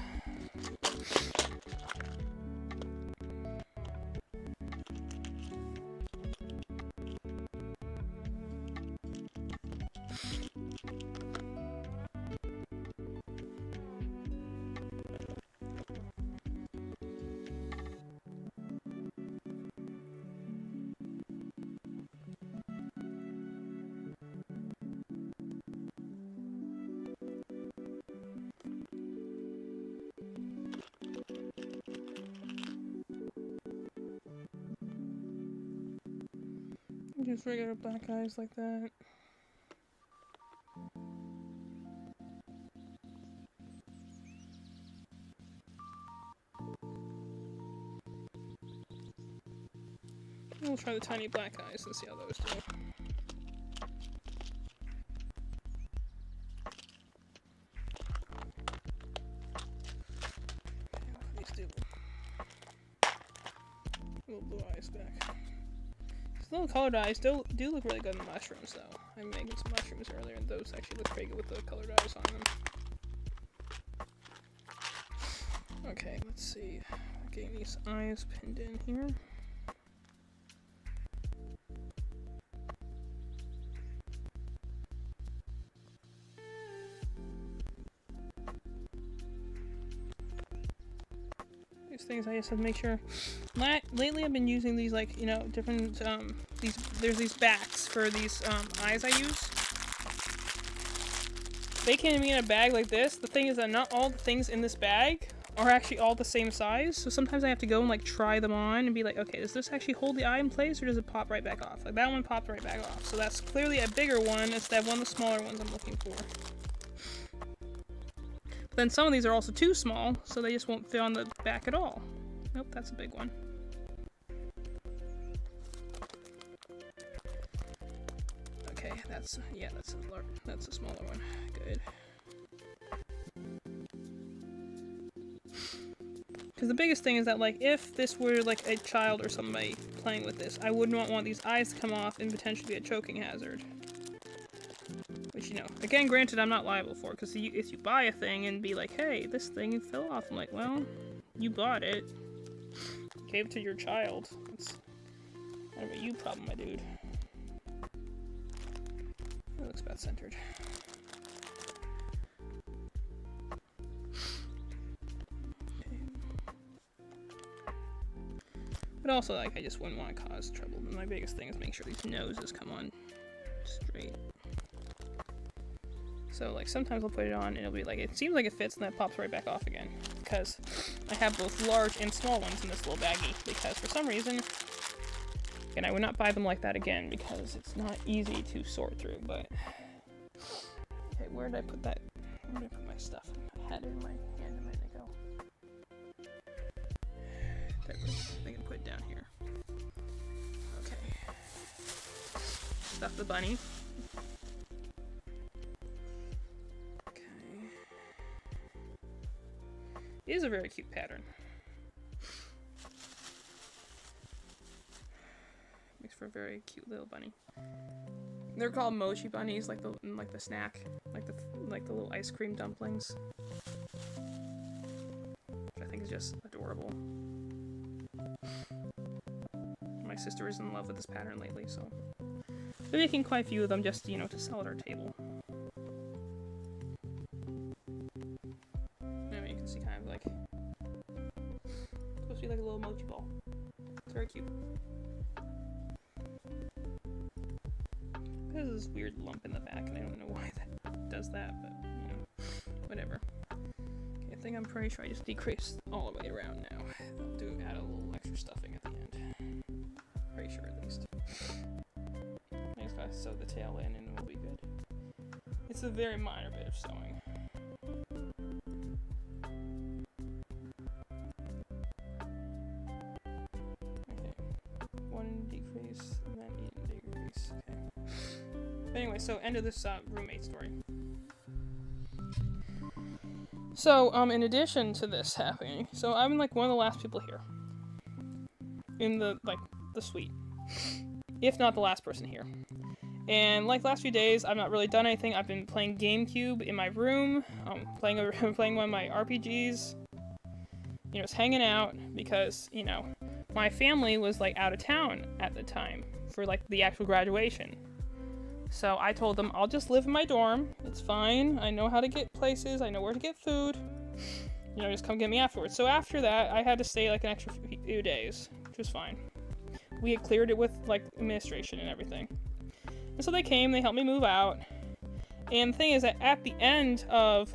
Just regular black eyes like that. We'll try the tiny black eyes and see how those do. These do little blue eyes back. These little colored eyes do look really good in the mushrooms, though. I'm making some mushrooms earlier, and those actually look pretty good with the colored eyes on them. Okay, let's see. Getting these eyes pinned in here. These things I just have to make sure. Lately I've been using these, like, you know, different, there's these backs for these, eyes I use. They came to me in a bag like this. The thing is that not all the things in this bag are actually all the same size. So sometimes I have to go and, like, try them on and be like, okay, does this actually hold the eye in place or does it pop right back off? Like, that one popped right back off. So that's clearly a bigger one instead of one of the smaller ones I'm looking for. But then some of these are also too small, so they just won't fit on the back at all. Nope, that's a big one. Okay, that's a smaller one. Good. Because the biggest thing is that, like, if this were, like, a child or somebody playing with this, I would not want these eyes to come off and potentially be a choking hazard. Which, you know, again, granted, I'm not liable for, because if you buy a thing and be like, hey, this thing fell off, I'm like, well, you bought it. Gave it to your child. It's kind of a you problem, my dude. That looks about centered. But also, like, I just wouldn't want to cause trouble. And my biggest thing is make sure these noses come on straight. So, like, sometimes I'll put it on and it'll be like, it seems like it fits and then it pops right back off again. Because I have both large and small ones in this little baggie. Because for some reason, and I would not buy them like that again because it's not easy to sort through, but... Okay, where did I put that? Where did I put my stuff? I had it in my hand a minute ago. I can put it down here. Okay. Stuff the bunny. Okay. It is a very cute pattern. Makes for a very cute little bunny. They're called Mochi bunnies, like the snack, like the little ice cream dumplings. Which I think is just adorable. My sister is in love with this pattern lately, so we're making quite a few of them just, you know, to sell at our table. I mean, you can see kind of like, it's supposed to be like a little mochi ball. It's very cute. There's this weird lump in the back, and I don't know why that does that, but, you know, whatever. Okay, I think I'm pretty sure I just decreased all the way around now. I'll add a little extra stuffing at the end. Pretty sure, at least. I just gotta sew the tail in, and it'll be good. It's a very minor bit of sewing. Okay. One decrease, and then decrease. Okay. But anyway, so end of this roommate story. So, in addition to this happening, so I'm like one of the last people here. In the suite. If not the last person here. And like last few days, I've not really done anything. I've been playing GameCube in my room, playing one of my RPGs. You know, just hanging out because, you know, my family was like out of town at the time for like the actual graduation. So I told them, I'll just live in my dorm. It's fine. I know how to get places. I know where to get food. You know, just come get me afterwards. So after that, I had to stay like an extra few days, which was fine. We had cleared it with like administration and everything. And so they came, they helped me move out. And the thing is that at the end of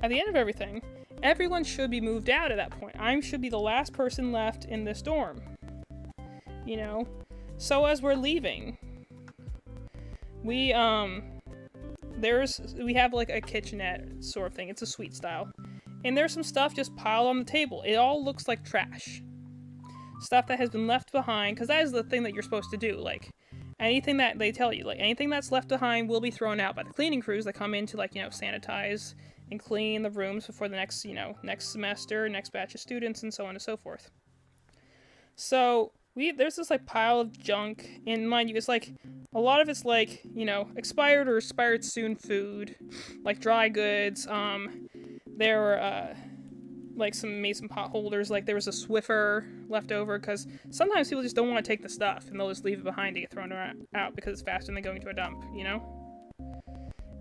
everything, everyone should be moved out at that point. I should be the last person left in this dorm. You know? So as we're leaving, we have like a kitchenette sort of thing. It's a suite style. And there's some stuff just piled on the table. It all looks like trash. Stuff that has been left behind, because that is the thing that you're supposed to do. Like, anything that they tell you, like, anything that's left behind will be thrown out by the cleaning crews that come in to, like, you know, sanitize and clean the rooms before the next, you know, next semester, next batch of students, and so on and so forth. So, there's this, like, pile of junk, and mind you, it's, like, a lot of it's, like, you know, expired or expired soon food, like, dry goods, there were, like, some mason pot holders, like, there was a Swiffer left over, because sometimes people just don't want to take the stuff, and they'll just leave it behind to get thrown out, because it's faster than going to a dump, you know?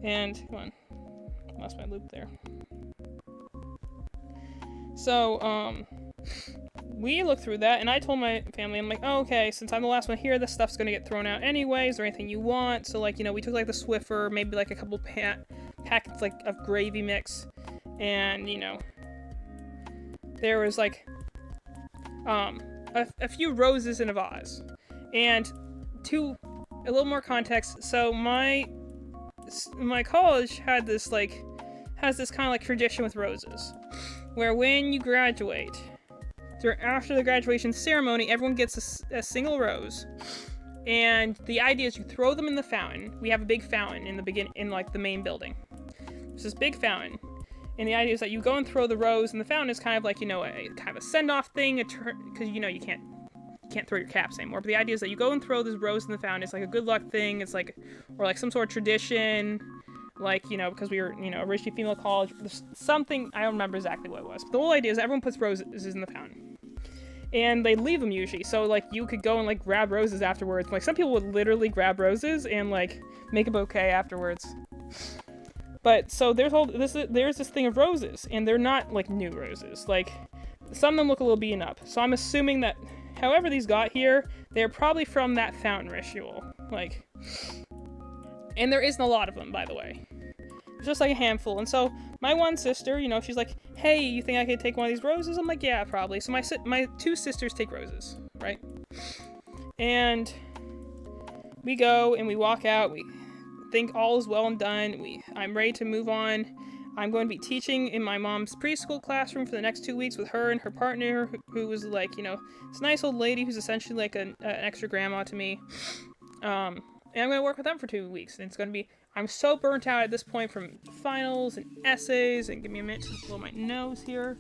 And, come on, lost my loop there. So, we looked through that, and I told my family, I'm like, oh, okay, since I'm the last one here, this stuff's gonna get thrown out anyway. Is there anything you want? So, like, we took, like, the Swiffer, maybe, like, a couple packets, like, of gravy mix, and, there was, like, a few roses in a vase. And a little more context, so my college has this kind of, like, tradition with roses, where when you graduate, after the graduation ceremony, everyone gets a single rose, and the idea is you throw them in the fountain. We have a big fountain in like the main building. There's this big fountain, and the idea is that you go and throw the rose in the fountain. Is kind of like a kind of a send-off thing, because you can't throw your caps anymore. But the idea is that you go and throw this rose in the fountain. It's like a good luck thing. It's like, or like some sort of tradition. Like, because we were, originally female college. There's something, I don't remember exactly what it was. But the whole idea is everyone puts roses in the fountain. And they leave them usually. So, like, you could go and, like, grab roses afterwards. Like, some people would literally grab roses and, like, make a bouquet afterwards. But, so there's this thing of roses. And they're not, like, new roses. Like, some of them look a little beaten up. So I'm assuming that however these got here, they're probably from that fountain ritual. Like, and there isn't a lot of them, by the way. It's just like a handful. And so my one sister, she's like, hey, you think I could take one of these roses? I'm like, yeah, probably. So my two sisters take roses, right? And we go and we walk out. We think all is well and done. I'm ready to move on. I'm going to be teaching in my mom's preschool classroom for the next 2 weeks with her and her partner, who was like, this nice old lady who's essentially like an extra grandma to me. And I'm going to work with them for 2 weeks. And it's going to be, I'm so burnt out at this point from finals and essays. And give me a minute to blow my nose here.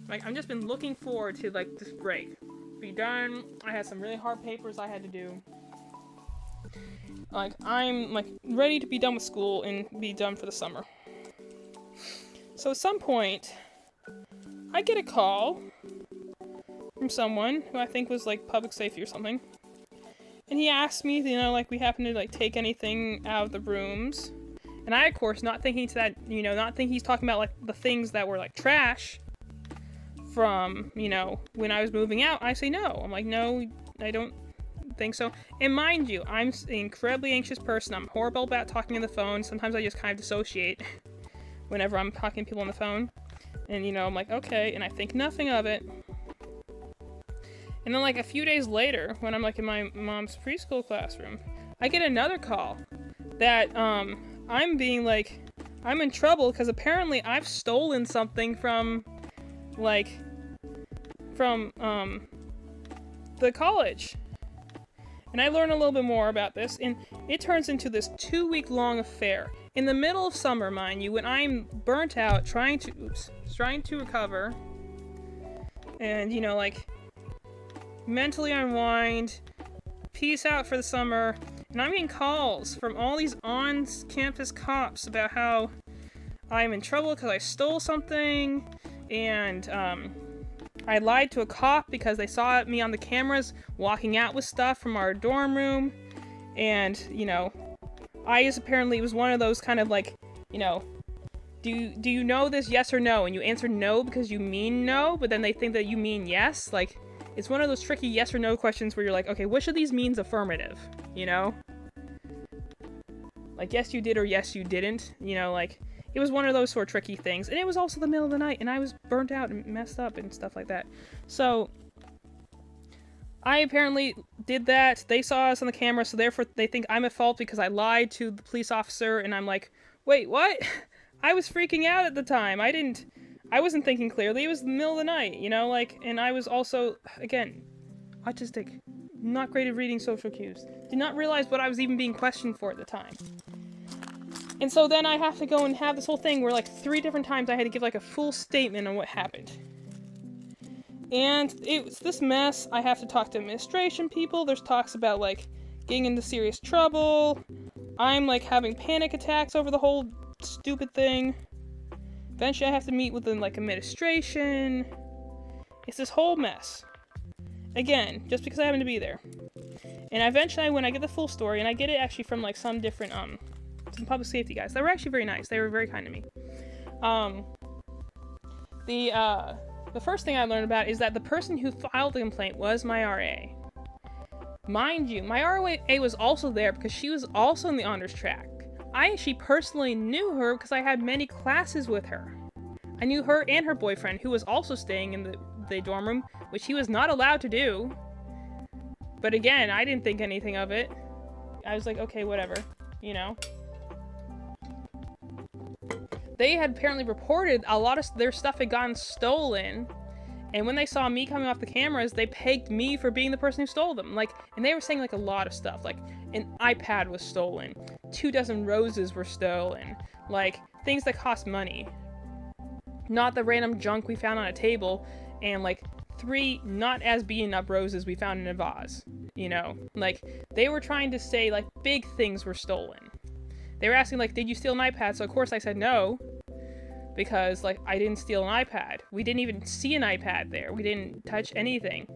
Like, I've just been looking forward to, like, this break. Be done. I had some really hard papers I had to do. Like, I'm, like, ready to be done with school and be done for the summer. So at some point, I get a call from someone who I think was, like, public safety or something. And he asked me, like, we happen to, like, take anything out of the rooms. And I, of course, not thinking he's talking about, like, the things that were, like, trash from, when I was moving out. I say no. I'm like, no, I don't think so. And mind you, I'm an incredibly anxious person. I'm horrible about talking on the phone. Sometimes I just kind of dissociate whenever I'm talking to people on the phone. And, I'm like, okay, and I think nothing of it. And then, like, a few days later, when I'm, like, in my mom's preschool classroom, I get another call that, I'm being, like, I'm in trouble because apparently I've stolen something from the college. And I learn a little bit more about this, and it turns into this 2-week-long affair. In the middle of summer, mind you, when I'm burnt out, trying to recover, and, like, mentally unwind, peace out for the summer, and I'm getting calls from all these on-campus cops about how I'm in trouble because I stole something, and, I lied to a cop because they saw me on the cameras walking out with stuff from our dorm room, and, I just apparently was one of those kind of, like, do you know this, yes or no? And you answer no because you mean no, but then they think that you mean yes. Like, it's one of those tricky yes or no questions where you're like, okay, which of these means affirmative, Like, yes you did or yes you didn't, like, it was one of those sort of tricky things. And it was also the middle of the night, and I was burnt out and messed up and stuff like that. So, I apparently did that. They saw us on the camera, so therefore they think I'm at fault because I lied to the police officer, and I'm like, wait, what? I was freaking out at the time. I wasn't thinking clearly. It was the middle of the night, and I was also, again, autistic, not great at reading social cues. Did not realize what I was even being questioned for at the time. And so then I have to go and have this whole thing where, like, 3 different times I had to give, like, a full statement on what happened. And it's this mess. I have to talk to administration people. There's talks about, like, getting into serious trouble. I'm, like, having panic attacks over the whole stupid thing. Eventually I have to meet with, like, administration. It's this whole mess. Again, just because I happen to be there. And eventually, when I get the full story, and I get it actually from, like, some different, some public safety guys that were actually very nice. They were very kind to me. The first thing I learned about is that the person who filed the complaint was my RA. Mind you, my RA was also there because she was also in the honors track. I actually personally knew her because I had many classes with her. I knew her and her boyfriend, who was also staying in the dorm room, which he was not allowed to do. But again, I didn't think anything of it. I was like, okay, whatever, you know. They had apparently reported a lot of their stuff had gotten stolen. And when they saw me coming off the cameras, they pegged me for being the person who stole them. Like, and they were saying like a lot of stuff. Like, an iPad was stolen. 24 roses were stolen. Like, things that cost money. Not the random junk we found on a table. And like, 3 not as beaten up roses we found in a vase. You know? Like, they were trying to say like, big things were stolen. They were asking like, did you steal an iPad? So of course I said no. Because, like, I didn't steal an iPad. We didn't even see an iPad there. We didn't touch anything.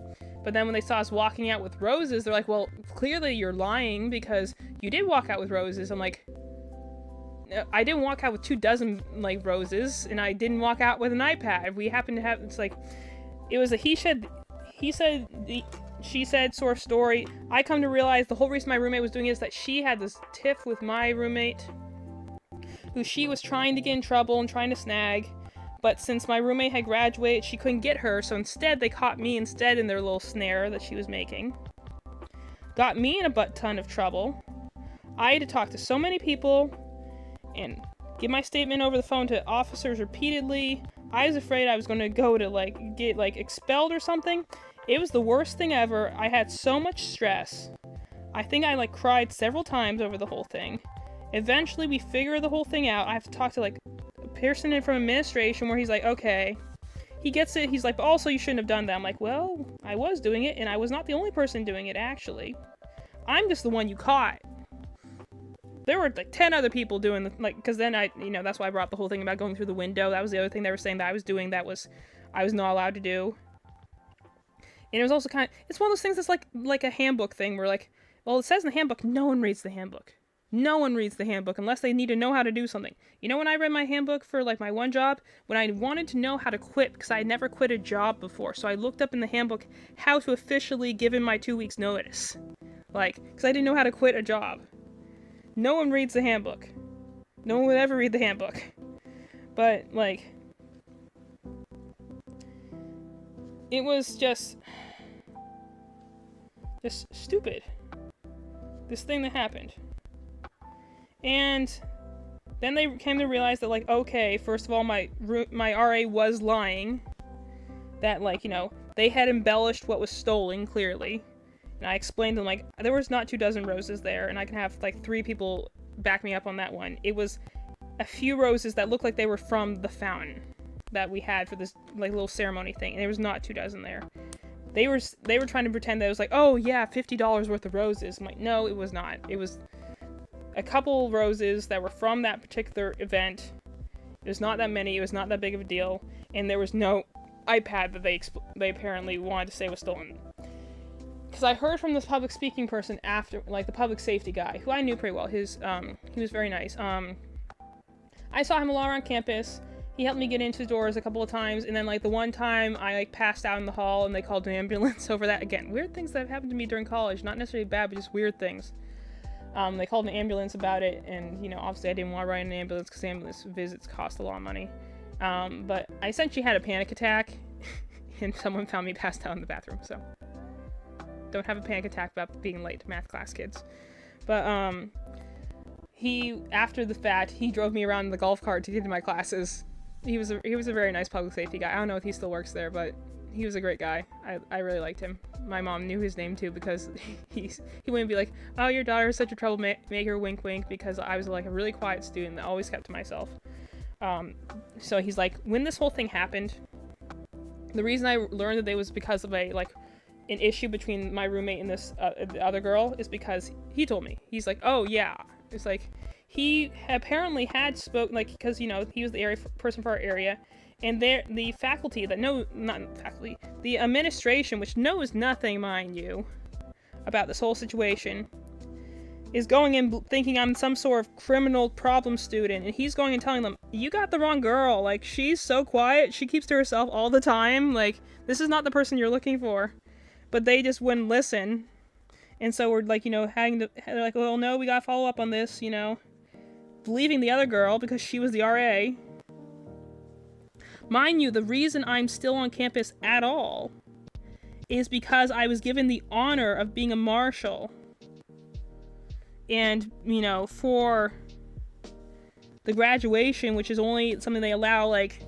But then when they saw us walking out with roses, they're like, well, clearly you're lying because you did walk out with roses. I'm like, I didn't walk out with 24, like, roses, and I didn't walk out with an iPad. We happened to have, it's like, it was a he said, she said sort of story. I come to realize the whole reason my roommate was doing it is that she had this tiff with my roommate, who she was trying to get in trouble and trying to snag, but since my roommate had graduated, she couldn't get her, so instead they caught me instead in their little snare that she was making. Got me in a butt ton of trouble. I had to talk to so many people and give my statement over the phone to officers repeatedly. I was afraid I was going to go to get expelled or something. It was the worst thing ever. I had so much stress. I think I cried several times over the whole thing. Eventually, we figure the whole thing out. I have to talk to, a person from administration where he's like, okay. He gets it. He's like, but also you shouldn't have done that. I'm like, well, I was doing it, and I was not the only person doing it, actually. I'm just the one you caught. There were, 10 other people doing, because then that's why I brought the whole thing about going through the window. That was the other thing they were saying that I was doing that I was not allowed to do. And it was also it's one of those things that's like a handbook thing where, well, it says in the handbook, no one reads the handbook. No one reads the handbook unless they need to know how to do something. You know when I read my handbook for, my one job? When I wanted to know how to quit, because I had never quit a job before. So I looked up in the handbook how to officially give in my 2 weeks notice. Because I didn't know how to quit a job. No one reads the handbook. No one would ever read the handbook. But, it was just stupid. This thing that happened. And then they came to realize that, okay, first of all, my RA was lying. That, they had embellished what was stolen, clearly. And I explained to them, there was not 24 roses there, and I can have, 3 people back me up on that one. It was a few roses that looked like they were from the fountain that we had for this, little ceremony thing, and there was not 24 there. They were trying to pretend that it was oh, yeah, $50 worth of roses. I'm like, no, it was not. It was a couple roses that were from that particular event. It was not that many. It was not that big of a deal. And there was no iPad that they apparently wanted to say was stolen. Because I heard from this public speaking person after, the public safety guy, who I knew pretty well. He was very nice. I saw him a lot around campus. He helped me get into the doors a couple of times. And then, the one time I, passed out in the hall and they called an ambulance over that. Again, weird things that have happened to me during college. Not necessarily bad, but just weird things. They called an ambulance about it, and, obviously I didn't want to ride an ambulance because ambulance visits cost a lot of money. But I essentially had a panic attack, and someone found me passed out in the bathroom, so. Don't have a panic attack about being late to math class, kids. But, after the fact, he drove me around in the golf cart to get to my classes. He was a very nice public safety guy. I don't know if he still works there, but he was a great guy. I really liked him. My mom knew his name too because he wouldn't be like, oh, your daughter is such a troublemaker, wink wink, because I was a really quiet student that always kept to myself. So he's like, when this whole thing happened, the reason I learned that it was because of an issue between my roommate and this the other girl is because he told me. He's like, oh yeah. It's he apparently had because he was the person for our area. And the faculty the administration, which knows nothing, mind you, about this whole situation, is going in thinking I'm some sort of criminal problem student, and he's going and telling them, you got the wrong girl, like, she's so quiet, she keeps to herself all the time, like, this is not the person you're looking for. But they just wouldn't listen, and so we're, like, you know, they're like, well, no, we gotta follow up on this, you know, believing the other girl because she was the RA. Mind you, the reason I'm still on campus at all is because I was given the honor of being a marshal. And, you know, for the graduation, which is only something they allow, like,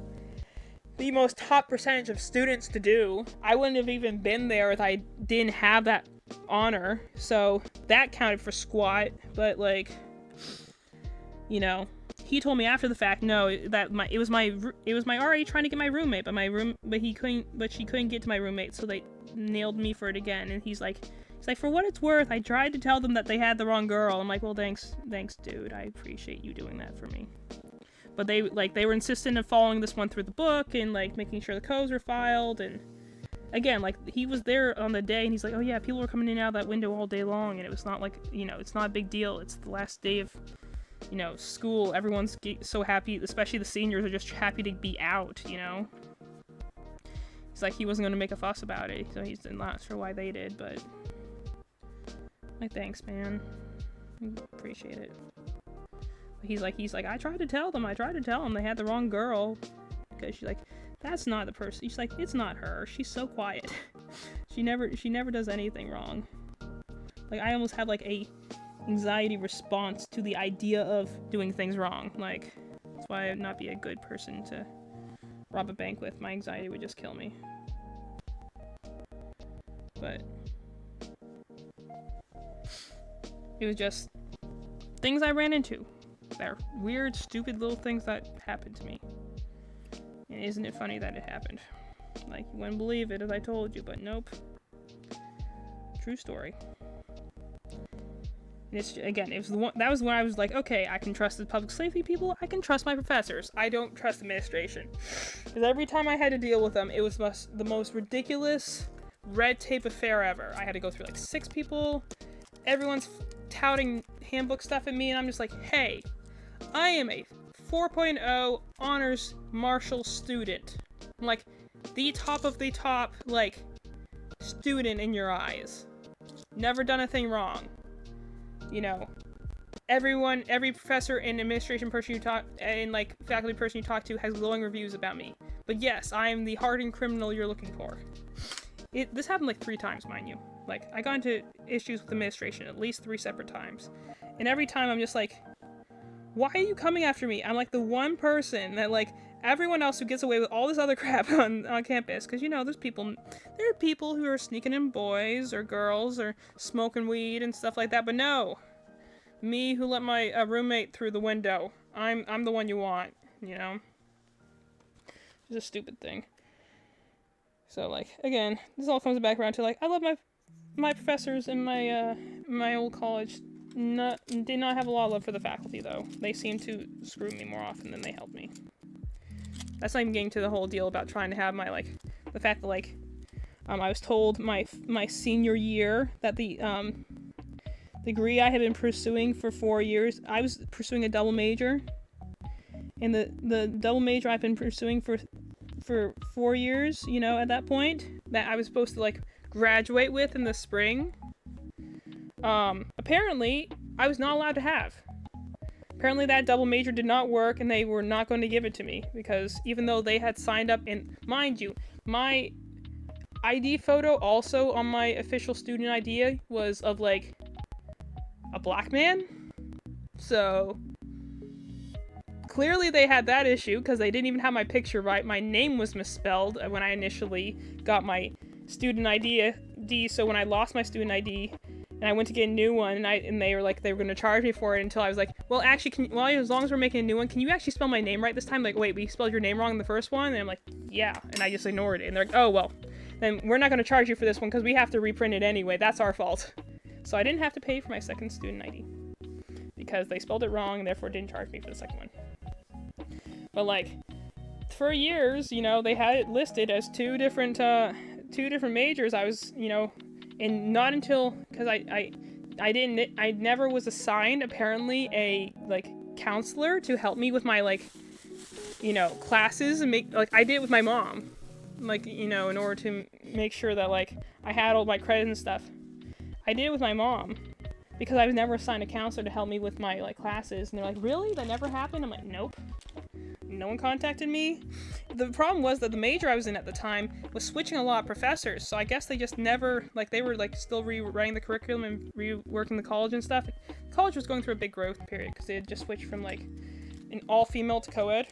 the most top percentage of students to do, I wouldn't have even been there if I didn't have that honor. So that counted for squat. But, like, you know, he told me after the fact, no, that it was my RA trying to get my roommate, but she couldn't get to my roommate, so they nailed me for it again. And he's like, for what it's worth, I tried to tell them that they had the wrong girl. I'm like, well, thanks, dude. I appreciate you doing that for me. But they were insistent on following this one through the book and, like, making sure the codes were filed. And again, like, he was there on the day, and he's like, oh yeah, people were coming in and out of that window all day long, and it was not like, you know, it's not a big deal. It's the last day of, you know, school. Everyone's so happy, especially the seniors are just happy to be out, you know. He's like, he wasn't going to make a fuss about it, so he's not sure why they did, but like, thanks, man. I appreciate it. He's like, I tried to tell them they had the wrong girl. Because she's like, that's not the person. She's like, it's not her. She's so quiet. she never does anything wrong. Like, I almost have, like, a anxiety response to the idea of doing things wrong. Like, that's why I'd not be a good person to rob a bank with. My anxiety would just kill me. But it was just things I ran into. They're weird, stupid little things that happened to me. And isn't it funny that it happened? Like, you wouldn't believe it as I told you, but nope. True story. And it's, again, that was when I was like, okay, I can trust the public safety people, I can trust my professors. I don't trust administration. Because every time I had to deal with them, it was the most ridiculous red tape affair ever. I had to go through, like, 6 people. Everyone's touting handbook stuff at me, and I'm just like, hey, I am a 4.0 honors marshal student. I'm like, the top of the top, like, student in your eyes. Never done a thing wrong. You know, every professor and administration person you talk, and, like, faculty person you talk to has glowing reviews about me. But yes, I am the hardened criminal you're looking for. This happened, like, 3 times, mind you. Like, I got into issues with administration at least 3 separate times. And every time I'm just like, why are you coming after me? I'm, like, the one person that, like, everyone else who gets away with all this other crap on campus. Because, you know, there are people who are sneaking in boys or girls or smoking weed and stuff like that. But no, me who let my roommate through the window, I'm the one you want, you know? It's a stupid thing. So, like, again, this all comes back around to, like, I love my professors in my old college. Did not have a lot of love for the faculty, though. They seemed to screw me more often than they helped me. That's not even getting to the whole deal about trying to have my, like, the fact that, like, I was told my senior year that the degree I had been pursuing for 4 years, I was pursuing a double major, and the double major I've been pursuing for 4 years, you know, at that point, that I was supposed to, like, graduate with in the spring, apparently I was not allowed to have. Apparently that double major did not work, and they were not going to give it to me, because even though they had signed up, and mind you, my ID photo also on my official student ID was of, like, a black man, so clearly they had that issue, because they didn't even have my picture right. My name was misspelled when I initially got my student ID, so when I lost my student ID, and I went to get a new one, and they were like, they were going to charge me for it, until I was like, well, actually, as long as we're making a new one, can you actually spell my name right this time? Like, wait, we spelled your name wrong in the first one? And I'm like, yeah, and I just ignored it, and they're like, oh, well, then we're not going to charge you for this one, because we have to reprint it anyway, that's our fault. So I didn't have to pay for my second student ID, because they spelled it wrong, and therefore didn't charge me for the second one. But, like, for years, you know, they had it listed as two different majors. I was, you know, and not until, because I never was assigned apparently a like counselor to help me with my like, you know, classes and make like I did it with my mom, like, you know, in order to make sure that like I had all my credits and stuff. I did it with my mom because I was never assigned a counselor to help me with my like classes, and they're like, really? That never happened? I'm like, nope. No one contacted me. The problem was that the major I was in at the time was switching a lot of professors, so I guess they just never, like, they were like still rewriting the curriculum and reworking the college and stuff. College was going through a big growth period because they had just switched from like an all-female to co-ed.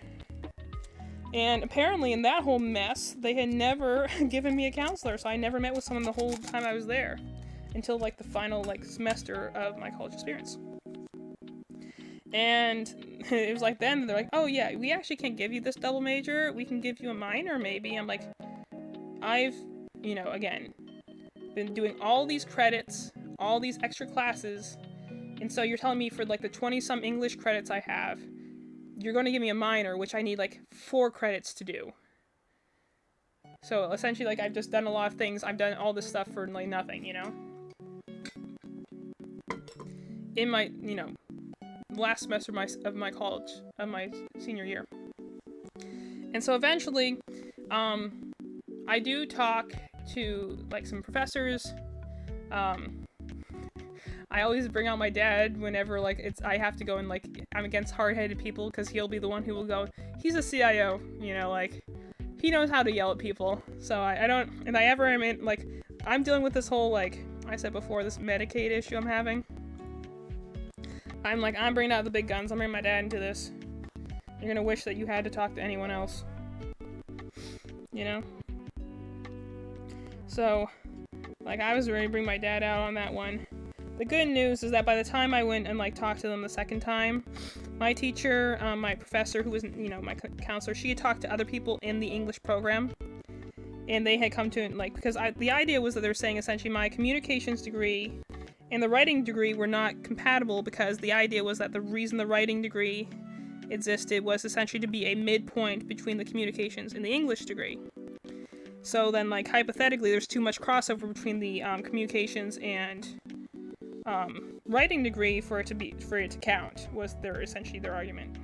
And apparently in that whole mess, they had never given me a counselor, so I never met with someone the whole time I was there until like the final like semester of my college experience. And it was like then they're like, oh yeah, we actually can't give you this double major, we can give you a minor maybe. I'm like, I've, you know, again, been doing all these credits, all these extra classes, and so you're telling me for like the 20-some English credits I have, you're going to give me a minor, which I need like 4 credits to do. So essentially, like, I've just done a lot of things, I've done all this stuff for like nothing, you know? In my, you know, last semester of my college, of my senior year. And so eventually, I do talk to like some professors. I always bring out my dad whenever like I have to go and like I'm against hard-headed people, because he'll be the one who will go, he's a CIO, you know, like he knows how to yell at people. So I don't, if I ever am in, like, I'm dealing with this whole, like I said before, this Medicaid issue I'm having. I'm like, I'm bringing out the big guns. I'm bringing my dad into this. You're gonna wish that you had to talk to anyone else. You know? So, like, I was ready to bring my dad out on that one. The good news is that by the time I went and, like, talked to them the second time, my teacher, my professor, who was, you know, my counselor, she had talked to other people in the English program. And they had come to, like, because the idea was that they were saying essentially my communications degree and the writing degree were not compatible, because the idea was that the reason the writing degree existed was essentially to be a midpoint between the communications and the English degree. So then, like, hypothetically, there's too much crossover between the communications and writing degree for it to count, was essentially their argument.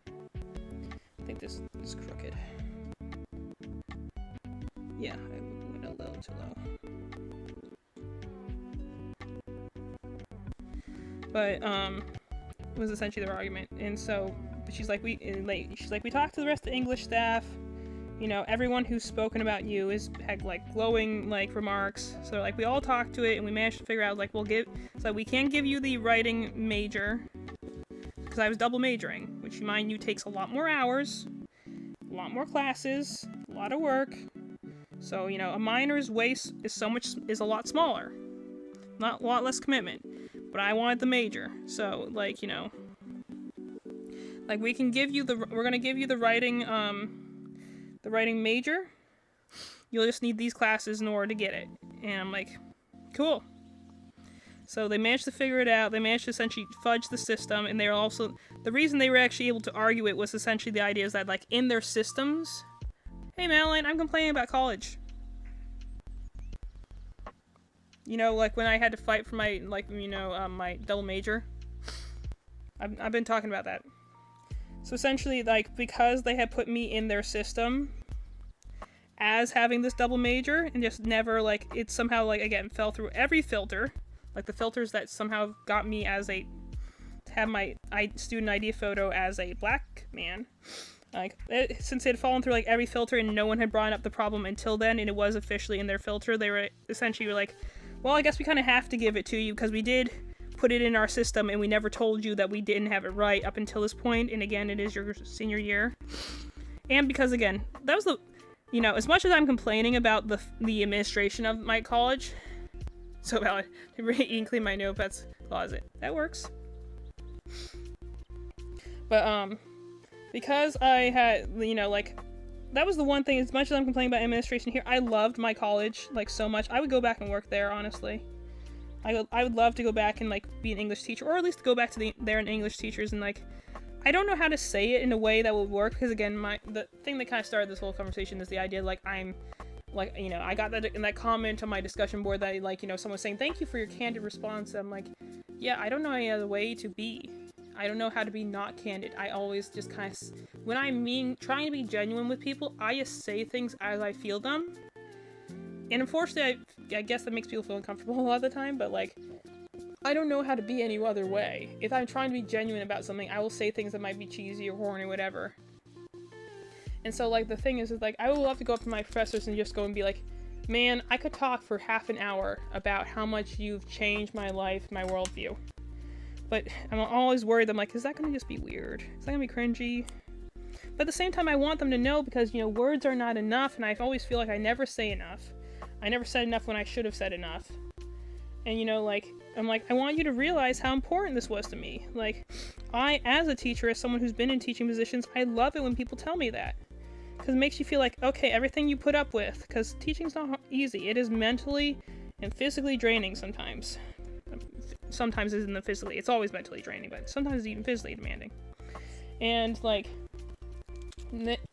I think this is crooked. Yeah, I went a little too low. But was essentially their argument. And so she's like, we talked to the rest of the English staff. You know, everyone who's spoken about you had like glowing like remarks. So like we all talked to it and we managed to figure out like we can give you the writing major, because I was double majoring, which, mind you, takes a lot more hours, a lot more classes, a lot of work. So, you know, a minor's waste is a lot smaller, a lot less commitment. But I wanted the major, so, like, you know, like, we're gonna give you the writing major. You'll just need these classes in order to get it. And I'm like, cool. So they managed to figure it out. They managed to essentially fudge the system, and the reason they were actually able to argue it was essentially the idea is that, like, in their systems, hey, Madeline, I'm complaining about college. You know, like when I had to fight for my, like, you know, my double major. I've been talking about that. So essentially, like, because they had put me in their system as having this double major, and just never, like, it somehow, like, again, fell through every filter. Like, the filters that somehow got me to have my student ID photo as a black man. Like, since it had fallen through, like, every filter and no one had brought up the problem until then, and it was officially in their filter, they were essentially like, well, I guess we kind of have to give it to you, because we did put it in our system, and we never told you that we didn't have it right up until this point, and again, it is your senior year. And because, again, that was you know, as much as I'm complaining about the administration of my college, so valid, you can clean my notepads closet. That works. But, because I had, you know, like, that was the one thing, as much as I'm complaining about administration here, I loved my college, like, so much. I would go back and work there, honestly. I would love to go back and, like, be an English teacher, or at least go back to there and English teachers, and, like, I don't know how to say it in a way that would work, because, again, the thing that kind of started this whole conversation is the idea, like, I'm like, you know, I got that in that comment on my discussion board that, like, you know, someone was saying, thank you for your candid response. I'm like, yeah, I don't know any other way to be. I don't know how to be not candid. I always just kind of, when I mean trying to be genuine with people, I just say things as I feel them. And unfortunately, I guess that makes people feel uncomfortable a lot of the time, but, like, I don't know how to be any other way. If I'm trying to be genuine about something, I will say things that might be cheesy or corny or whatever. And so, like, the thing is, like, I would love to go up to my professors and just go and be like, man, I could talk for half an hour about how much you've changed my life, my worldview. But I'm always worried, I'm like, is that going to just be weird? Is that going to be cringy? But at the same time, I want them to know because, you know, words are not enough, and I always feel like I never say enough. I never said enough when I should have said enough. And, you know, like, I'm like, I want you to realize how important this was to me. Like, I, as a teacher, as someone who's been in teaching positions, I love it when people tell me that. Because it makes you feel like, okay, everything you put up with, because teaching's not easy. It is mentally and physically draining sometimes. Sometimes it isn't physically, it's always mentally draining, but sometimes it's even physically demanding. And, like,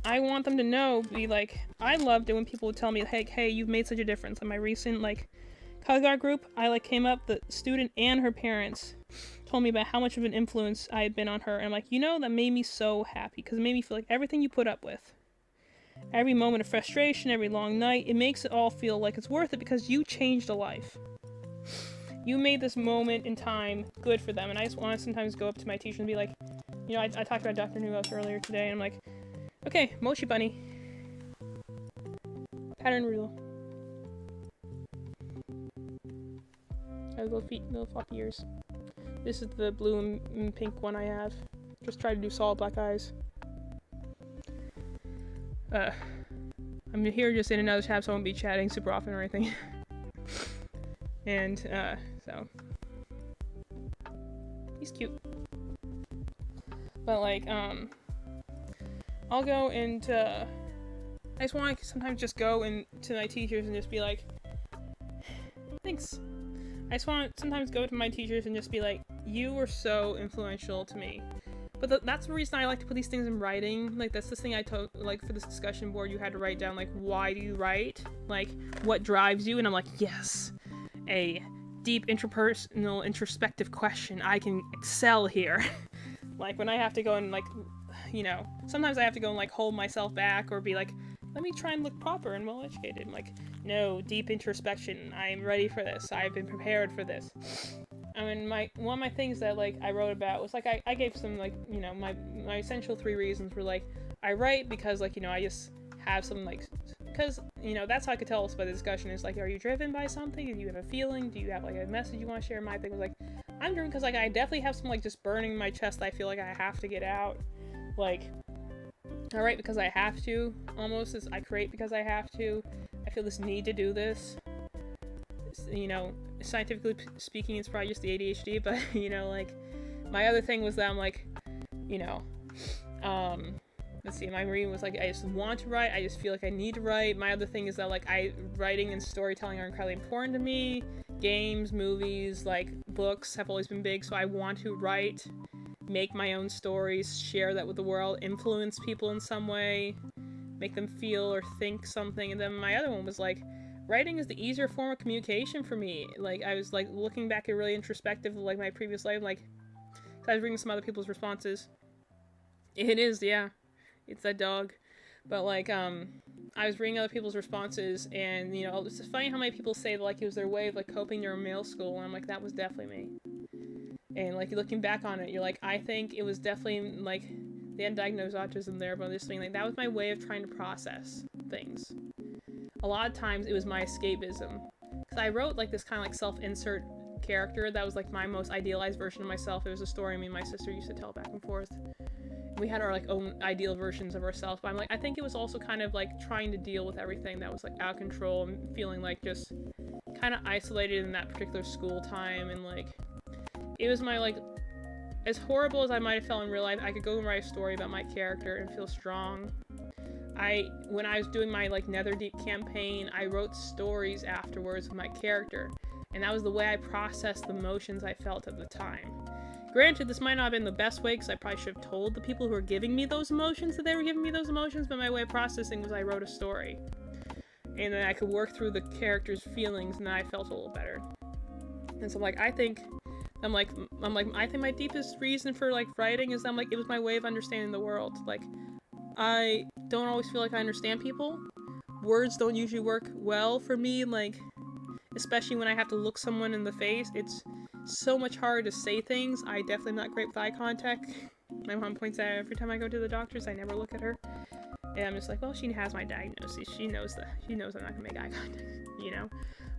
I want them to know, be like, I loved it when people would tell me, hey, you've made such a difference. In my recent, like, color guard group, I, like, came up, the student and her parents told me about how much of an influence I had been on her, and I'm like, you know, that made me so happy, because it made me feel like everything you put up with, every moment of frustration, every long night, it makes it all feel like it's worth it because you changed a life. You made this moment in time good for them. And I just want to sometimes go up to my teacher and be like, you know, I talked about Dr. Newhouse earlier today, and I'm like, okay, Mochi Bunny. Pattern rule. I have little feet, little floppy ears. This is the blue and pink one I have. Just try to do solid black eyes. I'm here just in another tab, so I won't be chatting super often or anything. And, so. He's cute. But, like, I'll go and, I just want to sometimes just go to my teachers and just be like, thanks. I just want to sometimes go to my teachers and just be like, you were so influential to me. But that's the reason I like to put these things in writing. Like, that's the thing I told, like, for this discussion board, you had to write down, like, why do you write? Like, what drives you? And I'm like, yes, a deep interpersonal, introspective question. I can excel here. Like, when I have to go and, like, you know, sometimes I have to go and, like, hold myself back or be like, let me try and look proper and well-educated. I'm like, no, deep introspection. I am ready for this. I've been prepared for this. I mean, one of my things that, like, I wrote about was, like, I gave some, like, you know, my essential 3 reasons were, like, I write because, like, you know, I just have some, like, because, you know, that's how I could tell us by the discussion is, like, are you driven by something? Do you have a feeling? Do you have, like, a message you want to share? My thing was, like, I'm driven because, like, I definitely have some, like, just burning in my chest that I feel like I have to get out. Like, I write because I have to, almost, as I create because I have to. I feel this need to do this. You know, scientifically speaking, it's probably just the ADHD, but, you know, like, my other thing was that I'm like, you know, let's see, my reading was like, I just want to write, I just feel like I need to write. My other thing is that, like, writing and storytelling are incredibly important to me. Games, movies, like, books have always been big, so I want to write, make my own stories, share that with the world, influence people in some way, make them feel or think something. And then my other one was, like, writing is the easier form of communication for me. Like, I was, like, looking back at really introspective, like, my previous life, like, I was reading some other people's responses. It is, yeah. It's that dog. But, like, I was reading other people's responses, and, you know, it's just funny how many people say that, like, it was their way of, like, coping during middle school, and I'm like, that was definitely me. And, like, looking back on it, you're like, I think it was definitely, like, they hadn't diagnosed autism there, but I'm just thinking, like, that was my way of trying to process things. A lot of times it was my escapism. Because I wrote, like, this kind of, like, self-insert character that was, like, my most idealized version of myself. It was a story me and my sister used to tell back and forth. We had our, like, own ideal versions of ourselves, but I'm like, I think it was also kind of, like, trying to deal with everything that was, like, out of control and feeling, like, just kind of isolated in that particular school time. And, like, it was my, like, as horrible as I might have felt in real life, I could go and write a story about my character and feel strong. When I was doing my, like, Netherdeep campaign, I wrote stories afterwards with my character, and that was the way I processed the emotions I felt at the time. Granted, this might not have been the best way, because I probably should have told the people who were giving me those emotions that they were giving me those emotions, but my way of processing was I wrote a story. and then I could work through the character's feelings, and then I felt a little better. And so like I think my deepest reason for like writing is that it was my way of understanding the world. Like, I don't always feel like I understand people. Words don't usually work well for me, like, especially when I have to look someone in the face. It's so much harder to say things. I definitely am not great with eye contact. My mom points out every time I go to the doctors, I never look at her. And I'm just like, well, she has my diagnosis. She knows I'm not gonna make eye contact, you know?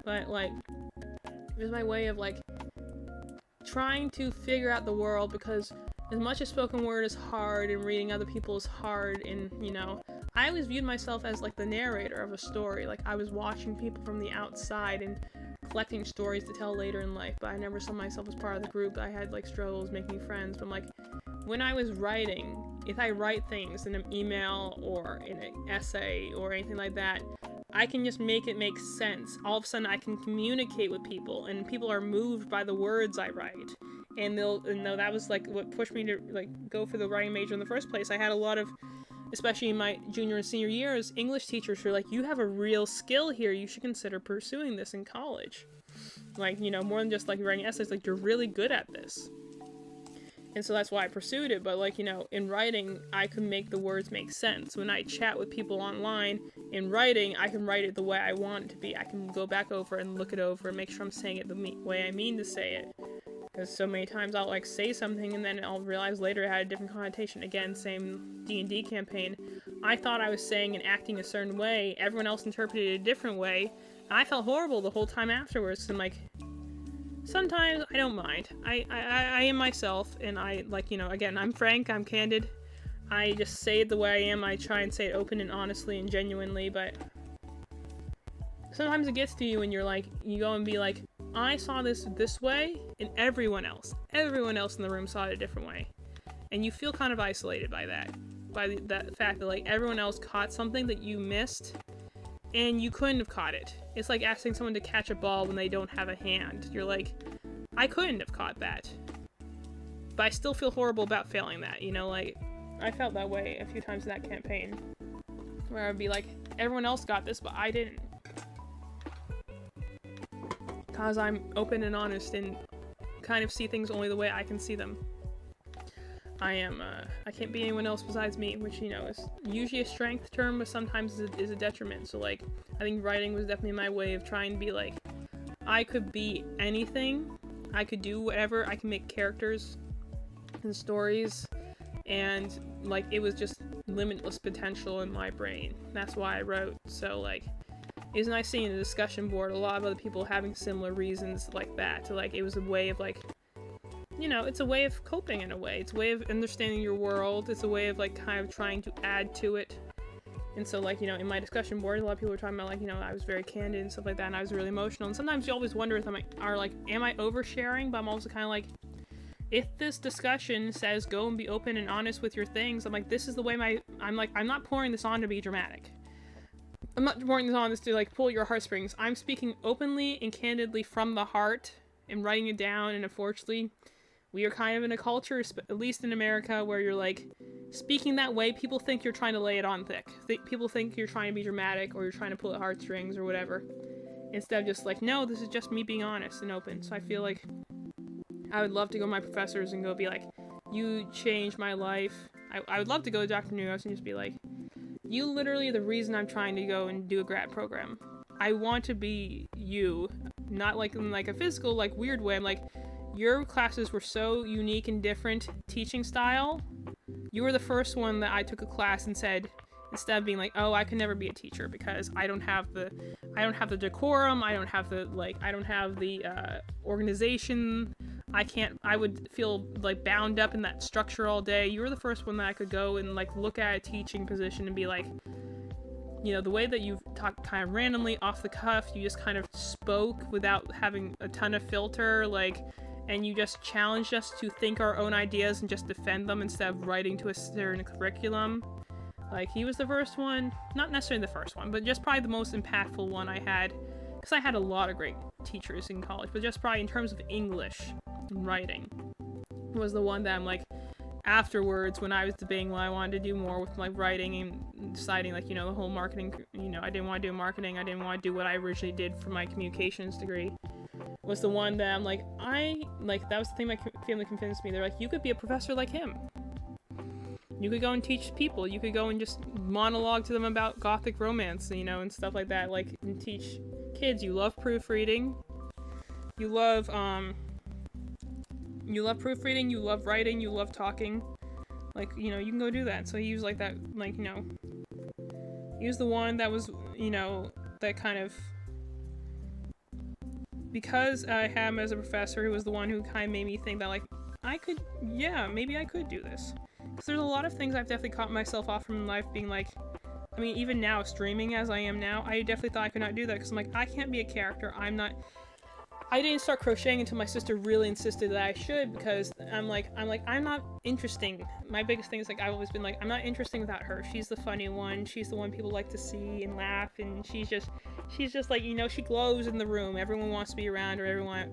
But, like, it was my way of, like, trying to figure out the world, because as much as spoken word is hard and reading other people is hard, and, you know, I always viewed myself as, like, the narrator of a story. Like, I was watching people from the outside and collecting stories to tell later in life, but I never saw myself as part of the group. I had, like, struggles making friends, but, like, when I was writing, if I write things in an email or in an essay or anything like that, I can just make it make sense. All of a sudden I can communicate with people, and people are moved by the words I write. And that was like what pushed me to like go for the writing major in the first place. I had a lot of, especially in my junior and senior years, English teachers who were like, you have a real skill here, you should consider pursuing this in college. Like, you know, more than just like writing essays, like you're really good at this. And so that's why I pursued it. But, like, you know, in writing, I can make the words make sense. When I chat with people online, in writing, I can write it the way I want it to be. I can go back over and look it over and make sure I'm saying it the way I mean to say it. Because so many times I'll, like, say something and then I'll realize later it had a different connotation. Again, same D&D campaign. I thought I was saying and acting a certain way. Everyone else interpreted it a different way. And I felt horrible the whole time afterwards. And, like, sometimes I don't mind. I am myself, and I, like, you know, again, I'm frank, I'm candid. I just say it the way I am. I try and say it open and honestly and genuinely, but sometimes it gets to you and you're like, you go and be like, I saw this way, and everyone else in the room saw it a different way. And you feel kind of isolated by that. By that fact that, like, everyone else caught something that you missed, and you couldn't have caught it. It's like asking someone to catch a ball when they don't have a hand. You're like, I couldn't have caught that. But I still feel horrible about failing that, you know, like, I felt that way a few times in that campaign. Where I'd be like, everyone else got this, but I didn't. Because I'm open and honest and kind of see things only the way I can see them. I can't be anyone else besides me, which, you know, is usually a strength term, but sometimes is a detriment. So, like, I think writing was definitely my way of trying to be like, I could be anything, I could do whatever, I can make characters and stories, and, like, it was just limitless potential in my brain. That's why I wrote. So, like, it was nice seeing the discussion board, a lot of other people having similar reasons like that. So, like, it was a way of, like, you know, it's a way of coping in a way. It's a way of understanding your world. It's a way of, like, kind of trying to add to it. And so, like, you know, in my discussion board, a lot of people were talking about, like, you know, I was very candid and stuff like that, and I was really emotional. And sometimes you always wonder if am I oversharing? But I'm also kind of like, if this discussion says go and be open and honest with your things, I'm like, this is the way I'm not pouring this on to be dramatic. I'm not pouring this on this to, like, pull your heartstrings. I'm speaking openly and candidly from the heart and writing it down, and unfortunately, we are kind of in a culture, at least in America, where you're, like, speaking that way, people think you're trying to lay it on thick. People think you're trying to be dramatic, or you're trying to pull at heartstrings, or whatever. Instead of just like, no, this is just me being honest and open. So I feel like I would love to go to my professors and go be like, you changed my life. I would love to go to Dr. Newhouse and just be like, you literally are the reason I'm trying to go and do a grad program. I want to be you. Not like in, like, a physical, like, weird way. I'm like, your classes were so unique and different teaching style. You were the first one that I took a class and said, instead of being like, oh, I can never be a teacher because I don't have the decorum, I don't have the organization, I would feel, like, bound up in that structure all day. You were the first one that I could go and, like, look at a teaching position and be like, you know, the way that you've talked kind of randomly off the cuff, you just kind of spoke without having a ton of filter, like, and you just challenged us to think our own ideas and just defend them instead of writing to a certain curriculum. Like, he was the first one, not necessarily the first one, but just probably the most impactful one I had, because I had a lot of great teachers in college, but just probably in terms of English and writing was the one that I'm like, afterwards, when I was debating what I wanted to do more with my writing and deciding, like, you know, the whole marketing, you know, I didn't want to do marketing, I didn't want to do what I originally did for my communications degree, was the one that I'm like, that was the thing my family convinced me. They're like, you could be a professor like him. You could go and teach people. You could go and just monologue to them about gothic romance, you know, and stuff like that. Like, and teach kids. You love proofreading. You love proofreading. You love writing. You love talking. Like, you know, you can go do that. So he was like that, like, you know, he was the one that was, you know, that kind of, because I had him as a professor, who was the one who kind of made me think that, like, maybe I could do this. Because there's a lot of things I've definitely caught myself off from life being like, I mean, even now, streaming as I am now, I definitely thought I could not do that, because I'm like, I can't be a character, I didn't start crocheting until my sister really insisted that I should, because I'm not interesting. My biggest thing is, like, I've always been like, I'm not interesting without her. She's the funny one, she's the one people like to see and laugh, and she's just like, you know, she glows in the room, everyone wants to be around her,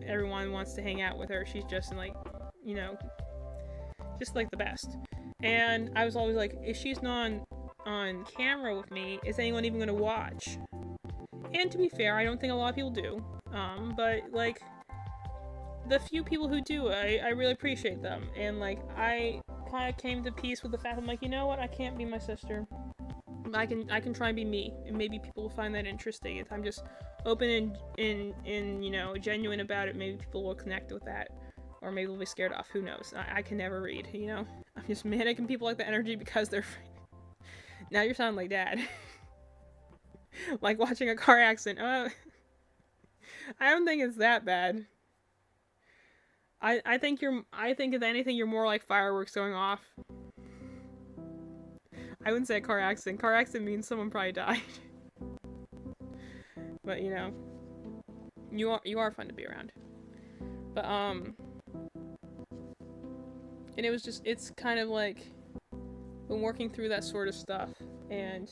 everyone wants to hang out with her, she's just, like, you know, just, like, the best. And I was always like, if she's not on camera with me, is anyone even gonna watch? And to be fair, I don't think a lot of people do. But, like, the few people who do, I really appreciate them. And, like, I kind of came to peace with the fact, I'm like, you know what, I can't be my sister. I can try and be me, and maybe people will find that interesting. If I'm just open and you know, genuine about it, maybe people will connect with that. Or maybe they'll be scared off, who knows. I can never read, you know? I'm just manic and people like the energy because they're Now you're sounding like Dad. Like watching a car accident. I don't think it's that bad. I think if anything, you're more like fireworks going off. I wouldn't say a car accident. Car accident means someone probably died. But, you know, you are fun to be around. But, and it's kind of like, been working through that sort of stuff, and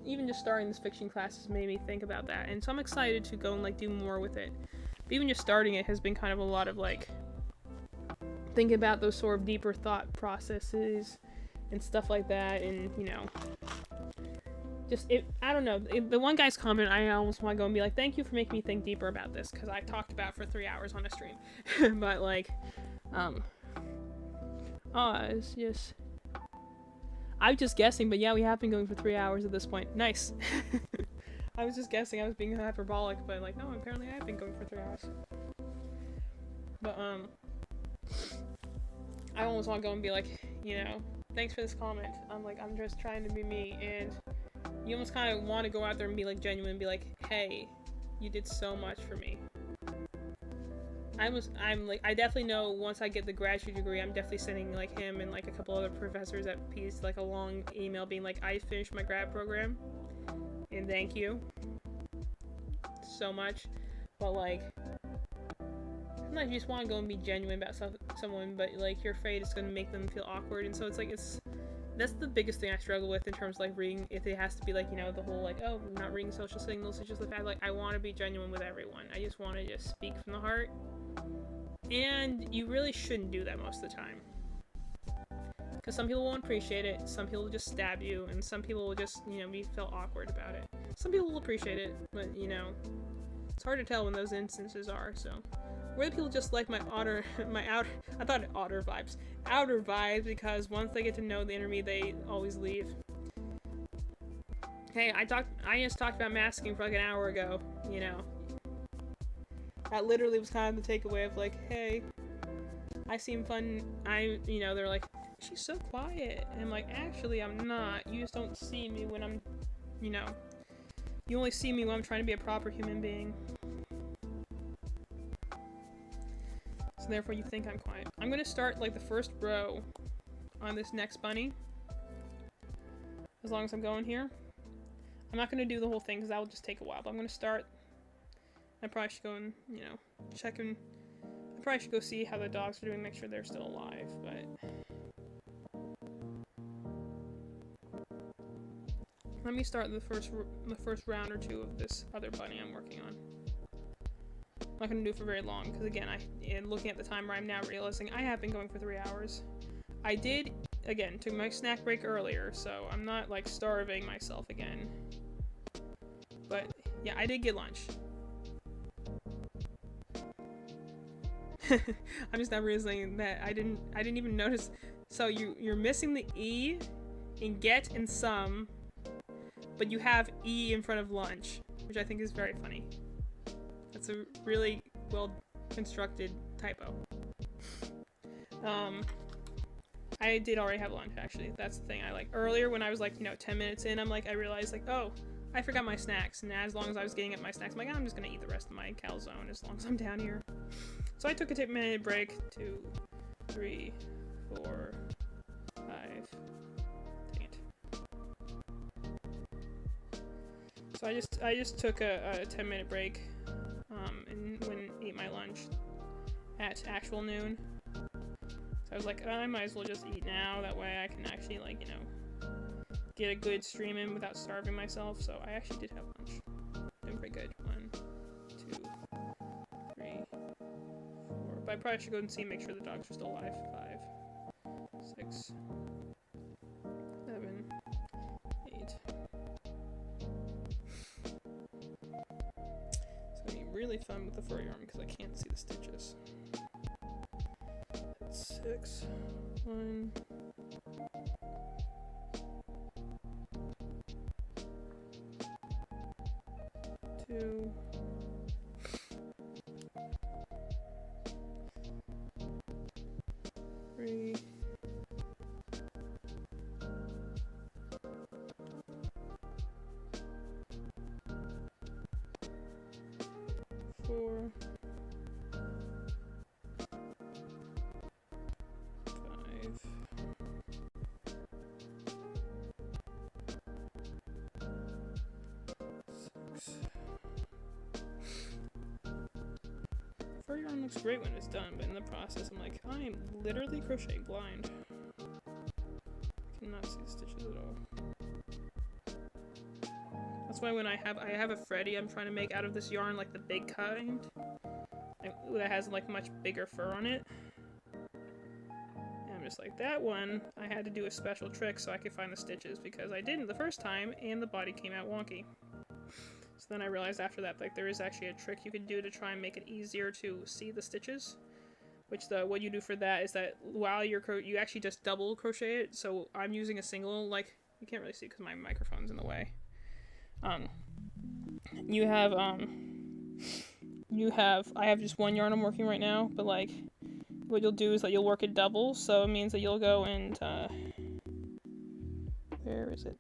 even just starting this fiction class has made me think about that, and so I'm excited to go and, like, do more with it. But even just starting it has been kind of a lot of, like, thinking about those sort of deeper thought processes and stuff like that, and, you know, I don't know, the one guy's comment, I almost want to go and be like, thank you for making me think deeper about this, because I talked about it for 3 hours on a stream. But, like, it's just, I'm just guessing, but yeah, we have been going for 3 hours at this point. Nice. I was just guessing, I was being hyperbolic, but, like, no, apparently I have been going for 3 hours. But, I almost want to go and be like, you know, thanks for this comment. I'm just trying to be me, and you almost kind of want to go out there and be, like, genuine and be like, hey, you did so much for me. I definitely know once I get the graduate degree, I'm definitely sending, like, him and, like, a couple other professors at Peace, like, a long email being like, I finished my grad program, and thank you so much. But, like, sometimes you just want to go and be genuine about someone, but, like, you're afraid it's going to make them feel awkward, and so it's, like, that's the biggest thing I struggle with in terms of, like, reading, if it has to be, like, you know, the whole, like, oh, I'm not reading social signals, it's just the fact, like, I want to be genuine with everyone. I just want to just speak from the heart. And you really shouldn't do that most of the time. Because some people won't appreciate it, some people will just stab you, and some people will just, you know, feel awkward about it. Some people will appreciate it, but, you know, it's hard to tell when those instances are, so. Where the people just like my outer vibes, because once they get to know the inner me, they always leave. Hey, I just talked about masking for like an hour ago, you know. That literally was kind of the takeaway of, like, hey, I seem fun, you know, they're like, she's so quiet, and I'm like, actually, I'm not, you just don't see me when I'm, you know, you only see me when I'm trying to be a proper human being. So therefore you think I'm quiet. I'm gonna start, like, the first row on this next bunny, as long as I'm going here. I'm not gonna do the whole thing, because that will just take a while, but I'm gonna start. I probably should go and, you know, check and I probably should go see how the dogs are doing, make sure they're still alive, but let me start the first round or two of this other bunny I'm working on. I'm not gonna do it for very long, because again, looking at the timer, I'm now realizing I have been going for 3 hours. I did, again, took my snack break earlier, so I'm not, like, starving myself again. But, yeah, I did get lunch. I'm just now realizing that I didn't even notice. So you're missing the E in get and some, but you have E in front of lunch, which I think is very funny. That's a really well constructed typo. I did already have lunch, actually. That's the thing. I like earlier when I was like, 10 minutes in, I realized like, oh, I forgot my snacks. And as long as I was getting at my snacks, I'm like, I'm just gonna eat the rest of my calzone as long as I'm down here. So I took a 10-minute break. 2, 3, 4, 5. Dang it. So I just took a 10-minute break, and went and ate my lunch at actual noon. So I was like, I might as well just eat now. That way I can actually get a good stream in without starving myself. So I actually did have lunch. Doing pretty good. 1, 2, 3, 4. But I probably should go and make sure the dogs are still alive. 5, 6, 7, 8. It's gonna be really fun with the furry arm because I can't see the stitches. 6, 1. 2. 3. 4. 5. 6. Furry yarn looks great when it's done, but in the process I'm like, I am literally crochet blind. I cannot see the stitches at all. That's why when I have a Freddy I'm trying to make out of this yarn, like the big kind, that has like much bigger fur on it. And I'm just like, that one, I had to do a special trick so I could find the stitches because I didn't the first time and the body came out wonky. So then I realized after that, like, there is actually a trick you can do to try and make it easier to see the stitches. Which what you do for that is that while you actually just double crochet it. So I'm using a single, like, you can't really see because my microphone's in the way. I have just one yarn I'm working right now, but like, what you'll do is that you'll work it double, so it means that you'll go and, where is it?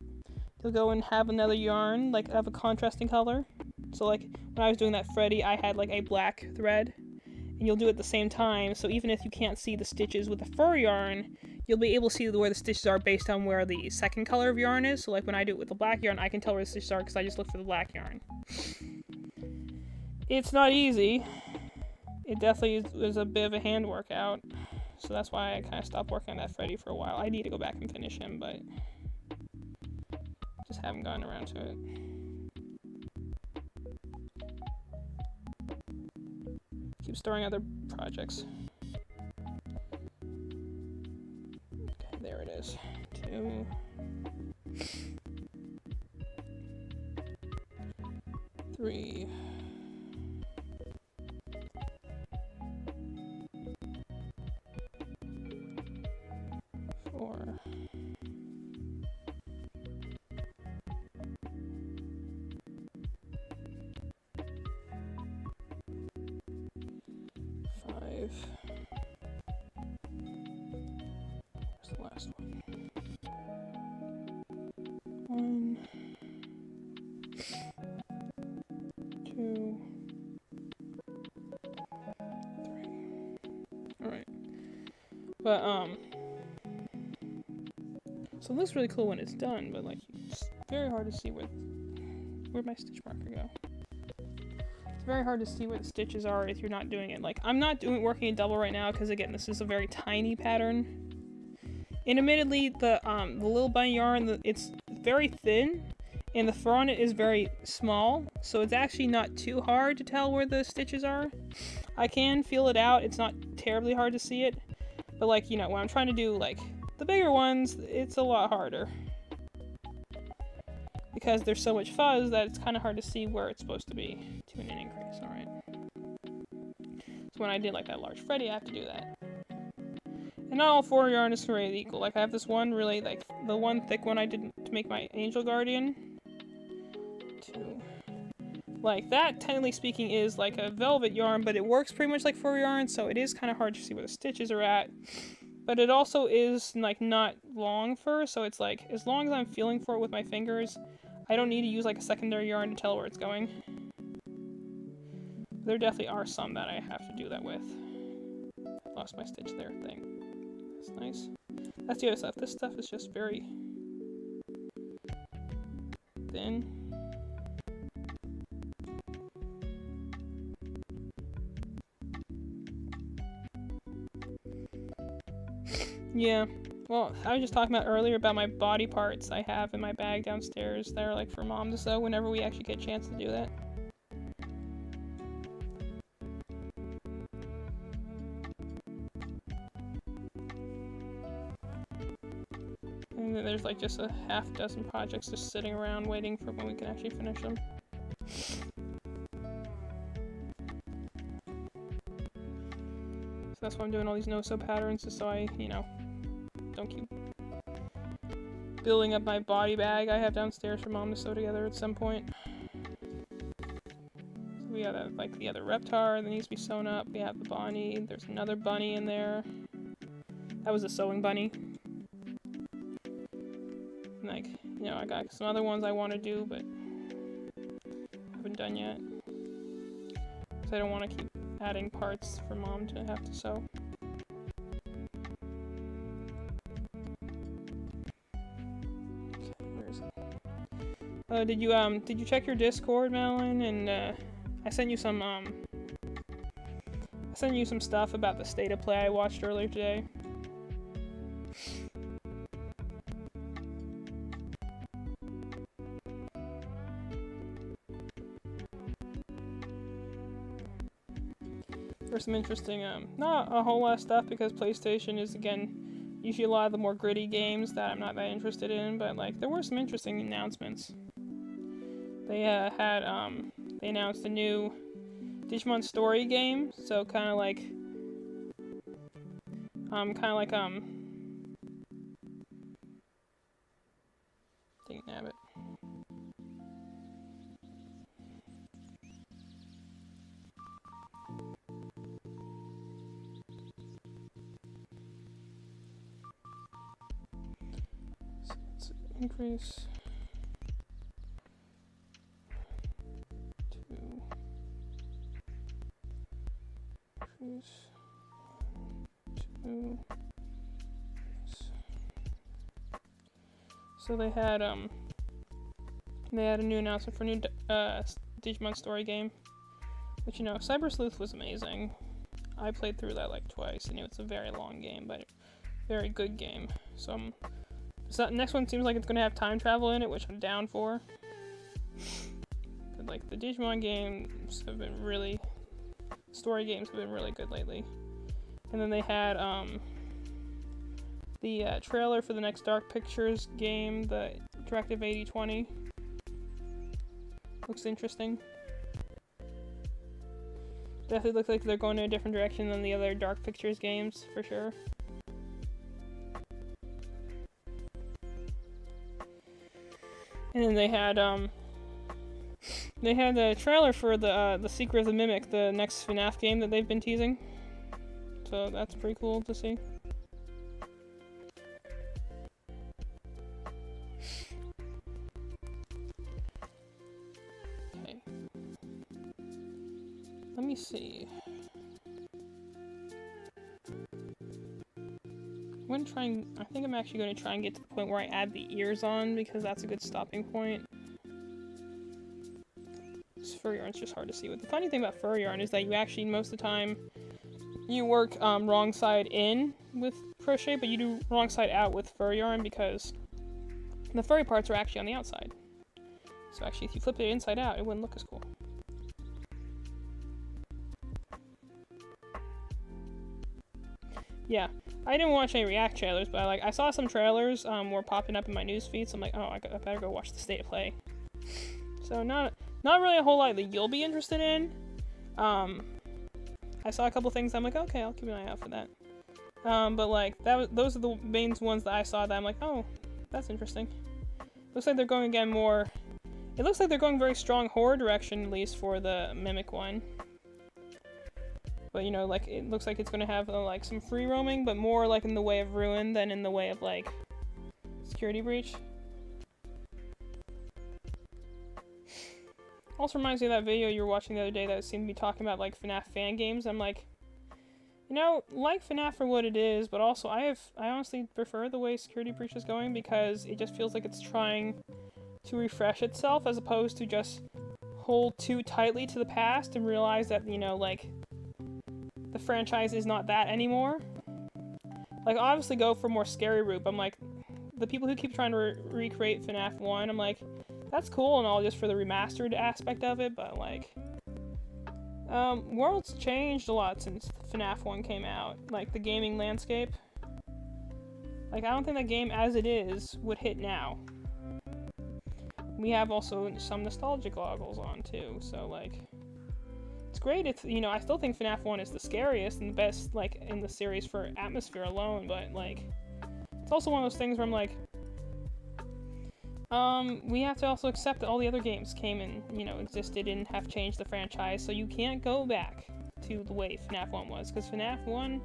You'll go and have another yarn, like, of a contrasting color. So, like, when I was doing that Freddy, I had, like, a black thread. And you'll do it at the same time, so even if you can't see the stitches with the fur yarn, you'll be able to see where the stitches are based on where the second color of yarn is. So, like, when I do it with the black yarn, I can tell where the stitches are because I just look for the black yarn. It's not easy. It definitely is a bit of a hand workout. So that's why I kind of stopped working on that Freddy for a while. I need to go back and finish him, but just haven't gotten around to it. Keep starting other projects. Okay, there it is. 2. 3. 4. 5. Where's the last one? 1. 2. 3. Alright. But, so it looks really cool when it's done, but, like, it's very hard to see where'd my stitch marker go? It's very hard to see where the stitches are if you're not doing it. Like, I'm not working a double right now because, again, this is a very tiny pattern. And admittedly, the little bunny yarn, it's very thin, and the fur on it is very small, so it's actually not too hard to tell where the stitches are. I can feel it out. It's not terribly hard to see it. But like, you know, when I'm trying to do like the bigger ones, it's a lot harder. Because there's so much fuzz that it's kind of hard to see where it's supposed to be. Tune in increase, alright. So when I did like that large Freddy, I have to do that. And not all 4 yarn is created equal. Like I have this one really, like the one thick one I did to make my Angel Guardian. Like that, technically speaking, is like a velvet yarn, but it works pretty much like fur yarn, so it is kind of hard to see where the stitches are at. But it also is like not long fur, so it's like as long as I'm feeling for it with my fingers, I don't need to use like a secondary yarn to tell where it's going. There definitely are some that I have to do that with. Lost my stitch there thing. That's nice. That's the other stuff. This stuff is just very thin. Yeah, well, I was just talking about earlier about my body parts I have in my bag downstairs that are like for Mom to sew whenever we actually get a chance to do that. And then there's like just a half dozen projects just sitting around waiting for when we can actually finish them. So that's why I'm doing all these no-sew patterns, just so I, you know, don't keep building up my body bag I have downstairs for Mom to sew together at some point. So we have like the other Reptar that needs to be sewn up. We have the Bonnie. There's another bunny in there. That was a sewing bunny. And like, you know, I got some other ones I want to do, but haven't done yet. Because I don't want to keep adding parts for Mom to have to sew. Did you check your Discord, Madeline? And I sent you some stuff about the State of Play I watched earlier today. There's some interesting, not a whole lot of stuff because PlayStation is, again, usually a lot of the more gritty games that I'm not that interested in, but like, there were some interesting announcements. They they announced a new Digimon story game, so kind of like dang nabbit. So let's increase. So they had a new announcement for a new Digimon story game, which, you know, Cyber Sleuth was amazing. I played through that like twice, and it's a very long game, but very good game. So next one seems like it's gonna have time travel in it, which I'm down for. But like the Digimon games have been really, story games have been really good lately. And then they had the trailer for the next Dark Pictures game, the Directive 8020. Looks interesting. Definitely looks like they're going in a different direction than the other Dark Pictures games, for sure. And then they had the trailer for the Secret of the Mimic, the next FNAF game that they've been teasing. So that's pretty cool to see. Okay. Let me see. I think I'm actually going to try and get to the point where I add the ears on, because that's a good stopping point. This fur yarn's just hard to see. But the funny thing about fur yarn is that you actually, most of the time, you work wrong side in with crochet, but you do wrong side out with fur yarn, because the furry parts are actually on the outside. So actually, if you flip it inside out, it wouldn't look as cool. Yeah, I didn't watch any React trailers, but I saw some trailers were popping up in my news feed, so I'm like, oh, I better go watch the state of play. So not really a whole lot that you'll be interested in. I saw a couple things. I'm like, okay, I'll keep an eye out for that. But like those are the main ones that I saw that I'm like, oh, that's interesting. Looks like they're going again more. It looks like they're going very strong horror direction, at least for the Mimic one. But you know, like it looks like it's gonna have like some free roaming, but more like in the way of Ruin than in the way of like Security Breach. Also reminds me of that video you were watching the other day that seemed to be talking about like FNAF fan games. I'm like, you know, like FNAF for what it is, but also I honestly prefer the way Security Breach is going because it just feels like it's trying to refresh itself as opposed to just hold too tightly to the past and realize that, you know, like the franchise is not that anymore. Like, obviously go for more scary route, but I'm like, the people who keep trying to recreate FNAF 1, I'm like, that's cool and all just for the remastered aspect of it, but like, world's changed a lot since FNAF 1 came out. Like, the gaming landscape. Like, I don't think that game as it is would hit now. We have also some nostalgia goggles on too, so like, it's great. It's, you know, I still think FNAF 1 is the scariest and the best, like, in the series for atmosphere alone, but, like, it's also one of those things where I'm like, we have to also accept that all the other games came and, you know, existed and have changed the franchise, so you can't go back to the way FNAF 1 was, because FNAF 1,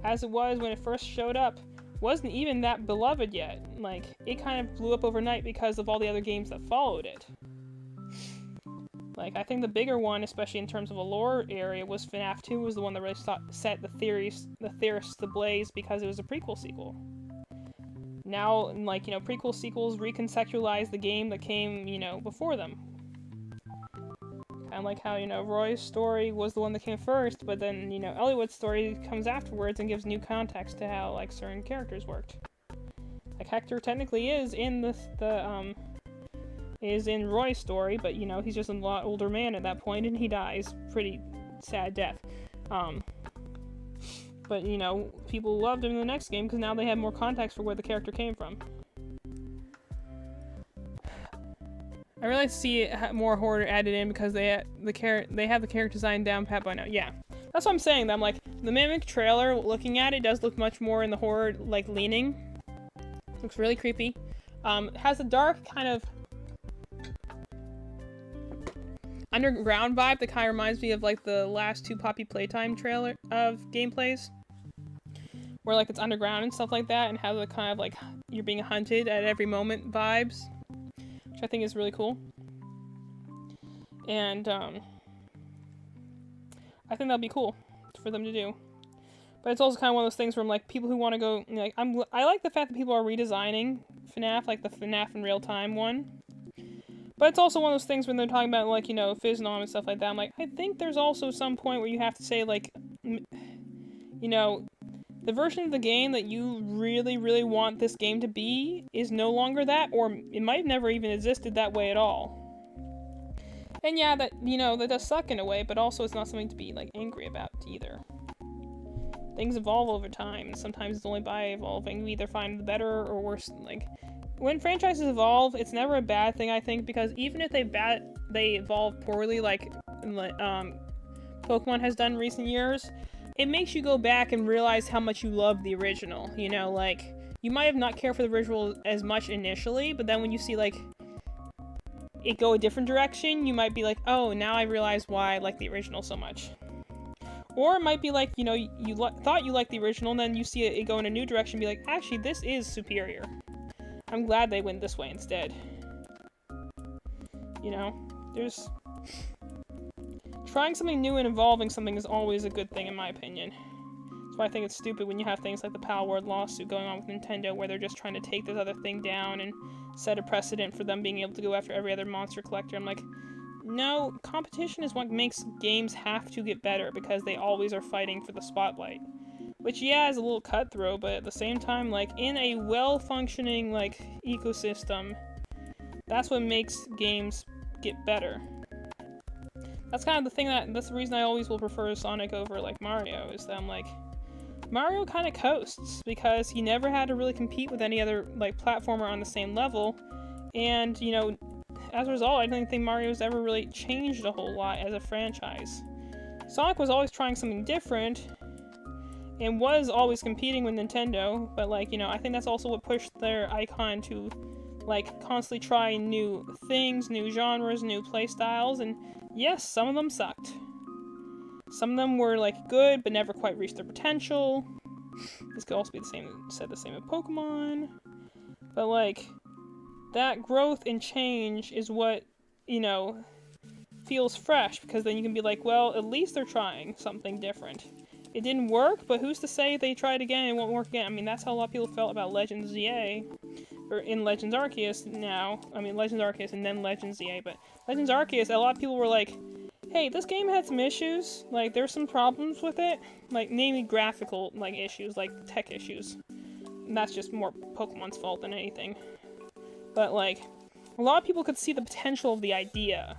as it was when it first showed up, wasn't even that beloved yet. Like, it kind of blew up overnight because of all the other games that followed it. Like, I think the bigger one, especially in terms of a lore area, was FNAF 2 was the one that really set the theorists ablaze because it was a prequel sequel. Now, like, you know, prequel sequels reconceptualize the game that came, you know, before them. Kind of like how, you know, Roy's story was the one that came first, but then, you know, Elliott's story comes afterwards and gives new context to how, like, certain characters worked. Like, Hector technically is in is in Roy's story, but, you know, he's just a lot older man at that point, and he dies. Pretty sad death. But, you know, people loved him in the next game because now they have more context for where the character came from. I really like to see more horror added in because they have the character design down pat by now. Yeah, that's what I'm saying. I'm like, the Mimic trailer, looking at it, does look much more in the horror, like, leaning. Looks really creepy. It has a dark kind of underground vibe that kind of reminds me of, like, the last two Poppy Playtime trailer of gameplays. Where, like, it's underground and stuff like that, and has a kind of, like, you're being hunted at every moment vibes. Which I think is really cool. And, I think that'll be cool for them to do. But it's also kind of one of those things where I'm like, people who want to go, you know, like, I like the fact that people are redesigning FNAF, like the FNAF in real time one. But it's also one of those things when they're talking about, like, you know, Physnom and stuff like that. I'm like, I think there's also some point where you have to say, like, you know, the version of the game that you really, really want this game to be is no longer that, or it might have never even existed that way at all. And yeah, that, you know, that does suck in a way, but also it's not something to be, like, angry about either. Things evolve over time, and sometimes it's only by evolving we either find the better or worse. Like, when franchises evolve, it's never a bad thing, I think, because even if they evolve poorly, like Pokemon has done in recent years, it makes you go back and realize how much you love the original, you know, like, you might have not cared for the original as much initially, but then when you see, like, it go a different direction, you might be like, oh, now I realize why I like the original so much. Or it might be like, you know, you thought you liked the original, and then you see it go in a new direction and be like, actually, this is superior. I'm glad they went this way instead. You know, there's... Trying something new and evolving something is always a good thing, in my opinion. That's why I think it's stupid when you have things like the Palworld lawsuit going on with Nintendo, where they're just trying to take this other thing down and set a precedent for them being able to go after every other monster collector. I'm like, no, competition is what makes games have to get better, because they always are fighting for the spotlight. Which, yeah, is a little cutthroat, but at the same time, like, in a well-functioning, like, ecosystem, that's what makes games get better. That's kind of the thing that's the reason I always will prefer Sonic over, like, Mario, is that I'm like, Mario kind of coasts because he never had to really compete with any other like platformer on the same level, and you know, as a result, I don't think Mario's ever really changed a whole lot as a franchise. Sonic was always trying something different and was always competing with Nintendo, but like, you know, I think that's also what pushed their icon to like constantly try new things, new genres, new playstyles, and yes, some of them sucked. Some of them were like good, but never quite reached their potential. This could also be the same with Pokemon. But like, that growth and change is what, you know, feels fresh, because then you can be like, well, at least they're trying something different. It didn't work, but who's to say if they try it again, it won't work again? I mean, that's how a lot of people felt about Legends ZA, or in Legends Arceus now. I mean, Legends Arceus and then Legends ZA, but Legends Arceus, a lot of people were like, hey, this game had some issues, like, there's some problems with it, like, namely graphical, like, issues, like, tech issues. And that's just more Pokemon's fault than anything. But, like, a lot of people could see the potential of the idea.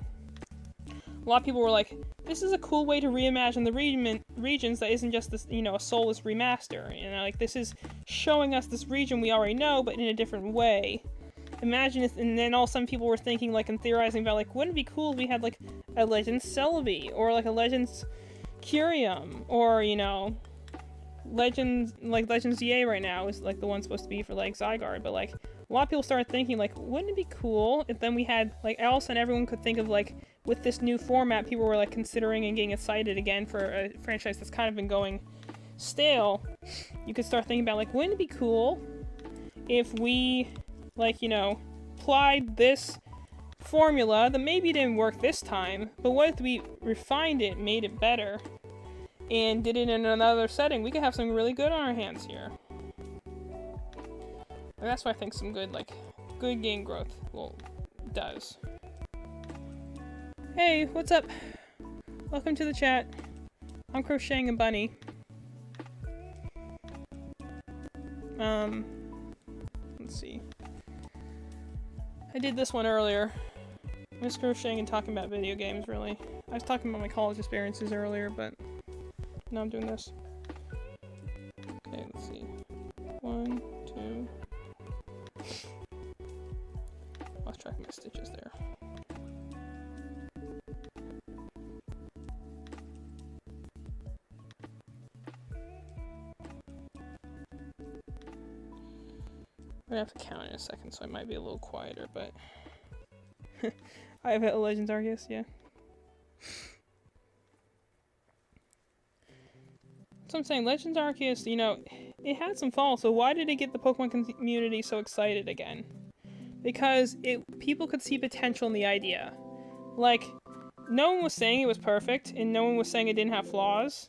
A lot of people were like, this is a cool way to reimagine the regions that isn't just this, you know, a soulless remaster. You know, like, this is showing us this region we already know, but in a different way. Imagine if, and then all some people were thinking, like, and theorizing about, like, wouldn't it be cool if we had, like, a Legends Celebi, or, like, a Legends Curium, or, you know, Legends ZA right now is, like, the one supposed to be for, like, Zygarde, but, like, a lot of people started thinking, like, wouldn't it be cool if then we had, like, all of a sudden everyone could think of, like, with this new format, people were, like, considering and getting excited again for a franchise that's kind of been going stale. You could start thinking about, like, wouldn't it be cool if we, like, you know, applied this formula that maybe didn't work this time, but what if we refined it, made it better, and did it in another setting? We could have something really good on our hands here. And that's why I think some good, like, good game growth does. Hey, what's up? Welcome to the chat. I'm Crocheting a Bunny. Let's see. I did this one earlier. I'm just crocheting and talking about video games, really. I was talking about my college experiences earlier, but now I'm doing this. Okay, let's see. 1, 2. Lost track of my stitches there. I'm gonna have to count in a second, so I might be a little quieter, but I have hit a Legends Arceus, yeah. So I'm saying, Legends Arceus, you know, it had some falls, so why did it get the Pokemon community so excited again? Because people could see potential in the idea. Like, no one was saying it was perfect, and no one was saying it didn't have flaws,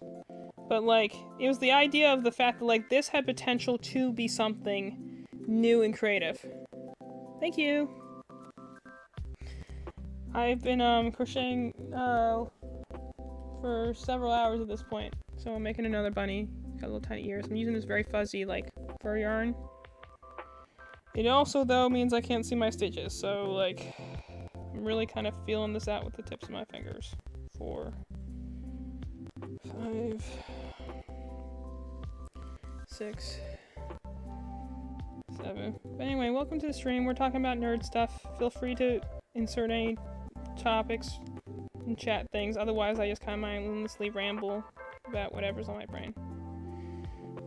but, like, it was the idea of the fact that, like, this had potential to be something new and creative. Thank you! I've been, crocheting, for several hours at this point. So I'm making another bunny. Got little tiny ears. I'm using this very fuzzy, like, fur yarn. It also, though, means I can't see my stitches, so, like, I'm really kind of feeling this out with the tips of my fingers. 4, 5, 6, 7. But anyway, welcome to the stream. We're talking about nerd stuff. Feel free to insert any topics and chat things. Otherwise, I just kind of mindlessly ramble about whatever's on my brain.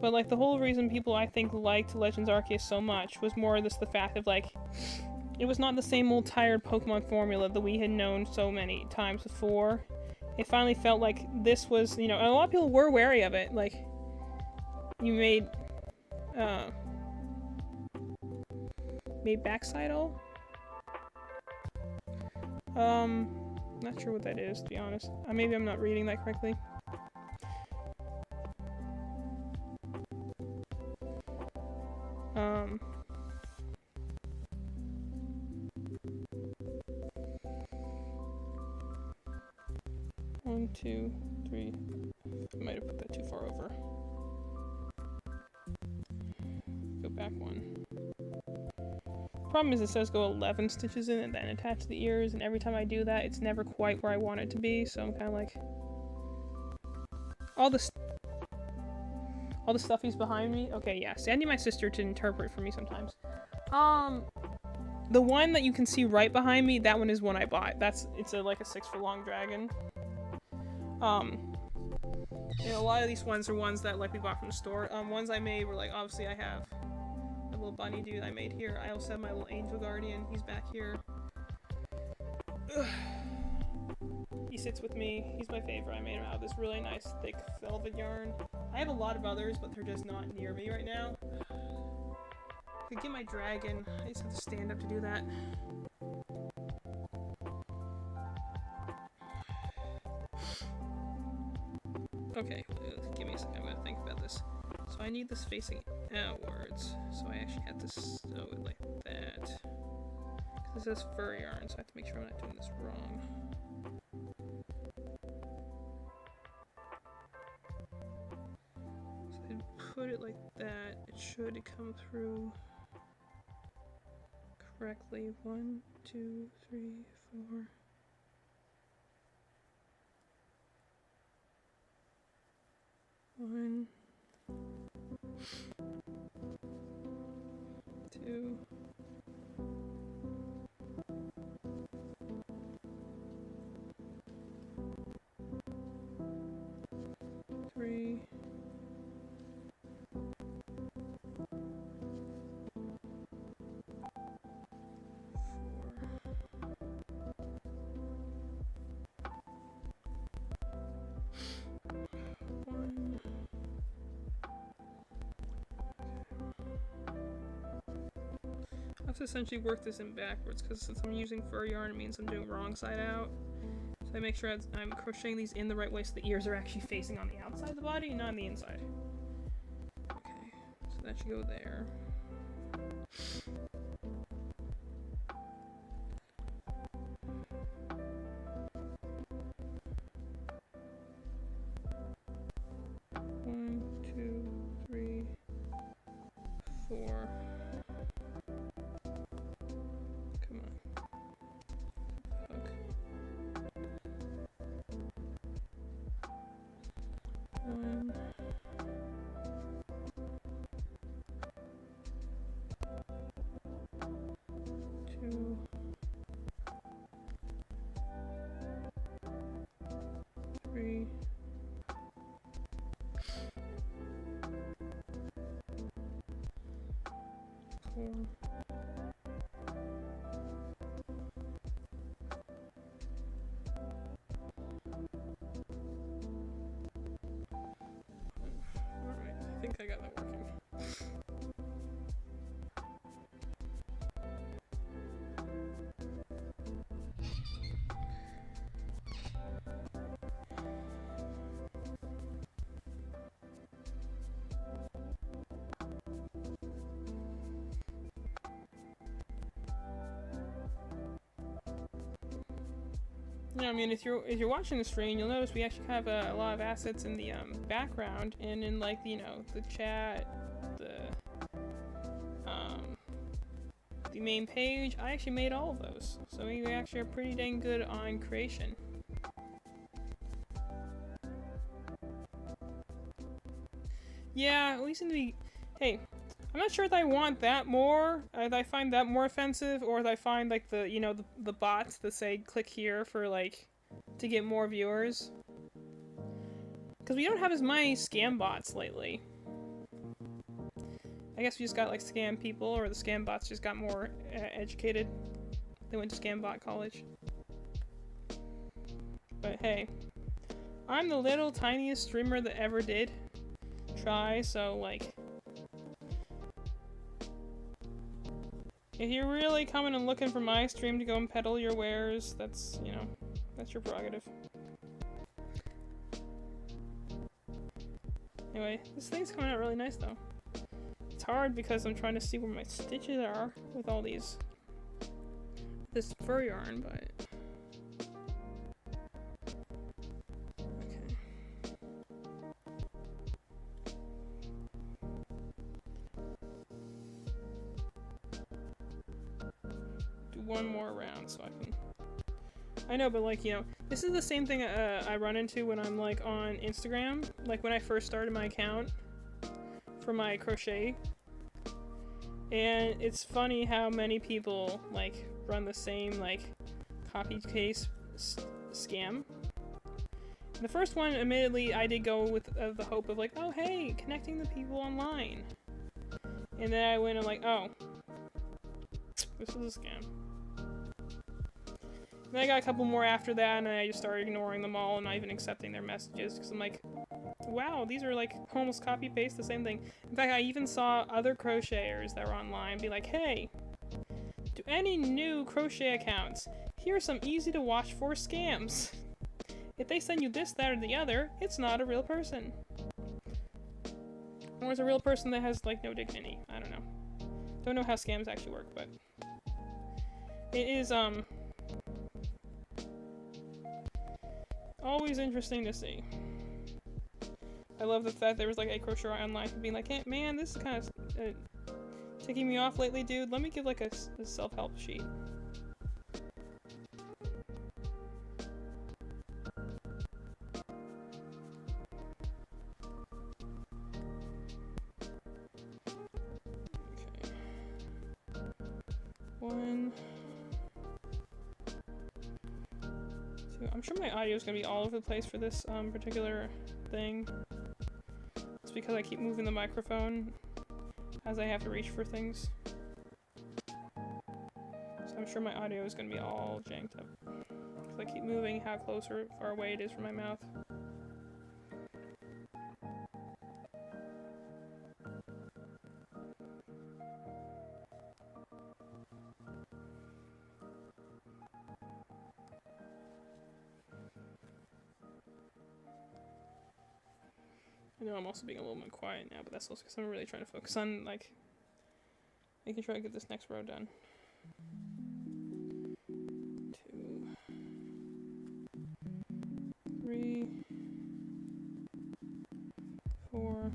But, like, the whole reason people, I think, liked Legends Arceus so much was more just the fact of, like, it was not the same old tired Pokemon formula that we had known so many times before. It finally felt like this was, you know, and a lot of people were wary of it. Like, you made Backsidle? Not sure what that is, to be honest. Maybe I'm not reading that correctly. One, 2, 3. I might have put that too far over. Go back 1. Problem is, it says go 11 stitches in and then attach the ears, and every time I do that, it's never quite where I want All the stuffies behind me? Okay, yeah. See, I need my sister to interpret for me sometimes. The one that you can see right behind me, that one is one I bought. It's like a 6 foot long dragon. You know, a lot of these ones are ones that like we bought from the store. Ones I made were like, obviously I have a little bunny dude I made here. I also have my little angel guardian. He's back here. Ugh. He sits with me. He's my favorite. I made him out of this really nice thick velvet yarn. I have a lot of others, but they're just not near me right now. I could get my dragon. I just have to stand up to do that. Okay, give me a second. I'm gonna think about this. So I need this facing outwards. So I actually have to sew it like that. This is fur yarn, so I have to make sure I'm not doing this wrong. So I put it like that. It should come through correctly. 1, 2, 3, 4. One, 2, 3, 1. I have to essentially work this in backwards because since I'm using fur yarn, it means I'm doing wrong side out. So I make sure I'm crocheting these in the right way so the ears are actually facing on the outside of the body, not on the inside. Okay, so that should go there. One, 2, 3, 4. Come on. Hook. 1. 2. 3. 4. Alright, I think I got that working. Yeah, I mean, if you're watching the stream, you'll notice we actually have a lot of assets in the background and in like the chat, the main page. I actually made all of those, so we actually are pretty dang good on creation. Yeah, at least in the hey. I'm not sure if I want that more, if I find that more offensive, or if I find like the bots that say click here for like to get more viewers. Because we don't have as many scam bots lately. I guess we just got like scam people, or the scam bots just got more educated. They went to scam bot college. But hey, I'm the little tiniest streamer that ever did try, so like, if you're really coming and looking for my stream to go and peddle your wares, that's, that's your prerogative. Anyway, this thing's coming out really nice though. It's hard because I'm trying to see where my stitches are with all this fur yarn, but okay. Do one more round so I can. I know, but like, this is the same thing I run into when I'm like on Instagram. Like when I first started my account, for my crochet. And it's funny how many people, like, run the same, like, copy paste scam. The first one, admittedly, I did go with the hope of, like, oh, hey, connecting the people online. And then I went and, like, oh, this is a scam. Then I got a couple more after that, and then I just started ignoring them all and not even accepting their messages, because I'm like, wow, these are, like, almost copy-paste the same thing. In fact, I even saw other crocheters that were online be like, hey, to any new crochet accounts, here are some easy-to-watch for scams. If they send you this, that, or the other, it's not a real person. Or it's a real person that has, like, no dignity. I don't know. Don't know how scams actually work, but it is, always interesting to see. I love the fact there was, like, a crocheter online being like, hey, man, this is kind of ticking me off lately, dude. Let me give, like, a self-help sheet. One, two. I'm sure my audio is gonna be all over the place for this particular thing. It's because I keep moving the microphone as I have to reach for things. So I'm sure my audio is gonna be all janked up because I keep moving how close or far away it is from my mouth. I know I'm also being a little more quiet now, but that's also because I'm really trying to focus on, like, making sure I get this next row done. 2, 3, 4,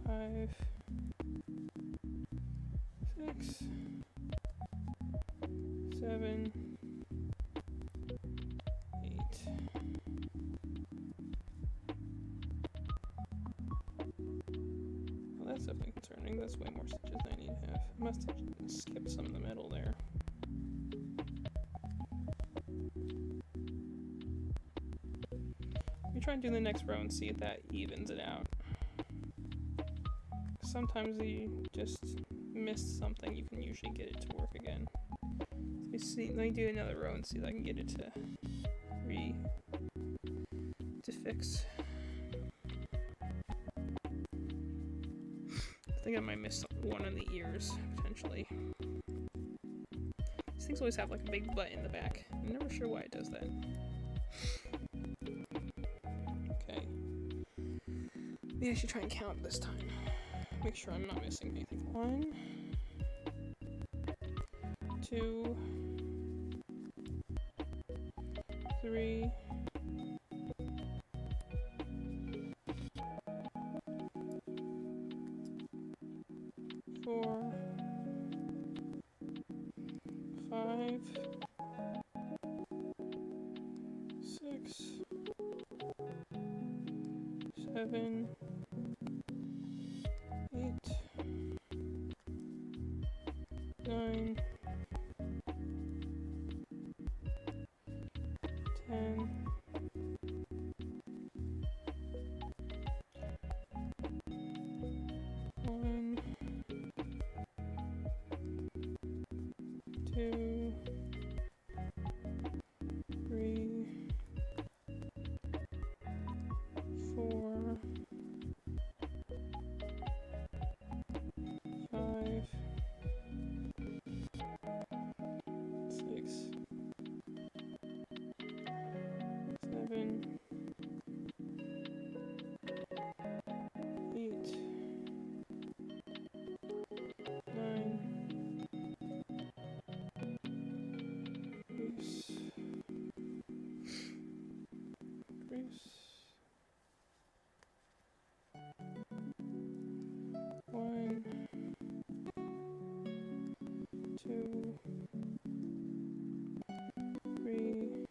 5, 6, 7, 8. Well, that's definitely concerning. That's way more stitches than I need to have. I must have skipped some in the middle there. Let me try and do the next row and see if that evens it out. Sometimes you just miss something, you can usually get it to work again. Let me do another row and see if I can get it to fix. I think I might miss one on the ears, potentially. These things always have like a big butt in the back. I'm never sure why it does that. Okay. Maybe I should try and count this time. Make sure I'm not missing anything. 1, 2, 3, 4, 5, 6, 7, 8, 9, 10, 1, 2, 3, 4, 5, 6, 7, 8, 9, crease, crease, 1, 2, 3,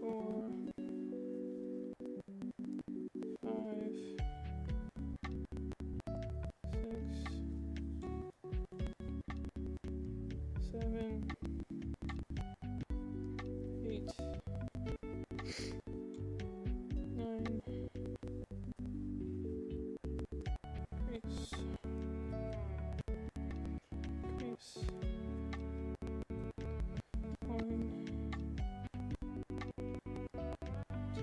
4, 7, 8, 9, crease, crease, 1, 2,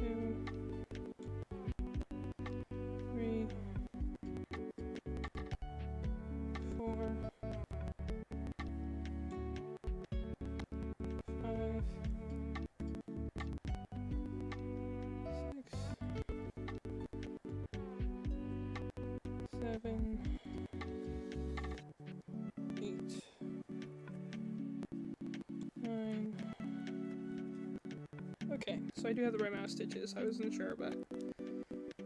3, 4, 5, 6, 7, 8, 9. Okay, so I do have the right amount of stitches. I wasn't sure, but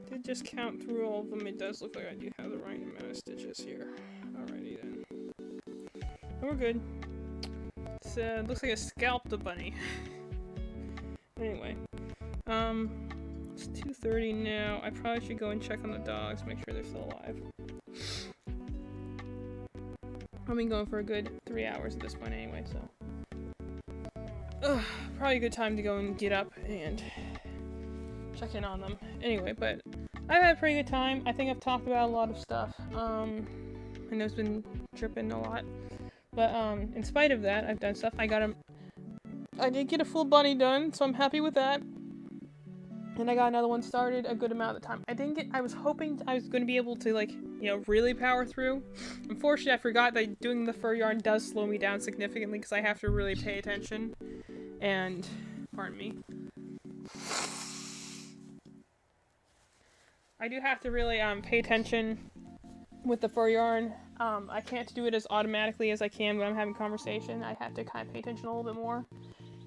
did just count through all of them. It does look like I do have the right amount of stitches here. Alrighty then. And we're good. It looks like I scalped a bunny. Anyway, it's 2:30 now. I probably should go and check on the dogs, make sure they're still alive. I've been going for a good 3 hours at this point anyway, so. Probably a good time to go and get up and check in on them. Anyway, but I've had a pretty good time. I think I've talked about a lot of stuff. I know it's been tripping a lot. But, in spite of that, I've done stuff. I did get a full bunny done, so I'm happy with that. And I got another one started a good amount of the time. I was hoping I was going to be able to, like, you know, really power through. Unfortunately, I forgot that doing the fur yarn does slow me down significantly because I have to really pay attention. And, pardon me. I do have to really, pay attention with the fur yarn. I can't do it as automatically as I can when I'm having conversation. I have to kind of pay attention a little bit more.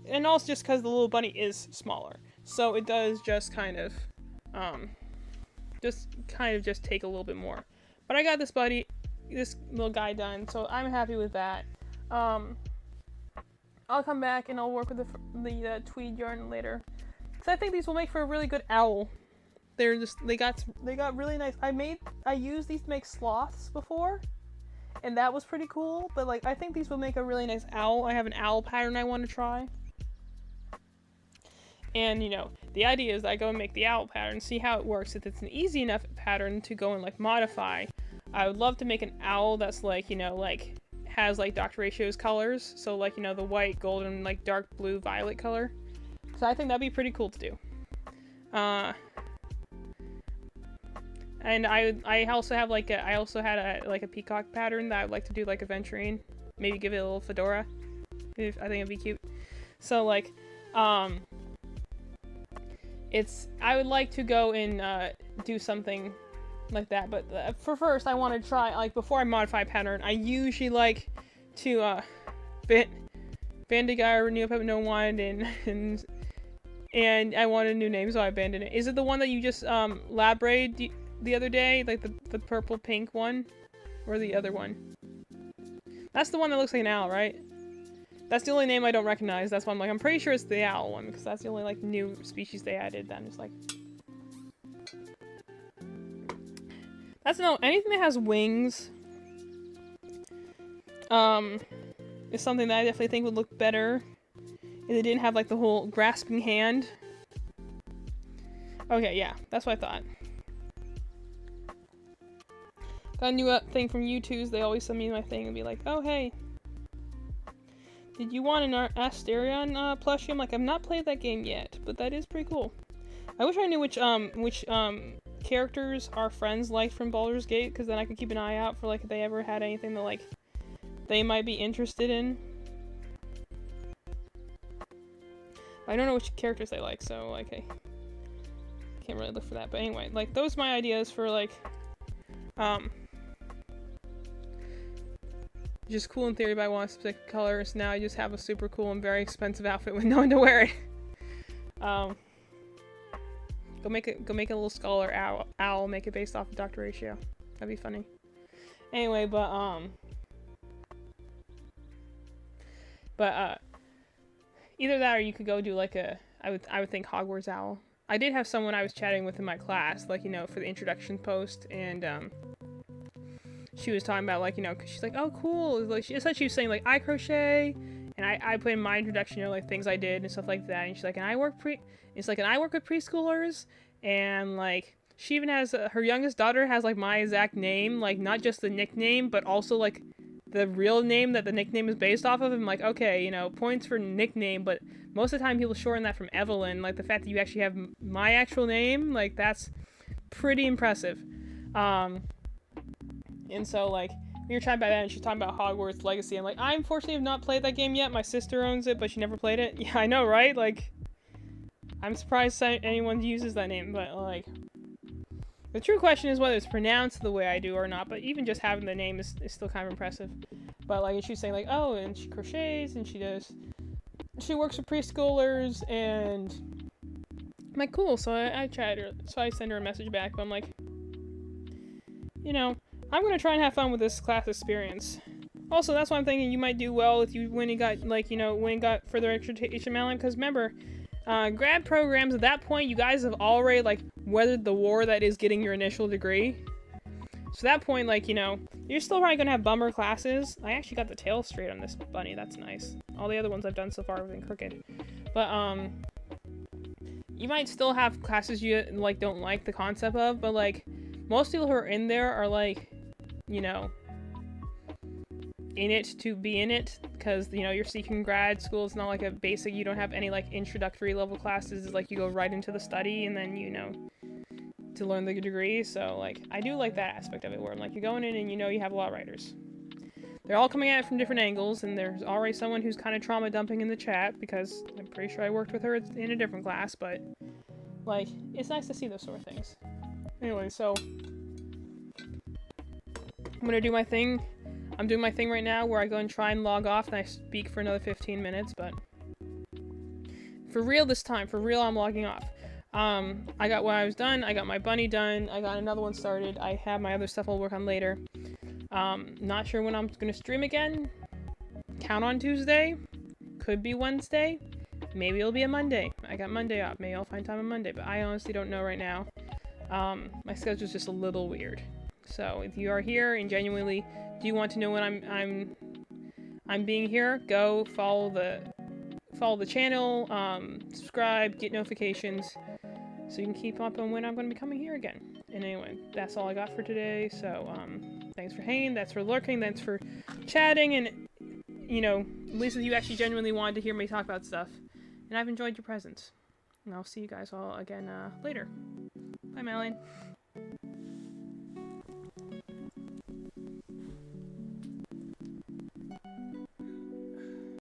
And also just because the little bunny is smaller. So it does just kind of just take a little bit more. But I got this little guy done, so I'm happy with that. I'll come back and I'll work with the tweed yarn later. Because I think these will make for a really good owl. They got really nice. I used these to make sloths before. And that was pretty cool, but like I think these will make a really nice owl. I have an owl pattern I want to try. And you know, the idea is that I go and make the owl pattern, see how it works. If it's an easy enough pattern to go and like modify, I would love to make an owl that's like, you know, like has like Dr. Ratio's colors. So like, you know, the white, golden, like dark blue, violet color. So I think that'd be pretty cool to do. And I also have like I also had a peacock pattern that I'd like to do like aventurine, maybe give it a little fedora. I think it'd be cute. So like, I would like to go and do something like that. But for first, I want to try like before I modify a pattern. I usually like to Bandigar Neopet No One and I want a new name, so I abandoned it. Is it the one that you just lab braid the other day, like the purple pink one, or the other one? That's the one that looks like an owl, right? That's the only name I don't recognize. That's why I'm like, I'm pretty sure it's the owl one, because that's the only like new species they added. That I'm just like, that's anything that has wings. Is something that I definitely think would look better if they didn't have like the whole grasping hand. Okay, yeah, that's what I thought. Got a new thing from U2s. They always send me my thing and be like, oh, hey. Did you want an Asterion plushie? I'm like, I've not played that game yet, but that is pretty cool. I wish I knew which characters our friends liked from Baldur's Gate, because then I could keep an eye out for, like, if they ever had anything that, like, they might be interested in. I don't know which characters they like, so, like, I can't really look for that. But anyway, like, those are my ideas for, like, just cool in theory, but I want specific colors. Now I just have a super cool and very expensive outfit with no one to wear it. Go make a little skull or owl. Make it based off of Dr. Ratio. That'd be funny. Anyway, but either that or you could go do like I would think Hogwarts owl. I did have someone I was chatting with in my class, like, you know, for the introduction post, and she was talking about, like, you know, 'cause she's like, oh, cool. Like, she was saying, like, I crochet, and I put in my introduction, you know, like, things I did and stuff like that, and she's like, and I work with preschoolers, and, like, she even has, her youngest daughter has, like, my exact name, like, not just the nickname, but also, like, the real name that the nickname is based off of. I'm like, okay, you know, points for nickname, but most of the time people shorten that from Evelyn. Like, the fact that you actually have my actual name, like, that's pretty impressive. And so, like, we were chatting about that, and she's talking about Hogwarts Legacy. I'm like, I unfortunately have not played that game yet. My sister owns it, but she never played it. Yeah, I know, right? Like, I'm surprised anyone uses that name, but, like, the true question is whether it's pronounced the way I do or not, but even just having the name is still kind of impressive. But, like, and she was saying, like, oh, and she crochets, and she works with preschoolers, and I'm like, cool. So I chatted her, so I send her a message back, but I'm like, you know, I'm gonna try and have fun with this class experience. Also, that's why I'm thinking you might do well if you when you got, like, you know, when you got further education, Malin, because remember, grad programs, at that point, you guys have already, like, weathered the war that is getting your initial degree. So at that point, like, you know, you're still probably gonna have bummer classes. I actually got the tail straight on this bunny. That's nice. All the other ones I've done so far have been crooked. But, you might still have classes you, like, don't like the concept of, but, like, most people who are in there are, like, you know, in it to be in it, because, you know, you're seeking grad school. It's not like a basic, you don't have any, like, introductory level classes. It's like you go right into the study and then, you know, to learn the degree. So, like, I do like that aspect of it, where, like, you're going in and, you know, you have a lot of writers. They're all coming at it from different angles, and there's already someone who's kind of trauma dumping in the chat, because I'm pretty sure I worked with her in a different class, but, like, it's nice to see those sort of things. Anyway, so I'm gonna do my thing. I'm doing my thing right now where I go and try and log off and I speak for another 15 minutes, but for real this time, for real, I'm logging off. I got what I was done, I got my bunny done, I got another one started, I have my other stuff I'll work on later. Not sure when I'm gonna stream again. Count on Tuesday. Could be Wednesday. Maybe it'll be a Monday. I got Monday off. Maybe I'll find time on Monday, but I honestly don't know right now. My schedule's just a little weird. So if you are here and genuinely do want to know when I'm being here, go follow the channel, subscribe, get notifications, so you can keep up on when I'm going to be coming here again. And anyway, that's all I got for today. So thanks for hanging, thanks for lurking, thanks for chatting, and, you know, at least if you actually genuinely wanted to hear me talk about stuff. And I've enjoyed your presence. And I'll see you guys all again later. Bye, Malin.